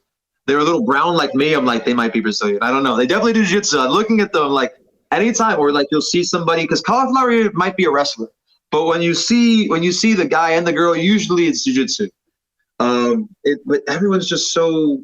They were a little brown like me. I'm like, they might be Brazilian. I don't know. They definitely do jiu-jitsu. I'm looking at them like, anytime, or like you'll see somebody, because cauliflower ear might be a wrestler. But when you see the guy and the girl, usually it's jiu-jitsu. But everyone's just so,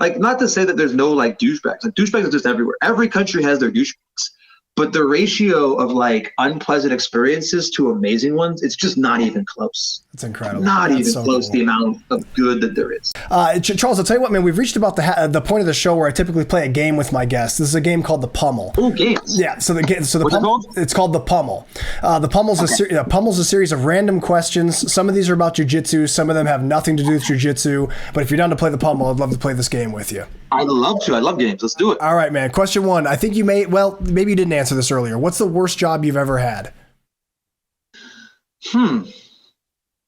like, not to say that there's no like douchebags. Like, douchebags are just everywhere. Every country has their douchebags. But the ratio of like unpleasant experiences to amazing ones, it's just not even close. It's incredible. Not even close, the amount of good that there is. Charles, I'll tell you what, man, we've reached about the point of the show where I typically play a game with my guests. This is a game called the Pummel. Oh, games. Yeah, so What's it called? It's called the Pummel. The Pummel's Pummel's a series of random questions. Some of these are about jiu-jitsu. Some of them have nothing to do with jiu-jitsu. But if you're down to play the Pummel, I'd love to play this game with you. I'd love to. I love games. Let's do it. All right, man. Question 1. I think maybe you didn't answer this earlier. What's the worst job you've ever had?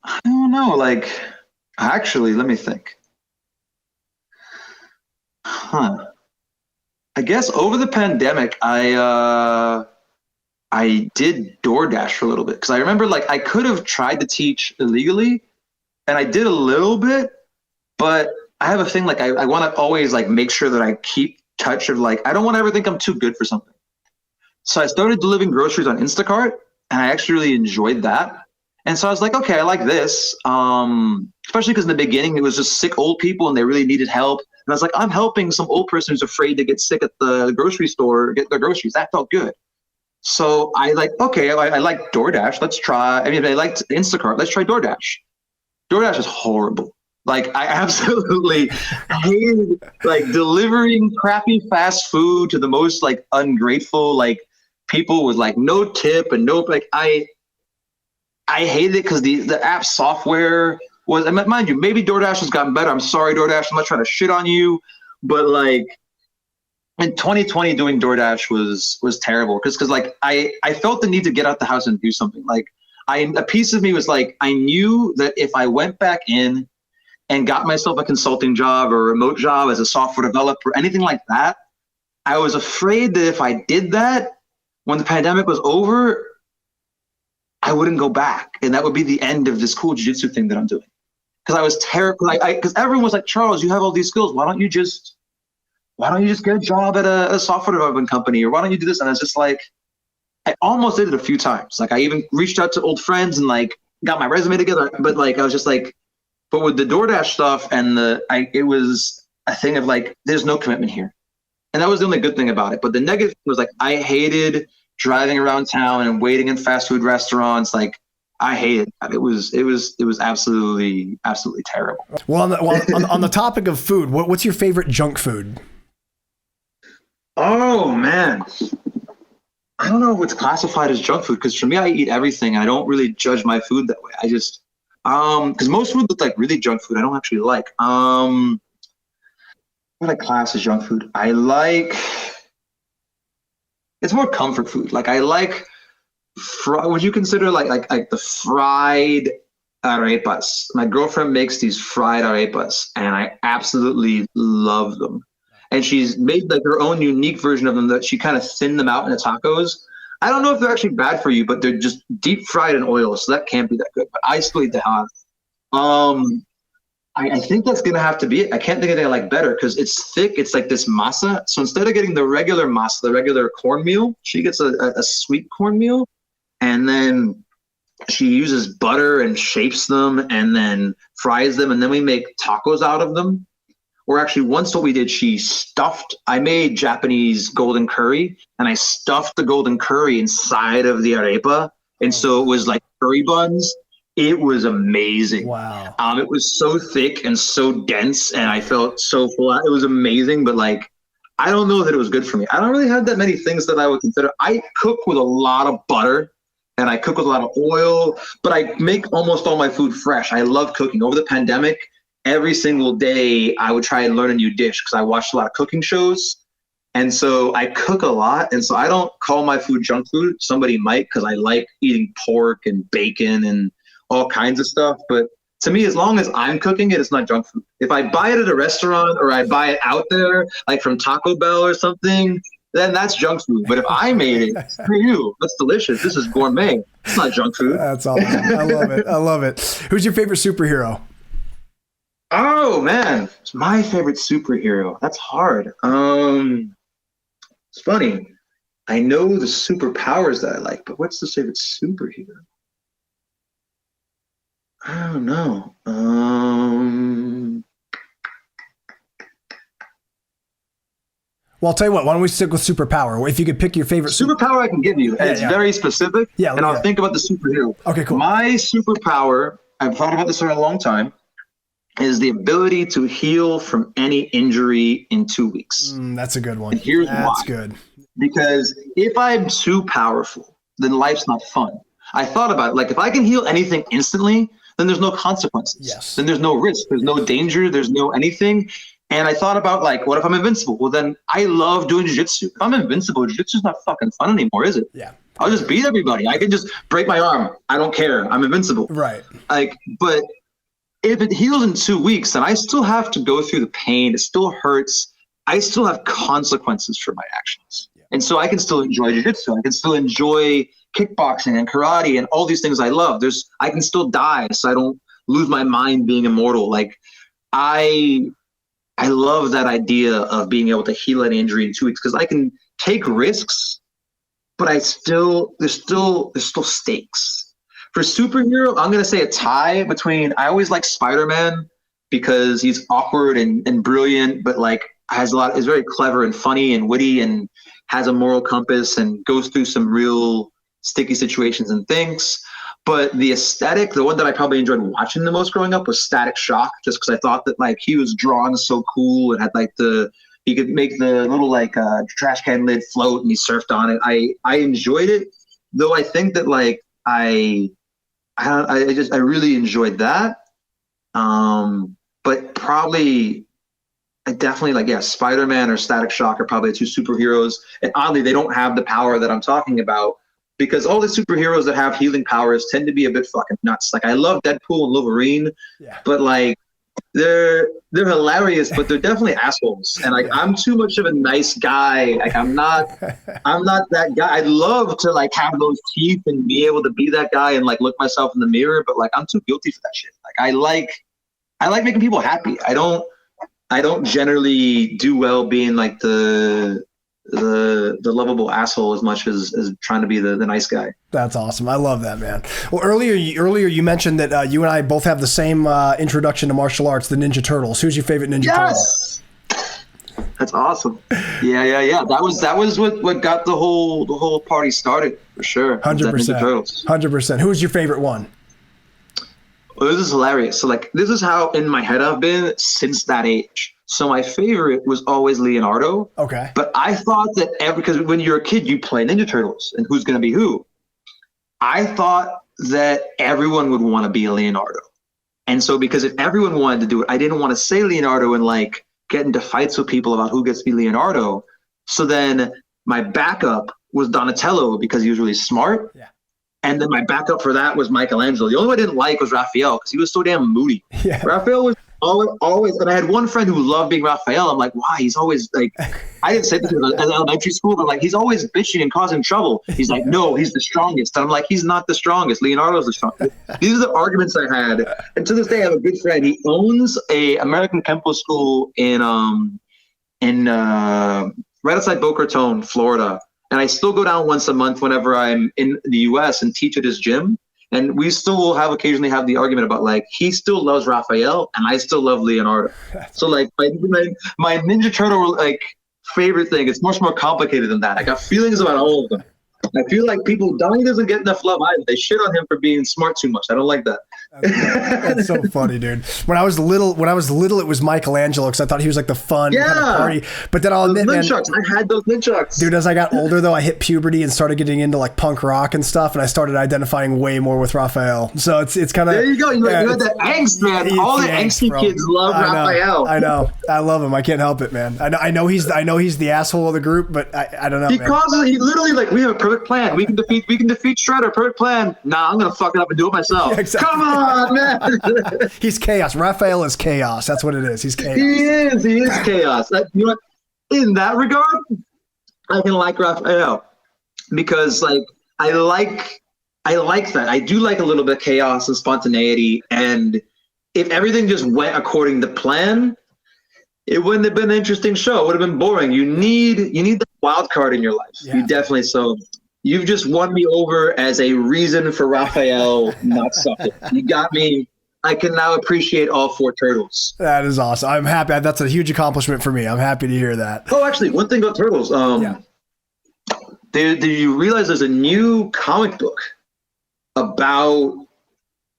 I don't know. Like, actually, let me think. I guess over the pandemic, I did DoorDash for a little bit, because I remember, like, I could have tried to teach illegally, and I did a little bit, but I have a thing, like, I want to always, like, make sure that I keep touch of, like, I don't want to ever think I'm too good for something. So I started delivering groceries on Instacart, and I actually really enjoyed that. And so I was like, okay, I like this, especially because in the beginning it was just sick old people and they really needed help. And I was like, I'm helping some old person who's afraid to get sick at the grocery store, get their groceries. That felt good. So I like, okay, I like DoorDash. Let's try. I mean, I liked Instacart. Let's try DoorDash. DoorDash is horrible. Like, I absolutely hated, like, delivering crappy fast food to the most, like, ungrateful, like, people with, like, no tip and no, like, I hated it because the app software was, and mind you, maybe DoorDash has gotten better. I'm sorry, DoorDash. I'm not trying to shit on you, but, like, in 2020 doing DoorDash was terrible because like I felt the need to get out the house and do something. Like, a piece of me was like, I knew that if I went back in and got myself a consulting job or a remote job as a software developer, anything like that, I was afraid that if I did that, when the pandemic was over, I wouldn't go back. And that would be the end of this cool jiu-jitsu thing that I'm doing. Because I was terrified. Because everyone was like, Charles, you have all these skills. Why don't you just why don't you just get a job at a software development company? Or why don't you do this? And I was just like, I almost did it a few times. Like I even reached out to old friends and like got my resume together. But like, I was just like, but with the DoorDash stuff and it was a thing of like, there's no commitment here. And that was the only good thing about it. But the negative was like, I hated driving around town and waiting in fast food restaurants. Like I hated it. It was absolutely terrible. Well, on the topic of food, what's your favorite junk food? Oh man, I don't know what's classified as junk food, because for me, I eat everything. I don't really judge my food that way. I just because most food that's like really junk food, I don't actually like. What I class as junk food? I like. It's more comfort food. Like I like. Would you consider like the fried arepas? My girlfriend makes these fried arepas, and I absolutely love them. And she's made like her own unique version of them that she kind of thinned them out into tacos. I don't know if they're actually bad for you, but they're just deep fried in oil, so that can't be that good. But I still eat the hot. I think that's gonna have to be it. I can't think of anything I like better because it's thick. It's like this masa. So instead of getting the regular masa, the regular cornmeal, she gets a sweet cornmeal, and then she uses butter and shapes them and then fries them, and then we make tacos out of them. Or actually, once what we did, I made Japanese golden curry, and I stuffed the golden curry inside of the arepa, and so it was like curry buns. It was amazing. Wow. It was so thick and so dense, and I felt so full. It was amazing, but like, I don't know that it was good for me. I don't really have that many things that I would consider. I cook with a lot of butter, and I cook with a lot of oil, but I make almost all my food fresh. I love cooking. Over the pandemic, every single day I would try and learn a new dish because I watched a lot of cooking shows. And so I cook a lot. And so I don't call my food junk food. Somebody might, because I like eating pork and bacon and all kinds of stuff. But to me, as long as I'm cooking it, it's not junk food. If I buy it at a restaurant or I buy it out there, like from Taco Bell or something, then that's junk food. But if I made it, for you, that's delicious. This is gourmet. It's not junk food. That's awesome. I love it. I love it. Who's your favorite superhero? Oh man, it's my favorite superhero. That's hard. It's funny. I know the superpowers that I like, but what's the favorite superhero? I don't know. Well, I'll tell you what. Why don't we stick with superpower? If you could pick your favorite superpower, I can give you. It's very specific. Yeah, and I'll think about the superhero. Okay, cool. My superpower, I've thought about this for a long time, is the ability to heal from any injury in 2 weeks. That's a good one. And here's why. That's good. Because if I'm too powerful, then life's not fun. I thought about it. Like, if I can heal anything instantly, then there's no consequences. Yes. Then there's no risk. There's no danger. There's no anything. And I thought about, like, what if I'm invincible? Well, then I love doing jiu-jitsu. If I'm invincible, jiu-jitsu's not fucking fun anymore, is it? Yeah. I'll just beat everybody. I can just break my arm. I don't care. I'm invincible. Right. Like, but if it heals in 2 weeks, then I still have to go through the pain. It still hurts. I still have consequences for my actions. Yeah. And so I can still enjoy jiu-jitsu. I can still enjoy kickboxing and karate and all these things I love. I can still die, so I don't lose my mind being immortal. Like, I love that idea of being able to heal an injury in 2 weeks, because I can take risks, but there's still stakes. For superhero, I'm going to say a tie between, I always like Spider-Man because he's awkward and brilliant, but like is very clever and funny and witty and has a moral compass and goes through some real sticky situations and things. But the aesthetic, the one that I probably enjoyed watching the most growing up was Static Shock, just because I thought that like he was drawn so cool and had like he could make the little like trash can lid float and he surfed on it. I enjoyed it, though I think that like I really enjoyed that. But probably I definitely like, Spider-Man or Static Shock are probably the two superheroes. And oddly, they don't have the power that I'm talking about, because all the superheroes that have healing powers tend to be a bit fucking nuts. Like, I love Deadpool and Wolverine, but like they're hilarious, but they're definitely assholes. And like, I'm too much of a nice guy. Like, I'm not that guy. I'd love to like have those teeth and be able to be that guy and like look myself in the mirror, but like I'm too guilty for that shit. Like, I like making people happy. I don't generally do well being like the lovable asshole as much as trying to be the nice guy. That's awesome. I love that, man. Well, earlier you mentioned that you and I both have the same introduction to martial arts, the Ninja Turtles. Who's your favorite Ninja Turtle? That's awesome. Yeah. That was what got the whole party started, for sure. 100%. 100%. Who's your favorite one? Well, this is hilarious. So like, this is how in my head I've been since that age. So my favorite was always Leonardo. Okay. But I thought that because when you're a kid, you play Ninja Turtles and who's going to be who. I thought that everyone would want to be a Leonardo. And so because if everyone wanted to do it, I didn't want to say Leonardo and like get into fights with people about who gets to be Leonardo. So then my backup was Donatello because he was really smart. Yeah. And then my backup for that was Michelangelo. The only one I didn't like was Raphael because he was so damn moody. Yeah. Raphael was always, and I had one friend who loved being Raphael. I'm like, why? He's always like, I didn't say this in elementary school, but like, he's always bitching and causing trouble. He's like, no, he's the strongest. And I'm like, he's not the strongest. Leonardo's the strongest. These are the arguments I had. And to this day, I have a good friend. He owns a American Kempo school in right outside Boca Raton, Florida. And I still go down once a month whenever I'm in the US and teach at his gym. And we still will occasionally have the argument about like, he still loves Raphael and I still love Leonardo. So like my Ninja Turtle like favorite thing, it's much more complicated than that. I got feelings about all of them. I feel like Donnie doesn't get enough love either. They shit on him for being smart too much. I don't like that. That's so funny, dude. When I was little, it was Michelangelo because I thought he was like the fun kind of party. But then I'll admit, man, I had those nunchucks. Dude, as I got older though, I hit puberty and started getting into like punk rock and stuff, and I started identifying way more with Raphael. So it's kind of there you go. You had that angst, man. All the angsty kids love Raphael. I know. I love him. I can't help it, man. I know he's the asshole of the group, but I don't know. He literally like, we have a perfect plan. We can defeat Shredder. Perfect plan. Nah, I'm gonna fuck it up and do it myself. Yeah, exactly. Come on, man. He's chaos. Raphael is chaos. That's what it is. He's chaos. He is chaos. You know what? In that regard, I can like Raphael because like I like that. I do like a little bit of chaos and spontaneity. And if everything just went according to plan, it wouldn't have been an interesting show. It would have been boring. You need the wild card in your life. Yeah. You definitely so. You've just won me over as a reason for Raphael not sucking. You got me. I can now appreciate all four turtles. That is awesome. I'm happy. That's a huge accomplishment for me. I'm happy to hear that. Oh, actually, one thing about turtles. Do you realize there's a new comic book about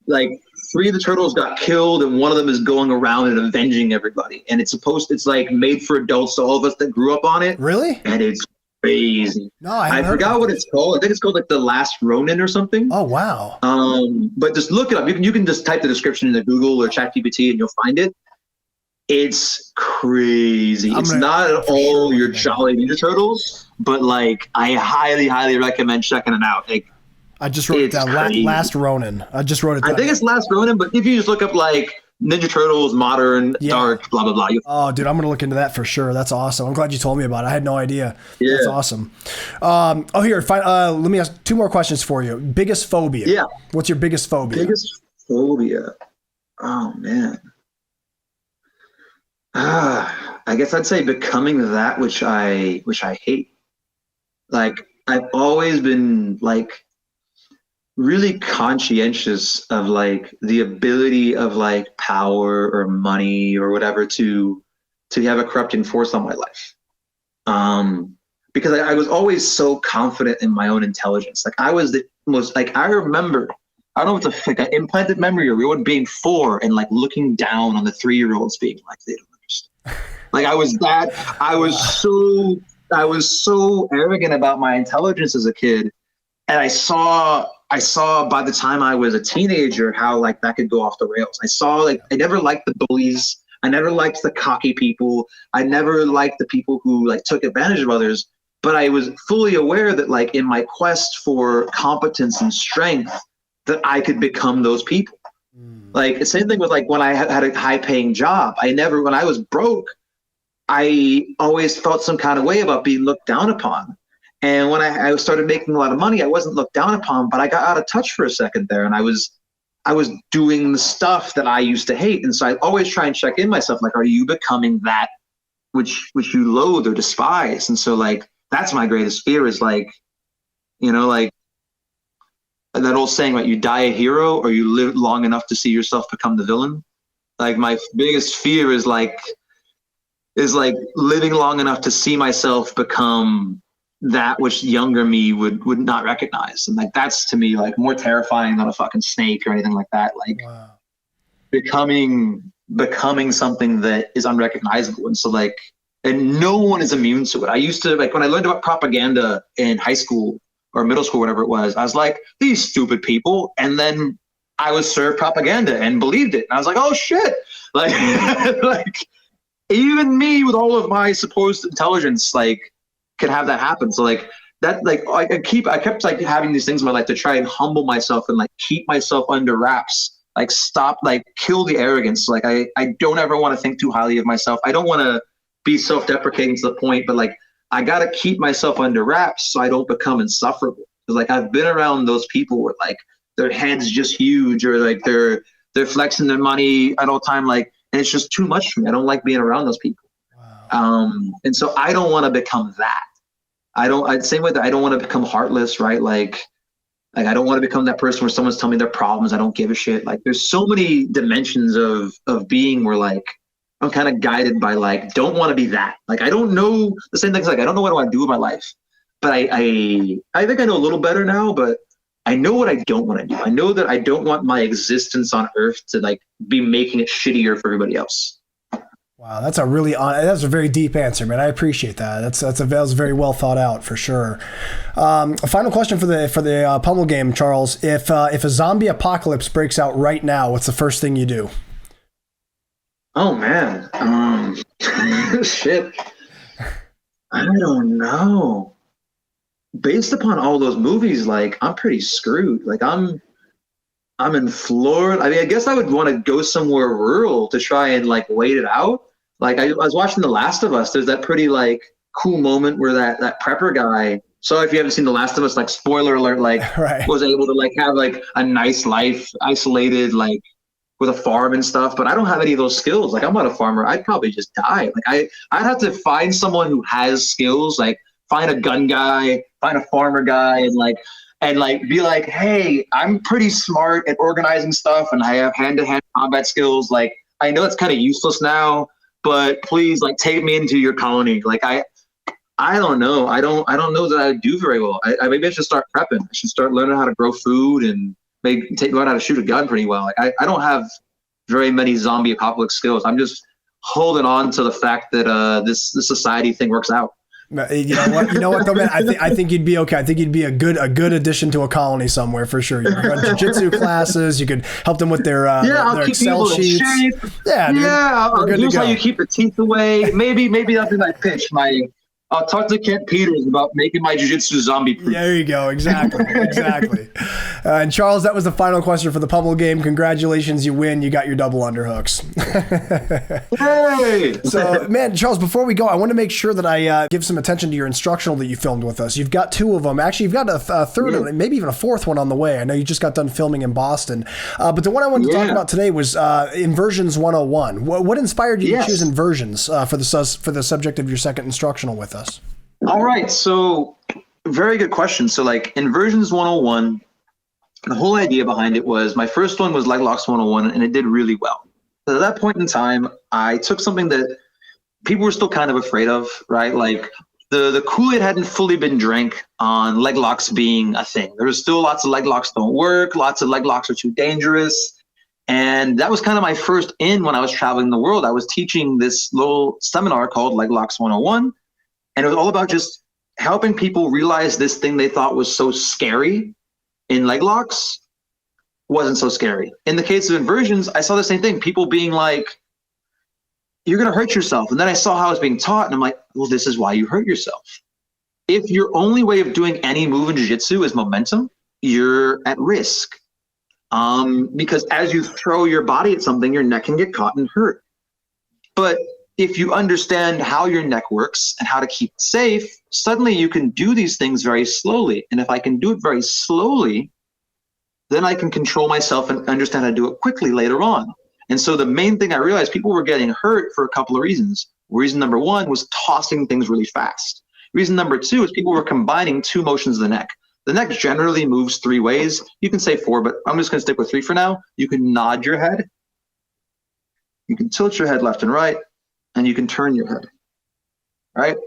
like 3 of the turtles got killed and one of them is going around and avenging everybody. And it's like made for adults, so all of us that grew up on it. Really? And it's crazy. No, I forgot what it's called. I think it's called like The Last Ronin or something. Oh wow. But just look it up. You can just type the description into Google or ChatGPT and you'll find it. It's crazy. It's not at all your jolly Ninja Turtles, but like I highly, highly recommend checking it out. Like I just wrote it down. Last Ronin. I just wrote it down. I think it's Last Ronin, but if you just look up like Ninja Turtles, modern, dark, blah, blah, blah. Oh, dude, I'm going to look into that for sure. That's awesome. I'm glad you told me about it. I had no idea. Yeah. That's awesome. Let me ask 2 more questions for you. Biggest phobia. Yeah. What's your biggest phobia? Biggest phobia. Oh, man. I guess I'd say becoming that which I hate. Like, I've always been, like, really conscientious of like the ability of like power or money or whatever to have a corrupting force on my life. Because I was always so confident in my own intelligence. Like I was the most like I remember, I don't know if it's like an implanted memory or real being 4 and like looking down on the 3-year-olds being like they don't understand. Like I was so arrogant about my intelligence as a kid. And I saw by the time I was a teenager how like that could go off the rails. I saw like I never liked the bullies. I never liked the cocky people. I never liked the people who like took advantage of others. But I was fully aware that like in my quest for competence and strength that I could become those people. Like the same thing with like when I had a high paying job. When I was broke, I always felt some kind of way about being looked down upon. And when I started making a lot of money, I wasn't looked down upon, but I got out of touch for a second there. And I was I was doing the stuff that I used to hate. And so I always try and check in myself, like, are you becoming that which you loathe or despise? And so like, that's my greatest fear is like, you know, like that old saying, like, you die a hero or you live long enough to see yourself become the villain. Like my biggest fear is like living long enough to see myself become that which younger me would not recognize. And like, that's to me like more terrifying than a fucking snake or anything like that. Like wow. becoming something that is unrecognizable. And so like, and no one is immune to it. I used to, like, when I learned about propaganda in high school or middle school, whatever it was, I was like, these stupid people. And then I was served propaganda and believed it. And I was like, oh shit. Like, like even me with all of my supposed intelligence, like, can have that happen. So like that, like I kept like having these things in my life to try and humble myself and like keep myself under wraps, like stop, like kill the arrogance. Like I don't ever want to think too highly of myself. I don't want to be self-deprecating to the point, but like I got to keep myself under wraps so I don't become insufferable. Because like I've been around those people where like their head's just huge or like they're flexing their money at all time, like, and it's just too much for me. I don't like being around those people. Wow. And so I don't want to become that. Same way that I don't want to become heartless, right? Like I don't want to become that person where someone's telling me their problems. I don't give a shit. Like there's so many dimensions of being where like I'm kind of guided by like, don't want to be that. Like I don't know the same things. Like I don't know what I want to do with my life, but I think I know a little better now, but I know what I don't want to do. I know that I don't want my existence on earth to like be making it shittier for everybody else. Wow, that's a very deep answer, man. I appreciate that. That was very well thought out for sure. A final question for the pummel game, Charles. If a zombie apocalypse breaks out right now, what's the first thing you do? Oh man, shit. I don't know. Based upon all those movies, like I'm pretty screwed. Like I'm in Florida. I mean, I guess I would want to go somewhere rural to try and like wait it out. Like I was watching The Last of Us. There's that pretty like cool moment where that prepper guy. So if you haven't seen The Last of Us, like spoiler alert, like right. was able to like have like a nice life, isolated, like with a farm and stuff. But I don't have any of those skills. Like I'm not a farmer. I'd probably just die. Like I'd have to find someone who has skills. Like find a gun guy, find a farmer guy, and like be like, hey, I'm pretty smart at organizing stuff, and I have hand-to-hand combat skills. Like I know it's kind of useless now, but please, like, take me into your colony. Like I don't know. I don't know that I do very well. Maybe I should start prepping. I should start learning how to grow food and maybe learn how to shoot a gun pretty well. Like I don't have very many zombie apocalypse skills. I'm just holding on to the fact that this society thing works out. You know what though, man? I think you'd be okay. I think you'd be a good addition to a colony somewhere for sure. You could run jiu-jitsu classes. You could help them with their Excel sheets. Yeah, dude. Yeah, here's how you keep the teeth away. Maybe that'll be my pitch. I'll talk to Kent Peters about making my jiu-jitsu zombie proof. There you go. Exactly. And Charles, that was the final question for the pummel game. Congratulations, you win. You got your double underhooks. Hey! So, man, Charles, before we go, I want to make sure that I give some attention to your instructional that you filmed with us. You've got 2 of them. Actually, you've got a third, maybe even a 4th one on the way. I know you just got done filming in Boston. But the one I wanted to talk about today was Inversions 101. What inspired you to choose inversions for the subject of your second instructional with us? All right. So very good question. So like Inversions 101, the whole idea behind it was my first one was Leg Locks 101 and it did really well. So at that point in time, I took something that people were still kind of afraid of, right? Like the Kool-Aid hadn't fully been drank on leg locks being a thing. There was still lots of leg locks don't work. Lots of leg locks are too dangerous. And that was kind of my first in when I was traveling the world. I was teaching this little seminar called Leg Locks 101. And it was all about just helping people realize this thing they thought was so scary in leg locks wasn't so scary. In the case of inversions, I saw the same thing. People being like, you're going to hurt yourself. And then I saw how it was being taught. And I'm like, well, this is why you hurt yourself. If your only way of doing any move in jiu-jitsu is momentum, you're at risk. Because as you throw your body at something, your neck can get caught and hurt. But if you understand how your neck works and how to keep it safe, suddenly you can do these things very slowly. And if I can do it very slowly, then I can control myself and understand how to do it quickly later on. And so the main thing I realized, people were getting hurt for a couple of reasons. Reason number one was tossing things really fast. Reason number two is people were combining two motions of the neck. The neck generally moves three ways. You can say four, but I'm just going to stick with three for now. You can nod your head. You can tilt your head left and right, and you can turn your head, right?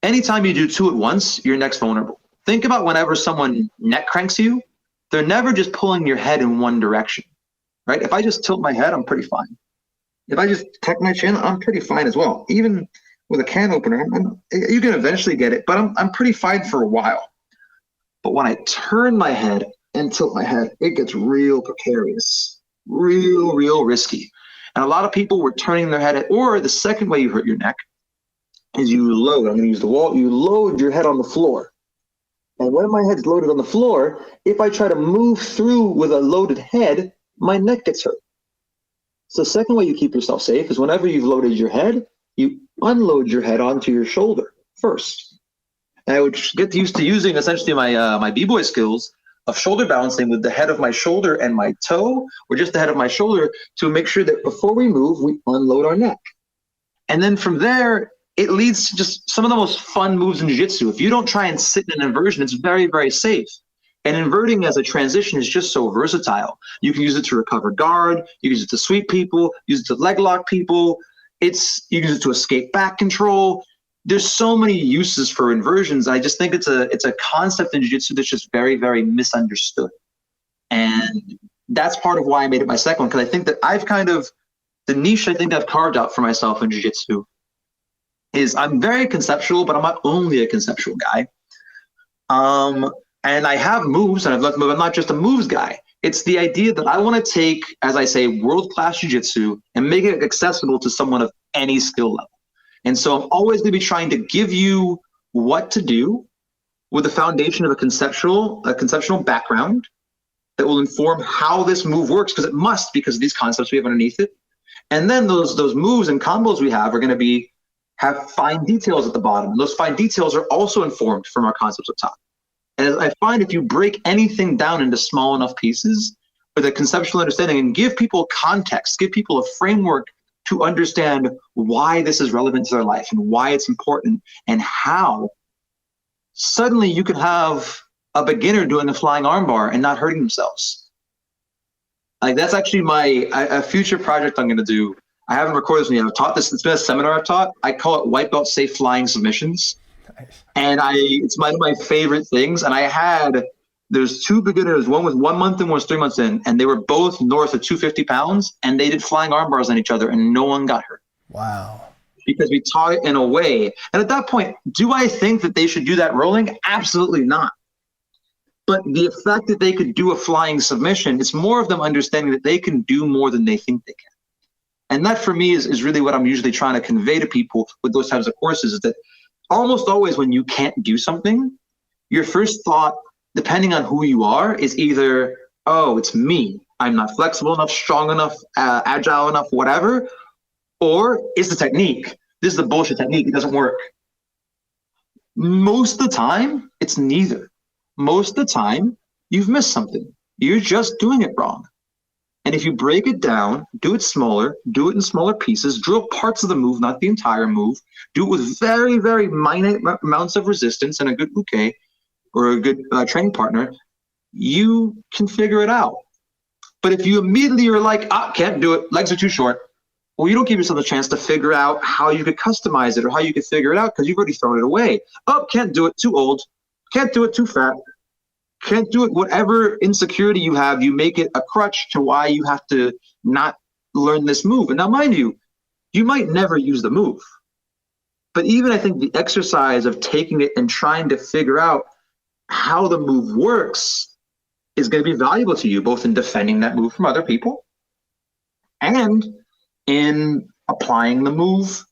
Anytime you do two at once, your neck's vulnerable. Think about whenever someone neck cranks you, they're never just pulling your head in one direction, right? If I just tilt my head, I'm pretty fine. If I just tuck my chin, I'm pretty fine as well. Even with a can opener, you can eventually get it, but I'm pretty fine for a while. But when I turn my head and tilt my head, it gets real precarious, real risky. And a lot of people were turning their head, or the second way you hurt your neck is you load. I'm going to use the wall. You load your head on the floor. And when my head's loaded on the floor, if I try to move through with a loaded head, my neck gets hurt. So the second way you keep yourself safe is whenever you've loaded your head, you unload your head onto your shoulder first. And I would get used to using essentially my B-boy skills of shoulder balancing with the head of my shoulder and my toe, or just the head of my shoulder, to make sure that before we move, we unload our neck. And then from there, it leads to just some of the most fun moves in jiu-jitsu. If you don't try and sit in an inversion, it's very, very safe. And inverting as a transition is just so versatile. You can use it to recover guard, you can use it to sweep people, use it to leg lock people, you can use it to escape back control. There's so many uses for inversions. I just think it's a concept in jiu-jitsu that's just very, very misunderstood. And that's part of why I made it my second one, because I think that the niche I think I've carved out for myself in jiu-jitsu is I'm very conceptual, but I'm not only a conceptual guy. And I have moves, and I've let them move. I'm not just a moves guy. It's the idea that I want to take, as I say, world-class jiu-jitsu and make it accessible to someone of any skill level. And so I'm always going to be trying to give you what to do with the foundation of a conceptual background that will inform how this move works, because it must, because of these concepts we have underneath it. And then those moves and combos we have are going to have fine details at the bottom. And those fine details are also informed from our concepts up top. And I find if you break anything down into small enough pieces with a conceptual understanding and give people context, give people a framework to understand why this is relevant to their life and why it's important and how, suddenly you could have a beginner doing a flying armbar and not hurting themselves. Like, that's actually a future project I'm going to do. I haven't recorded this one yet. I've taught this. It's been a seminar I've taught. I call it White Belt Safe Flying Submissions. Nice. And it's one of my favorite things. And there's two beginners. One was 1 month and one was 3 months in, and they were both north of 250 pounds, and they did flying arm bars on each other, and no one got hurt. Wow. Because we taught it in a way. And at that point, do I think that they should do that rolling? Absolutely not. But the fact that they could do a flying submission, it's more of them understanding that they can do more than they think they can. And that, for me, is really what I'm usually trying to convey to people with those types of courses, is that almost always when you can't do something, your first thought, depending on who you are, is either, oh, it's me. I'm not flexible enough, strong enough, agile enough, whatever. Or it's the technique. This is the bullshit technique. It doesn't work. Most of the time, it's neither. Most of the time, you've missed something. You're just doing it wrong. And if you break it down, do it smaller, do it in smaller pieces, drill parts of the move, not the entire move, do it with very, very minor amounts of resistance and a good uke or a good training partner, you can figure it out. But if you immediately are like, can't do it, legs are too short, well, you don't give yourself a chance to figure out how you could customize it or how you could figure it out, because you've already thrown it away. Can't do it, too old, can't do it, too fat. Can't do it. Whatever insecurity you have, you make it a crutch to why you have to not learn this move. And now, mind you, you might never use the move. But even I think the exercise of taking it and trying to figure out how the move works is going to be valuable to you, both in defending that move from other people and in applying the move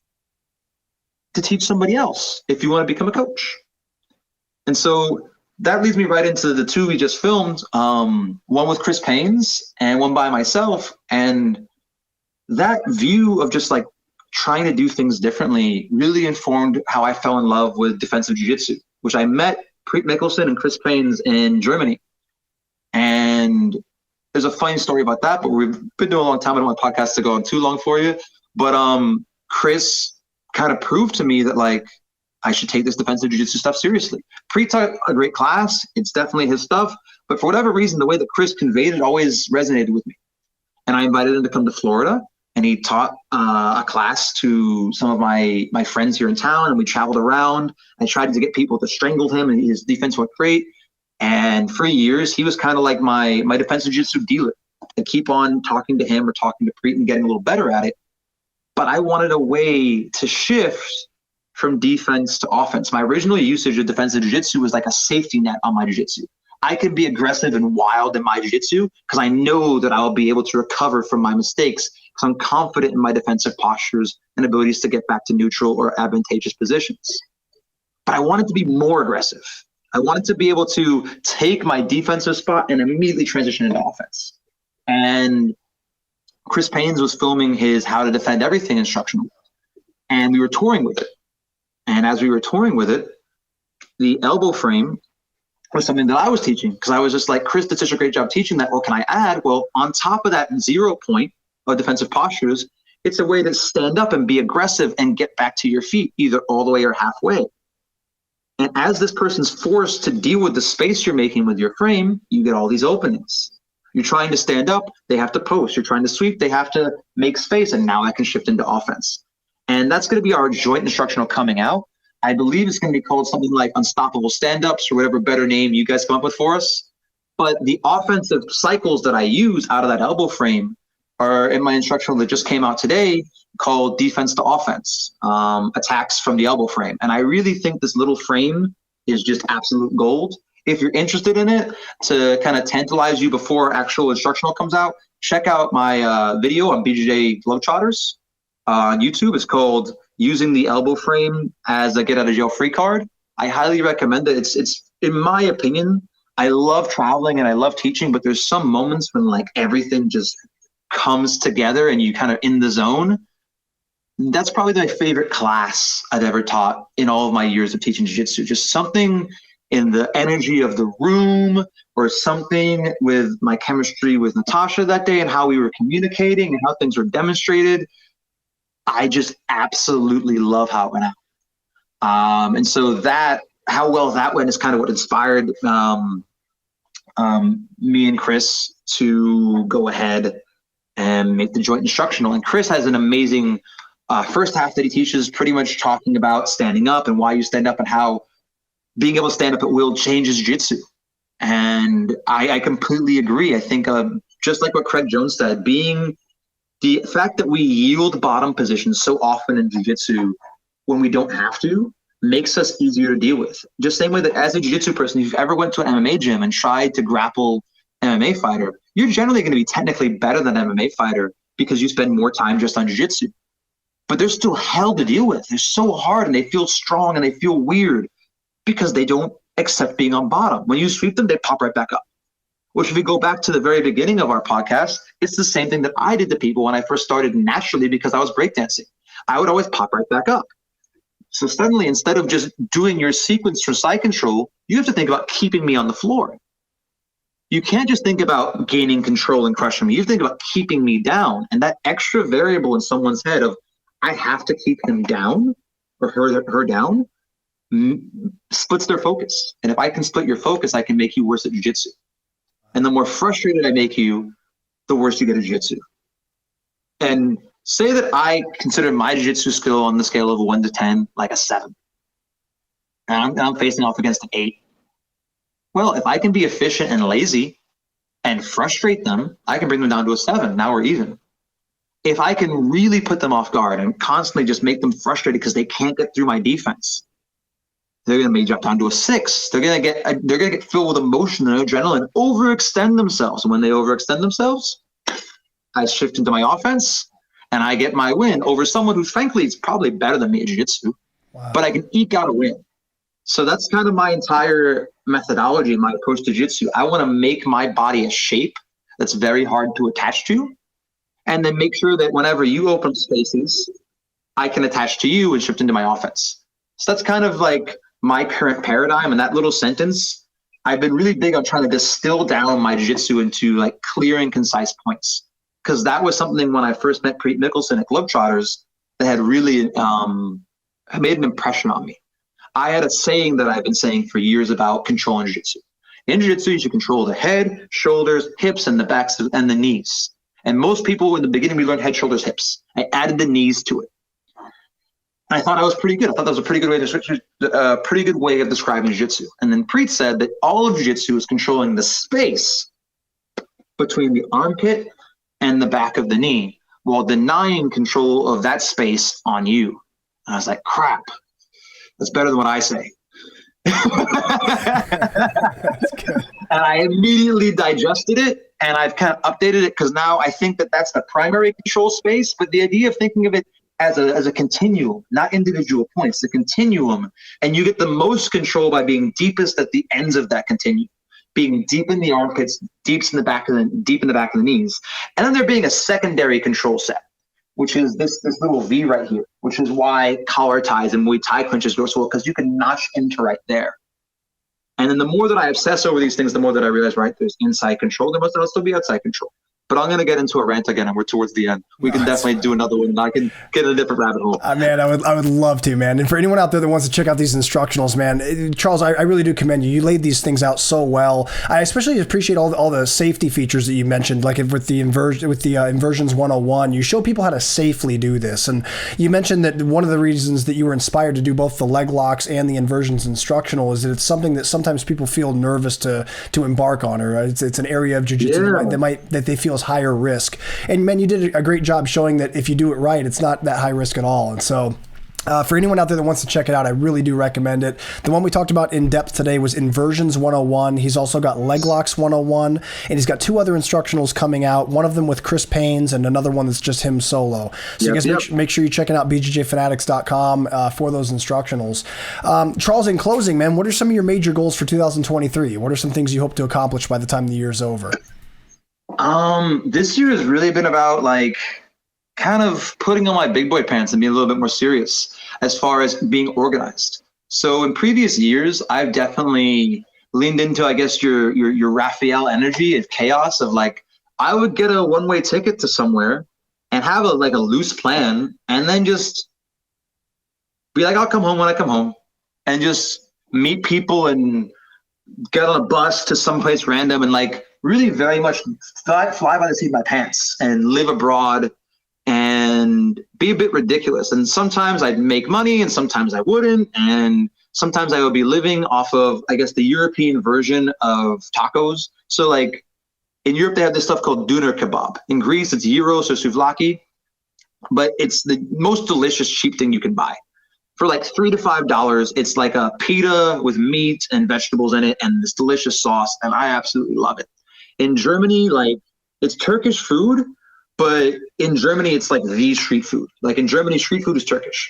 to teach somebody else if you want to become a coach. And so that leads me right into the two we just filmed, one with Chris Paynes and one by myself. And that view of just like trying to do things differently really informed how I fell in love with defensive jiu-jitsu, which I met Preet Mikkelsen and Chris Paynes in Germany. And there's a funny story about that, but we've been doing a long time. I don't want the podcast to go on too long for you. But Chris kind of proved to me that like I should take this defensive jiu-jitsu stuff seriously. Preet taught a great class. It's definitely his stuff. But for whatever reason, the way that Chris conveyed it always resonated with me. And I invited him to come to Florida, and he taught a class to some of my friends here in town, and we traveled around. I tried to get people to strangle him, and his defense went great. And for years, he was kind of like my defensive jiu-jitsu dealer. I keep on talking to him or talking to Preet and getting a little better at it. But I wanted a way to shift from defense to offense. My original usage of defensive jiu-jitsu was like a safety net on my jiu-jitsu. I could be aggressive and wild in my jiu-jitsu because I know that I'll be able to recover from my mistakes because I'm confident in my defensive postures and abilities to get back to neutral or advantageous positions. But I wanted to be more aggressive. I wanted to be able to take my defensive spot and immediately transition into offense. And Chris Paynes was filming his How to Defend Everything instructional, and we were touring with it. And as we were touring with it, the elbow frame was something that I was teaching because I was just like, Chris did such a great job teaching that. What can I add? Well, on top of that 0 point of defensive postures, it's a way to stand up and be aggressive and get back to your feet, either all the way or halfway. And as this person's forced to deal with the space you're making with your frame, you get all these openings. You're trying to stand up, they have to post. You're trying to sweep, they have to make space, and now I can shift into offense. And that's going to be our joint instructional coming out. I believe it's going to be called something like Unstoppable Stand-Ups or whatever better name you guys come up with for us. But the offensive cycles that I use out of that elbow frame are in my instructional that just came out today called Defense to Offense, attacks from the elbow frame. And I really think this little frame is just absolute gold. If you're interested in it, to kind of tantalize you before actual instructional comes out, check out my video on BJJ Globetrotters on YouTube. It's called Using the Elbow Frame as a Get Out of Jail Free Card. I highly recommend it. It's in my opinion, I love traveling and I love teaching, but there's some moments when like everything just comes together and you kind of in the zone. That's probably my favorite class I've ever taught in all of my years of teaching jiu-jitsu. Just something in the energy of the room or something with my chemistry with Natasha that day and how we were communicating and how things were demonstrated. I just absolutely love how it went out. And so that, how well that went is kind of what inspired me and Chris to go ahead and make the joint instructional. And Chris has an amazing first half that he teaches, pretty much talking about standing up and why you stand up and how being able to stand up at will changes jiu-jitsu. And I completely agree. I think just like what Craig Jones said, being the fact that we yield bottom positions so often in jiu-jitsu when we don't have to makes us easier to deal with. Just same way that as a jiu-jitsu person, if you've ever went to an MMA gym and tried to grapple an MMA fighter, you're generally going to be technically better than an MMA fighter because you spend more time just on jiu-jitsu. But they're still hell to deal with. They're so hard and they feel strong and they feel weird because they don't accept being on bottom. When you sweep them, they pop right back up. Which if we go back to the very beginning of our podcast, it's the same thing that I did to people when I first started naturally because I was breakdancing. I would always pop right back up. So suddenly, instead of just doing your sequence for side control, you have to think about keeping me on the floor. You can't just think about gaining control and crushing me. You have to think about keeping me down. And that extra variable in someone's head of, I have to keep him down or her down, splits their focus. And if I can split your focus, I can make you worse at jiu-jitsu. And the more frustrated I make you, the worse you get at jiu-jitsu. And say that I consider my jiu-jitsu skill on the scale of 1 to 10 like a 7. And I'm facing off against an 8. Well, if I can be efficient and lazy and frustrate them, I can bring them down to a 7. Now we're even. If I can really put them off guard and constantly just make them frustrated because they can't get through my defense, they're going to maybe drop down to a 6. They're going to get filled with emotion and adrenaline, overextend themselves. And when they overextend themselves, I shift into my offense and I get my win over someone who, frankly, is probably better than me at jiu-jitsu. Wow. But I can eke out a win. So that's kind of my entire methodology, my approach to jiu-jitsu. I want to make my body a shape that's very hard to attach to, and then make sure that whenever you open spaces, I can attach to you and shift into my offense. So that's kind of like my current paradigm. And that little sentence, I've been really big on trying to distill down my jiu-jitsu into like clear and concise points. Because that was something when I first met Preet Mickelson at Globetrotters that had really made an impression on me. I had a saying that I've been saying for years about controlling jiu-jitsu. In jiu-jitsu, you should control the head, shoulders, hips, and the backs and the knees. And most people in the beginning, we learned head, shoulders, hips. I added the knees to it. I thought I was pretty good. I thought that was a pretty good way of describing jiu-jitsu. And then Preet said that all of jiu-jitsu is controlling the space between the armpit and the back of the knee, while denying control of that space on you. And I was like, crap, that's better than what I say. And I immediately digested it, and I've kind of updated it because now I think that that's the primary control space. But the idea of thinking of it as a continuum, not individual points, the continuum, and you get the most control by being deepest at the ends of that continuum, being deep in the armpits, deep in the back of the knees, and then there being a secondary control set, which is this little V right here, which is why collar ties and Muay Thai clinches go so well, because you can notch into right there. And then the more that I obsess over these things, the more that I realize, right, there's inside control. There must also be outside control. But I'm going to get into a rant again, and we're towards the end. We can definitely do another one, and I can get in a different rabbit hole. Man, I would love to, man. And for anyone out there that wants to check out these instructionals, man, Charles, I really do commend you. You laid these things out so well. I especially appreciate all the safety features that you mentioned, like with the inversions 101. You show people how to safely do this. And you mentioned that one of the reasons that you were inspired to do both the leg locks and the inversions instructional is that it's something that sometimes people feel nervous to embark on, or it's an area of jiu-jitsu that they feel higher risk. And man, you did a great job showing that if you do it right, it's not that high risk at all. And so for anyone out there that wants to check it out, I really do recommend it. The one we talked about in depth today was Inversions 101. He's also got Leg Locks 101, and he's got 2 other instructionals coming out, one of them with Chris Paynes and another one that's just him solo. So you guys make sure you're checking out BJJFanatics.com for those instructionals. Charles, in closing, man, what are some of your major goals for 2023? What are some things you hope to accomplish by the time the year's over? This year has really been about like kind of putting on my big boy pants and being a little bit more serious as far as being organized. So in previous years, I've definitely leaned into, I guess, your Raphael energy of chaos of like, I would get a one-way ticket to somewhere and have a loose plan, and then just be like, I'll come home when I come home, and just meet people and get on a bus to someplace random and like really very much fly by the seat of my pants and live abroad and be a bit ridiculous. And sometimes I'd make money and sometimes I wouldn't. And sometimes I would be living off of, I guess, the European version of tacos. So like in Europe, they have this stuff called doner kebab. In Greece, it's gyros or souvlaki, but it's the most delicious cheap thing you can buy. For like $3 to $5, it's like a pita with meat and vegetables in it and this delicious sauce, and I absolutely love it. In Germany, like, it's Turkish food, but in Germany, it's like the street food. Like in Germany, street food is Turkish.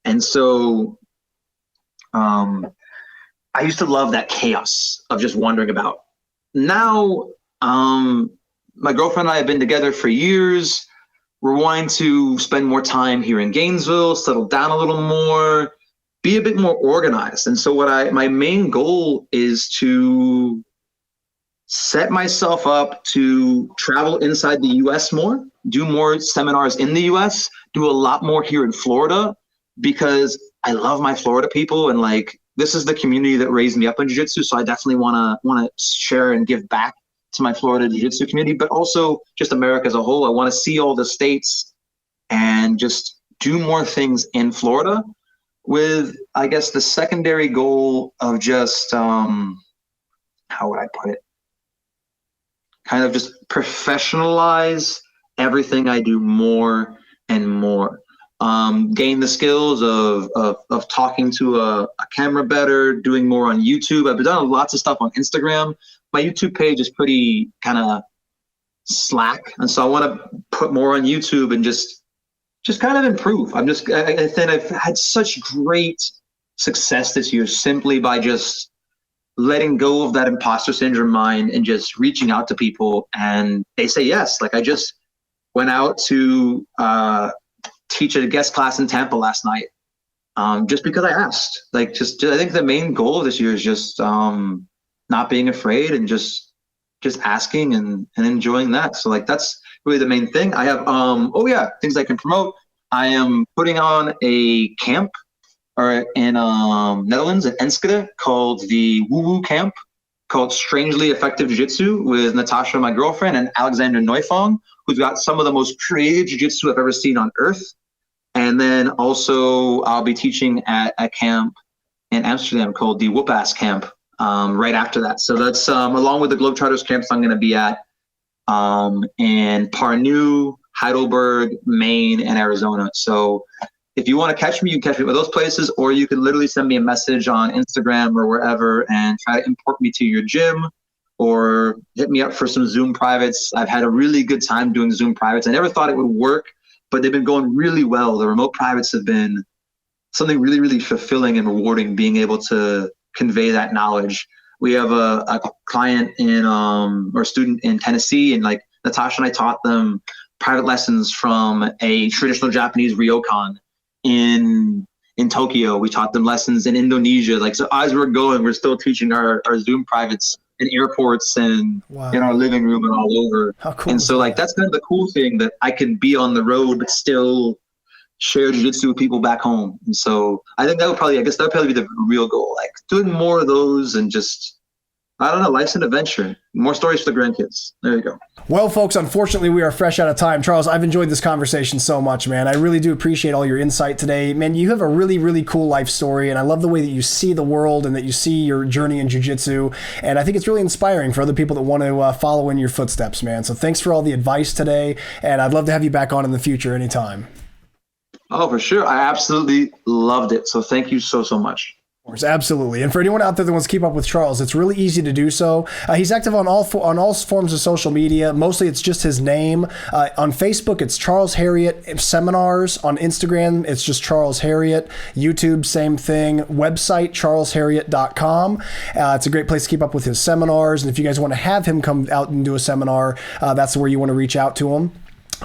And so I used to love that chaos of just wandering about. Now, my girlfriend and I have been together for years. We're wanting to spend more time here in Gainesville, settle down a little more, be a bit more organized. And so my main goal is to set myself up to travel inside the US more, do more seminars in the US, do a lot more here in Florida, because I love my Florida people, and like, this is the community that raised me up in jiu-jitsu. So I definitely want to share and give back to my Florida jiu-jitsu community, but also just America as a whole. I want to see all the states and just do more things in Florida with, I guess, the secondary goal of just, how would I put it? Kind of just professionalize everything I do more and more. Gain the skills of talking to a camera better, doing more on YouTube. I've done lots of stuff on Instagram. My YouTube page is pretty kind of slack, and so I want to put more on YouTube and just kind of improve. I think I've had such great success this year simply by just letting go of that imposter syndrome mind and just reaching out to people, and they say yes. Like, I just went out to teach a guest class in Tampa last night, just because I asked. Like, just I think the main goal of this year is just not being afraid and just asking and enjoying that. So like that's really the main thing. I have things I can promote. I am putting on a camp in Netherlands, in Enschede, called the Woo Woo Camp, called Strangely Effective Jiu-Jitsu, with Natasha, my girlfriend, and Alexander Neufong, who's got some of the most creative jiu-jitsu I've ever seen on earth. And then also I'll be teaching at a camp in Amsterdam called the Whoop Ass Camp right after that. So that's along with the Globetrotters camps I'm going to be at in Parnu, Heidelberg, Maine, and Arizona. So if you want to catch me, you can catch me at those places, or you can literally send me a message on Instagram or wherever and try to import me to your gym, or hit me up for some Zoom privates. I've had a really good time doing Zoom privates. I never thought it would work, but they've been going really well. The remote privates have been something really, really fulfilling and rewarding, being able to convey that knowledge. We have a client or student in Tennessee, and like Natasha and I taught them private lessons from a traditional Japanese ryokan in Tokyo. We taught them lessons in Indonesia. Like, so as we're going, we're still teaching our Zoom privates in airports and in our living room and all over. How cool. And so like, that's kind of the cool thing, that I can be on the road, but still share jiu-jitsu with people back home. And so I think that would probably be the real goal, like doing more of those, and just, I don't know, life's an adventure. More stories for the grandkids. There you go. Well, folks, unfortunately, we are fresh out of time. Charles, I've enjoyed this conversation so much, man. I really do appreciate all your insight today. Man, you have a really, really cool life story, and I love the way that you see the world and that you see your journey in jiu-jitsu. And I think it's really inspiring for other people that want to follow in your footsteps, man. So thanks for all the advice today, and I'd love to have you back on in the future anytime. Oh, for sure. I absolutely loved it. So thank you so, so much. Absolutely. And for anyone out there that wants to keep up with Charles, it's really easy to do so. He's active on all forms of social media. Mostly it's just his name. On Facebook, it's Charles Harriott Seminars. On Instagram, it's just Charles Harriott. YouTube, same thing. Website, charlesharriott.com. It's a great place to keep up with his seminars. And if you guys want to have him come out and do a seminar, that's where you want to reach out to him.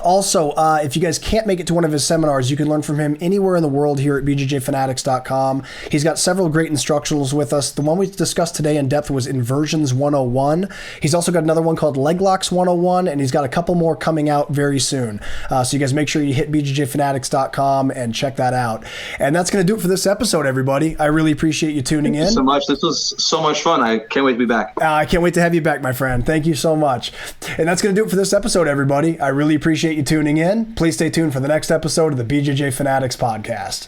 Also, if you guys can't make it to one of his seminars, you can learn from him anywhere in the world here at BJJFanatics.com. He's got several great instructionals with us. The one we discussed today in depth was Inversions 101. He's also got another one called Leg Locks 101, and he's got a couple more coming out very soon. So you guys make sure you hit BJJFanatics.com and check that out. And that's going to do it for this episode, everybody. I really appreciate you tuning in. Thank you so much. This was so much fun. I can't wait to be back. I can't wait to have you back, my friend. Thank you so much. And that's going to do it for this episode, everybody. I really appreciate you tuning in. Please stay tuned for the next episode of the BJJ Fanatics Podcast.